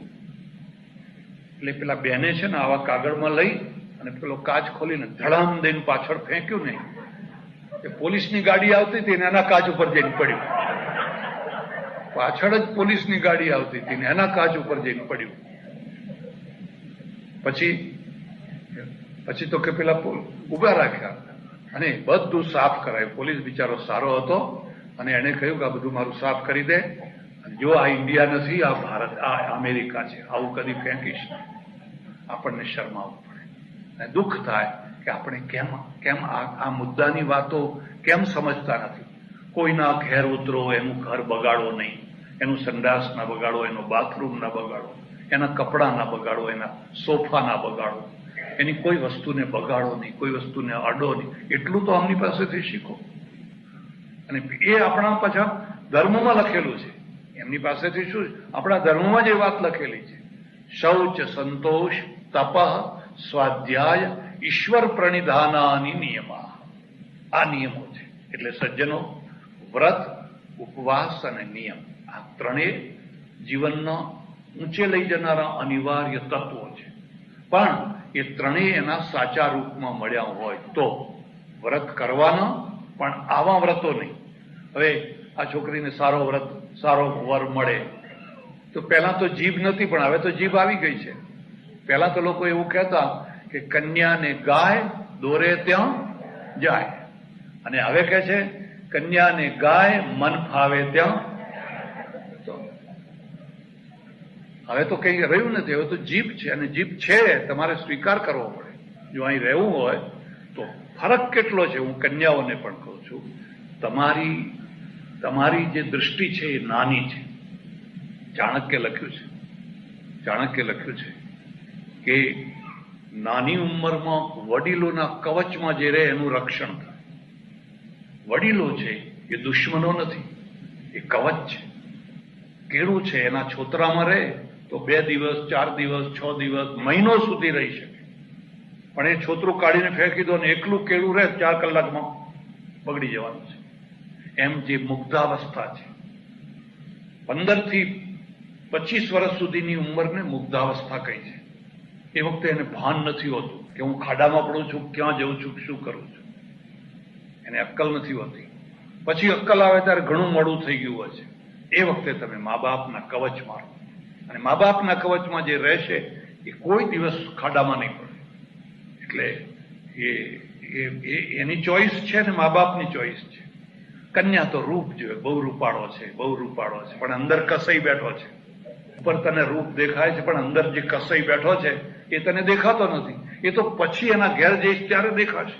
એટલે પેલા બેને છે ને આવા કાગળમાં લઈ અને પેલો કાચ ખોલીને ધડામ દઈને પાછળ ફેંક્યું ને, એ પોલીસની ગાડી આવતી હતી ને એના કાચ ઉપર જઈને પડ્યું. પાછળ જ પોલીસની ગાડી આવતી હતી ને એના કાચ ઉપર જઈને પડ્યું. પછી તો કે પેલા ઉભા રાખ્યા અને બધું સાફ કરાયું. પોલીસ બિચારો સારો હતો અને એને કહ્યું કે આ બધું મારું સાફ કરી દે, જો આ ઇન્ડિયા નથી, આ ભારત, આ અમેરિકા છે, આવું કદી ફેંકીશ નહીં. આપણને શરમાવવું પડે અને દુઃખ થાય કે આપણે કેમ આ મુદ્દાની વાતો કેમ સમજતા નથી. કોઈના ઘેર ઉતરો, એનું ઘર બગાડો નહીં, એનું સંડાસ ના બગાડો, એનો બાથરૂમ ના બગાડો, એના કપડા ના બગાડો, એના સોફા ના બગાડો, એની કોઈ વસ્તુને બગાડો નહીં, કોઈ વસ્તુને અડો નહીં. એટલું તો આમની પાસેથી શીખો. અને એ આપણા પાછા ધર્મમાં લખેલું છે. એમની પાસેથી શું? આપણા ધર્મમાં જ એ વાત લખેલી છે. શૌચ, સંતોષ, તપ, સ્વાધ્યાય, ઈશ્વર પ્રણિધાનાની નિયમા. આ નિયમો છે. એટલે સજ્જનો, વ્રત, ઉપવાસ અને નિયમ, આ ત્રણેય જીવનના ઊંચે લઈ જનારા અનિવાર્ય તત્વો છે. પણ એ ત્રણેય એના સાચા રૂપમાં મળ્યા હોય તો વ્રત કરવાના, પણ આવા વ્રતો નહીં. હવે આ છોકરીને સારો વર મળે તો પહેલા તો જીભ નથી, પણ હવે તો જીભ આવી ગઈ છે. પહેલા તો લોકો એવું કહેતા કે કન્યાને ગાય દોરે ત્યાં જાય, અને હવે કહે છે કન્યાને ગાય મન ફાવે ત્યાં. તો હવે તો કઈ રહ્યું નથી, હવે તો જીભ છે, અને જીભ છે તમારે સ્વીકાર કરવો પડે. જો અહીં રહેવું હોય તો ફરક કેટલો છે, હું કન્યાઓને પણ કહું છું, તમારી જે દૃષ્ટિ છે એ નાની છે. ચાણક્ય લખ્યું છે કે નાની ઉંમરમાં વડીલોના કવચમાં જે રહે એનું રક્ષણ થાય. વડીલો છે એ દુશ્મનો નથી, એ કવચ છે. કેળું છે એના છોતરામાં રહે તો 2 દિવસ 4 દિવસ 6 દિવસ મહિનો સુધી રહી શકે, પણ એ છોતરું કાઢીને ફેંકી દો ને એકલું કેળું રહે 4 કલાકમાં બગડી જવાનું છે. એમ જે મુગ્ધાવસ્થા છે, 15 થી 25 વર્ષ સુધીની ઉંમરને મુગ્ધાવસ્થા કહી છે. એ વખતે એને ભાન નથી હોતું કે હું ખાડામાં પડું છું, ક્યાં જઉં છું, શું કરું છું. એને અક્કલ નથી હોતી. પછી અક્કલ આવે ત્યારે ઘણું મોડું થઈ ગયું હોય છે. એ વખતે તમે મા બાપના કવચ મારો, અને મા બાપના કવચમાં જે રહેશે એ કોઈ દિવસ ખાડામાં નહીં પડે. એટલે એની ચોઈસ છે ને મા બાપની ચોઈસ છે. કન્યા તો રૂપ જોઈએ, બહુ રૂપાળો છે, પણ અંદર કસાઈ બેઠો છે. ઉપર તને રૂપ દેખાય છે, પણ અંદર જે કસાઈ બેઠો છે એ તને દેખાતો નથી. એ તો પછી એના ઘેર જઈશ ત્યારે દેખાશે.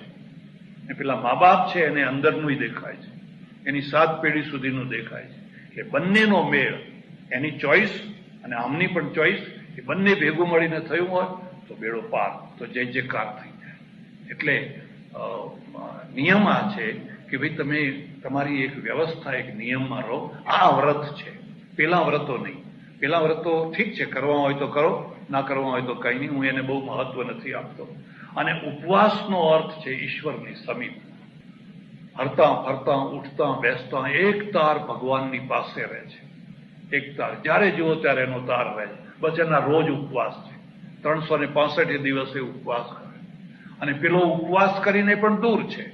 ને પેલા મા બાપ છે એને અંદરનું દેખાય છે, એની 7 પેઢી સુધીનું દેખાય છે. એટલે બંનેનો મેળ, એની ચોઈસ અને આમની પણ ચોઈસ, એ બંને ભેગું મળીને થયું હોય તો બેડો પાર, તો જય જયકાર થઈ જાય. એટલે નિયમ આ છે કે ભાઈ તમે તમારી એક વ્યવસ્થા, એક નિયમમાં રહો. આ વ્રત છે, પેલા વ્રતો નહીં. પેલા વ્રતો ઠીક છે, કરવા હોય તો કરો, ના કરવા હોય તો કંઈ નહીં, હું એને બહુ મહત્વ નથી આપતો. અને ઉપવાસનો અર્થ છે ઈશ્વરની સમીપ, હરતા ફરતા ઉઠતા બેસતા એક તાર ભગવાનની પાસે રહે છે. એક તાર, જ્યારે જુઓ ત્યારે એનો તાર રહે છે. બસ એના રોજ ઉપવાસ છે, 365 દિવસે ઉપવાસ કરે. અને પેલો ઉપવાસ કરીને પણ દૂર છે,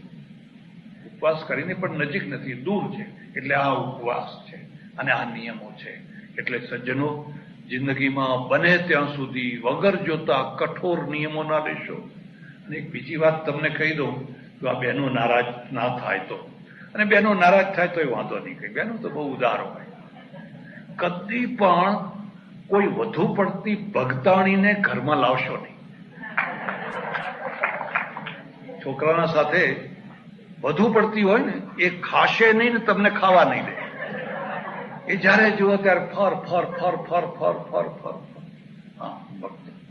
ઉપવાસ કરીને પણ નજીક નથી, દૂર છે. એટલે આ ઉપવાસ છે અને આ નિયમો છે. એટલે સજ્જનો, જિંદગીમાં બને ત્યાં સુધી વગર જોતા કઠોર નિયમો ના લેશો. અને એક બીજી વાત તમને કહી દઉં, તો આ બહેનો નારાજ ના થાય તો, અને બહેનો નારાજ થાય તો એ વાંધો નહીં, કઈ બહેનો તો બહુ ઉદાર હોય. કદી પણ કોઈ વધુ પડતી ભગતાણીને ઘરમાં લાવશો નહીં. છોકરાના સાથે વધુ પડતી હોય ને એ ખાશે નહીં ને તમને ખાવા નહીં દે. એ જયારે જુઓ ત્યારે ફર ફર ફર ફર ફર ફર ફર. હા,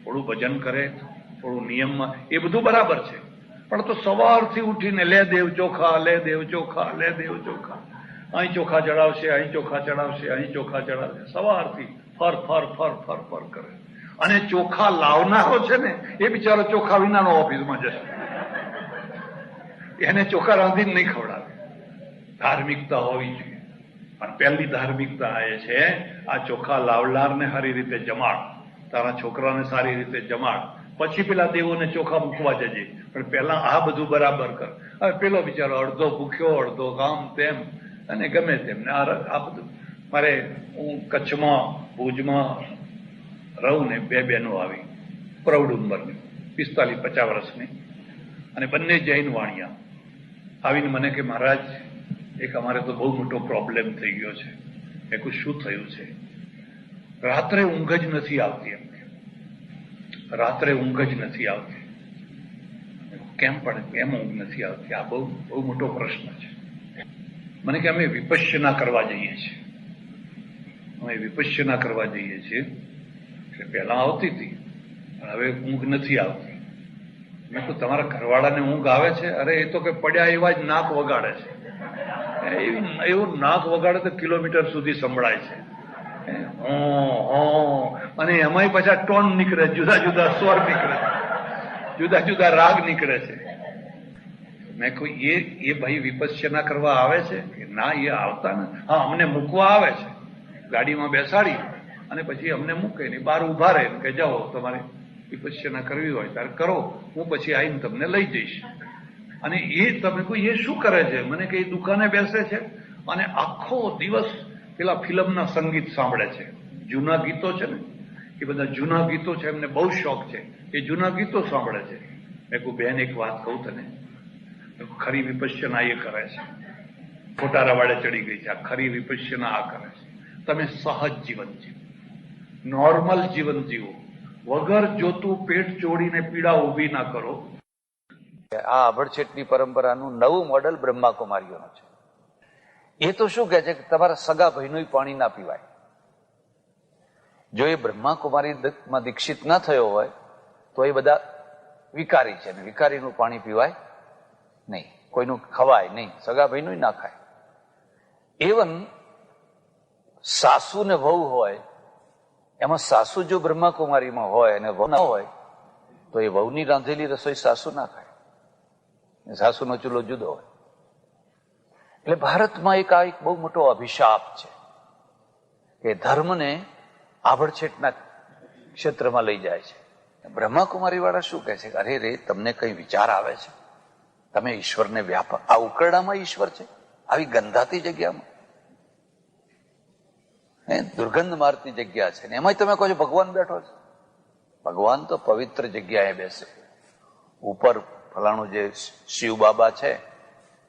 થોડું ભજન કરે, થોડું નિયમમાં, એ બધું બરાબર છે. પણ તો સવારથી ઉઠીને લે દેવ ચોખા, લે દેવ ચોખા, લે દેવ ચોખા, અહીં ચોખા ચડાવશે, અહીં ચોખા ચડાવશે, અહીં ચોખા ચડાવશે. સવારથી ફર ફર ફર ફર ફર કરે. અને ચોખા લાવનારો છે ને એ બિચારો ચોખા વિનાનો ઓફિસમાં જશે, એને ચોખા રાંધીને નહીં ખવડાવે. ધાર્મિકતા હોવી જોઈએ. પણ પહેલી ધાર્મિકતા એ છે આ ચોખા લાવનારને સારી રીતે જમાડ, તારા છોકરાને સારી રીતે જમાડ, પછી પેલા દેવોને ચોખા મૂકવા જજે. પણ પહેલા આ બધું બરાબર કર. હવે પેલો બિચારો અડધો ભૂખ્યો, અડધો કામ તેમ, અને ગમે તેમ આ બધું. મારે હું કચ્છમાં ભુજમાં રહું ને, 2 બહેનો આવી પ્રૌઢ ઉંમરની, 45-50 વર્ષની, અને બંને જૈન વાણિયા. આવીને મને કે મહારાજ, એક અમારે તો બહુ મોટો પ્રોબ્લેમ થઈ ગયો છે. મેં કહ્યું શું થયું છે? રાત્રે ઊંઘ જ નથી આવતી. એમ રાત્રે ઊંઘ જ નથી આવતી. કેમ ઊંઘ નથી આવતી? આ બહુ બહુ મોટો પ્રશ્ન છે. મને કે અમે વિપશ્યના કરવા જઈએ છીએ. એટલે પહેલા આવતી હતી, પણ હવે ઊંઘ નથી આવતી. મેં કહ્યું તમારા ઘરવાળાને ઊંઘ આવે છે? અરે એ તો કે પડ્યા એવા જ નાક વગાડે છે. એવું નાક વગાડે તો કિલોમીટર સુધી સંભળાય છે. અને એમાંય પાછા ટોન નીકળે, જુદા જુદા સ્વર નીકળે, જુદા જુદા રાગ નીકળે છે. મેં કહ્યું એ ભાઈ વિપશ્યના કરવા આવે છે કે ના? એ આવતા ને, હા અમને મૂકવા આવે છે. ગાડીમાં બેસાડી અને પછી અમને મૂકે ને બહાર ઉભા રહે કે જાઓ તમારે વિપશ્યના કરવી હોય ત્યારે કરો, હું પછી આવીને તમને લઈ જઈશ. અને એ તમે કોઈ એ શું કરે છે? મને કે દુકાને બેસે છે અને આખો દિવસ પેલા ફિલ્મના સંગીત સાંભળે છે. જૂના ગીતો છે ને એ બધા જૂના ગીતો છે, એમને બહુ શોખ છે, એ જૂના ગીતો સાંભળે છે. મેં કહું બેન એક વાત કહું તને, ખરી વિપશ્યના એ કરે છે, ખોટા રવાડે ચડી ગઈ છે. આ ખરી વિપશ્યના આ કરે છે. તમે સહજ જીવન જીવો, નોર્મલ જીવન જીવો, વગર જોતું પેટ ચોડીને પીડા ઉભી ના કરો. આ આભડછેટની પરંપરાનું નવું મોડેલ બ્રહ્માકુમારીઓનું છે. એ તો શું કહે છે કે તમારા સગા ભાઈનું પાણી ના પીવાય. જો એ બ્રહ્માકુમારીમાં દીક્ષિત ના થયો હોય તો એ બધા વિકારી છે, ને વિકારીનું પાણી પીવાય નહીં, કોઈનું ખવાય નહીં, સગા ભાઈનું ના ખાય. એવન સાસુ ને વહુ હોય, એમાં સાસુ જો બ્રહ્માકુમારીમાં હોય અને વહુ ના હોય તો એ વહુની રાંધેલી રસોઈ સાસુ ના ખાય, સાસુનો ચૂલો જુદો હોય. એટલે ભારતમાં એક બહુ મોટો અભિશાપ છે કે ધર્મને આભડછેટના ક્ષેત્રમાં લઈ જાય છે. બ્રહ્માકુમારી વાળા શું કહે છે? અરે રે, તમને કઈ વિચાર આવે છે? તમે ઈશ્વરને વ્યાપક, આ ઉકરડામાં ઈશ્વર છે, આવી ગંધાતી જગ્યામાં, દુર્ગંધ મારતી જગ્યા છે, ને એમાં તમે કહો છો ભગવાન બેઠો છે. ભગવાન તો પવિત્ર જગ્યાએ બેસે. ઉપર ફલાણું જે શિવ બાબા છે,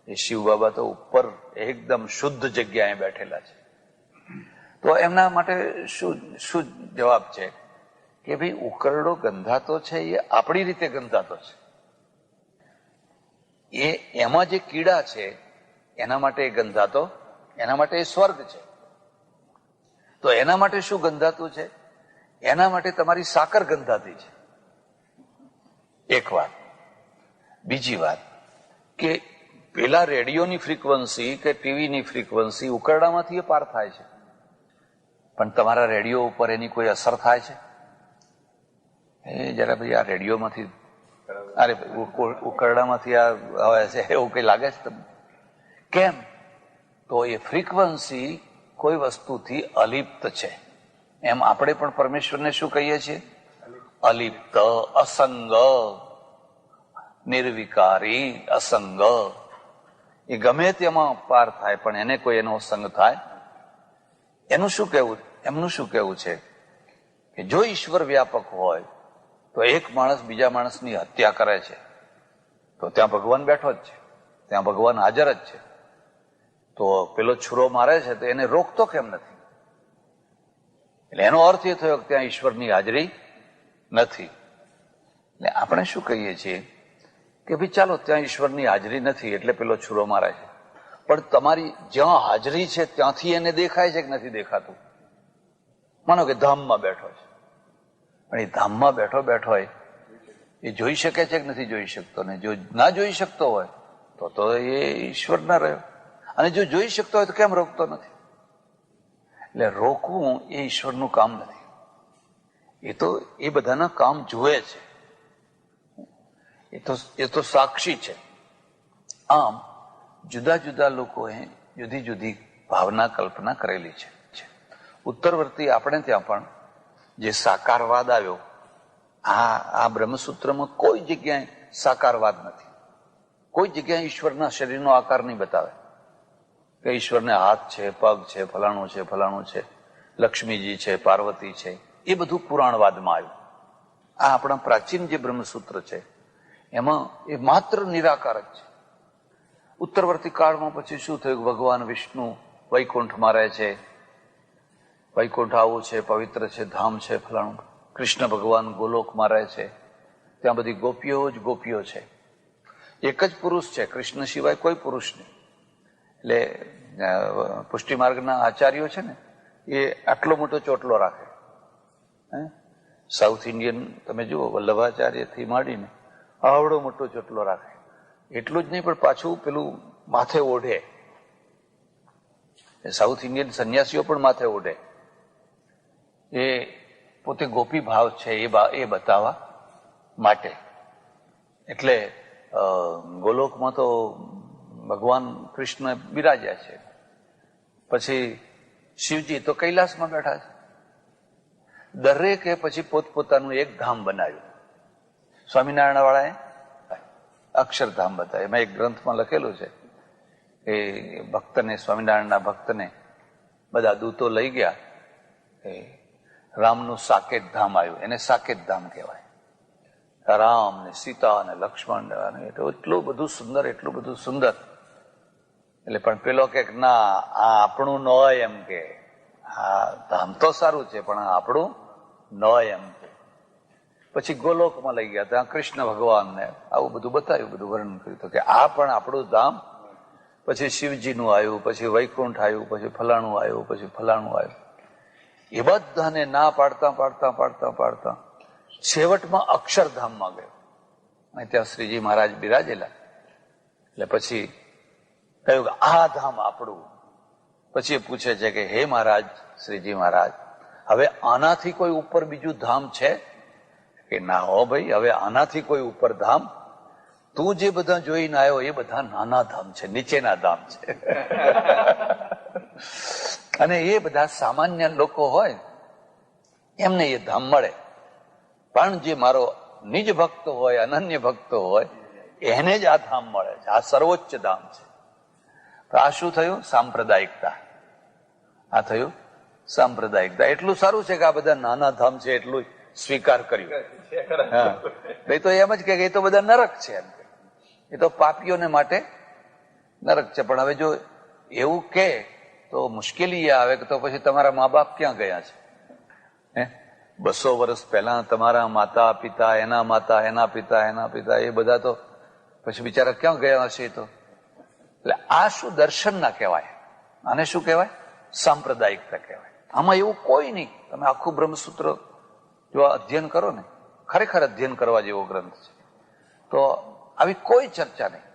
એ શિવ બાબા તો ઉપર એકદમ શુદ્ધ જગ્યાએ બેઠેલા છે. તો એમના માટે શું જવાબ છે કે ભાઈ ઉકરડો ગંધાતો છે એ આપણી રીતે ગંધાતો છે, એમાં જે કીડા છે એના માટે એ ગંધાતો, એના માટે એ સ્વર્ગ છે. તો એના માટે શું ગંધાતું છે? એના માટે તમારી સાકર ગંધાતી છે. એક વાત. બીજી વાત કે પેલા રેડિયોની ફ્રીક્વન્સી કે ટીવીની ફ્રીક્વન્સી ઉકરડામાંથી પાર થાય છે, પણ તમારા રેડિયો ઉપર એની કોઈ અસર થાય છે? એ જરા ભાઈ આ રેડિયોમાંથી, અરે ઉકરડામાંથી આ આવે છે એવું કઈ લાગે છે તમને? કેમ? તો એ ફ્રીક્વન્સી કોઈ વસ્તુથી અલિપ્ત છે. એમ આપણે પણ પરમેશ્વરને શું કહીએ છીએ? અલિપ્ત, અસંગ, નિર્વિકારી, અસંગ. એ ગમે તેમાં પાર થાય પણ એને કોઈ એનો સંગ થાય? એનું શું કહેવું? એમનું શું કહેવું છે કે જો ઈશ્વર વ્યાપક હોય તો એક માણસ બીજા માણસની હત્યા કરે છે તો ત્યાં ભગવાન બેઠો જ છે, ત્યાં ભગવાન હાજર જ છે. તો પેલો છુરો મારે છે તો એને રોકતો કેમ નથી? એટલે એનો અર્થ એ થયો કે ત્યાં ઈશ્વરની હાજરી નથી. એટલે આપણે શું કહીએ છીએ કે ભાઈ ચાલો ત્યાં ઈશ્વરની હાજરી નથી એટલે પેલો છુરો મારે છે, પણ તમારી જ્યાં હાજરી છે ત્યાંથી એને દેખાય છે કે નથી દેખાતું? માનો કે ધામમાં બેઠો છે, પણ એ ધામમાં બેઠો બેઠો હોય એ જોઈ શકે છે કે નથી જોઈ શકતો? ને જો ના જોઈ શકતો હોય તો એ ઈશ્વર ના રહ્યો, અને જો જોઈ શકતો હોય તો કેમ રોકતો નથી? એટલે રોકવું એ ઈશ્વરનું કામ નથી, એ બધાના કામ જુએ છે, એ તો સાક્ષી છે. આમ જુદા જુદા લોકોએ જુદી જુદી ભાવના કલ્પના કરેલી છે. ઉત્તરવર્તી આપણે ત્યાં પણ જે સાકારવાદ આવ્યો, આ બ્રહ્મસૂત્રમાં કોઈ જગ્યાએ સાકારવાદ નથી. કોઈ જગ્યાએ ઈશ્વરના શરીરનો આકાર નહીં બતાવે કે ઈશ્વરને હાથ છે, પગ છે, ફલાણું છે, ફલાણું છે, લક્ષ્મીજી છે, પાર્વતી છે. એ બધું પુરાણવાદમાં આવ્યું. આ આપણા પ્રાચીન જે બ્રહ્મસૂત્ર છે એમાં એ માત્ર નિરાકાર જ છે. ઉત્તરવર્તી કાળમાં પછી શું થયું? ભગવાન વિષ્ણુ વૈકુંઠમાં રહે છે, વૈકુંઠ આવું છે, પવિત્ર છે, ધામ છે, ફલાણું. કૃષ્ણ ભગવાન ગોલોકમાં રહે છે, ત્યાં બધી ગોપીઓ જ ગોપીઓ છે. એક જ પુરુષ છે, કૃષ્ણ સિવાય કોઈ પુરુષ નહીં. એટલે પુષ્ટિ માર્ગના આચાર્યો છે ને એ આટલો મોટો ચોટલો રાખે. સાઉથ ઇન્ડિયન તમે જુઓ, વલ્લભાચાર્યથી માંડીને આવડો મોટો ચોટલો રાખે. એટલું જ નહીં પણ પાછું પેલું માથે ઓઢે. સાઉથ ઇન્ડિયન સંન્યાસીઓ પણ માથે ઓઢે. એ પોતે ગોપી ભાવ છે એ બતાવવા માટે. એટલે ગોલોકમાં તો ભગવાન કૃષ્ણ બિરાજ્યા છે, પછી શિવજી તો કૈલાસમાં બેઠા છે. દરેકે પછી પોતપોતાનું એક ધામ બનાવ્યું. સ્વામિનારાયણ વાળાએ અક્ષરધામ બતાવ્યું. એમાં એક ગ્રંથમાં લખેલું છે કે ભક્તને, સ્વામિનારાયણના ભક્તને બધા દૂતો લઈ ગયા રામનું સાકેત ધામ આવ્યું, એને સાકેત ધામ કહેવાય. રામ ને સીતા અને લક્ષ્મણ ને એટલું બધું સુંદર, એટલું બધું સુંદર. એટલે પણ પેલો કે ના, આ આપણું ન હોય એમ કે, આ ધામ તો સારું છે પણ આ આપણું ન હોય એમ કે. પછી ગોલોકમાં લઈ ગયા, ત્યાં કૃષ્ણ ભગવાનને આવું બધું બતાવ્યું, બધું વર્ણન કર્યું કે આ પણ આપણું ધામ. પછી શિવજીનું આવ્યું, પછી વૈકુંઠ આવ્યું, પછી ફલાણું આવ્યું, પછી ફલાણું આવ્યું. એ બધાને ના પાડતા પાડતા પાડતા પાડતા છેવટમાં અક્ષરધામમાં ગયો. અને ત્યાં શ્રીજી મહારાજ બિરાજેલા. એટલે પછી કહ્યું કે આ ધામ આપણું. પછી એ પૂછે છે કે હે મહારાજ, શ્રીજી મહારાજ, હવે આનાથી કોઈ ઉપર બીજું ધામ છે? કે ના હો ભાઈ, હવે આનાથી કોઈ ઉપર ધામ, તું જે બધા જોઈને આવ્યો એ બધા નાના ધામ છે, નીચેના ધામ છે. અને એ બધા સામાન્ય લોકો હોય એમને એ ધામ મળે, પણ જે મારો નિજ ભક્ત હોય, અનન્ય ભક્ત હોય, એને જ આ ધામ મળે છે. આ સર્વોચ્ચ ધામ છે. તો આ શું થયું? સાંપ્રદાયિકતા. આ થયું સાંપ્રદાયિકતા. એટલું સારું છે કે આ બધા નાના ધામ છે એટલું સ્વીકાર કર્યું. હા, એ તો એમ જ કે એ તો બધા નરક છે, એમ એ તો પાપીઓને માટે નરક છે. પણ હવે જો એવું કે તો મુશ્કેલી એ આવે કે તો પછી તમારા મા બાપ ક્યાં ગયા છે? 200 વર્ષ પહેલા તમારા માતા પિતા, એના માતા, એના પિતા, એના પિતા, એ બધા તો પછી બિચારા ક્યાં ગયા હશે? તો એટલે આ શું દર્શન ના કહેવાય, આને શું કહેવાય? સાંપ્રદાયિકતા કહેવાય. આમાં એવું કોઈ નહીં. તમે આખું બ્રહ્મસૂત્ર જો અધ્યયન કરો ને, ખરેખર અધ્યયન કરવા જેવો ગ્રંથ છે. તો આવી કોઈ ચર્ચા નહીં.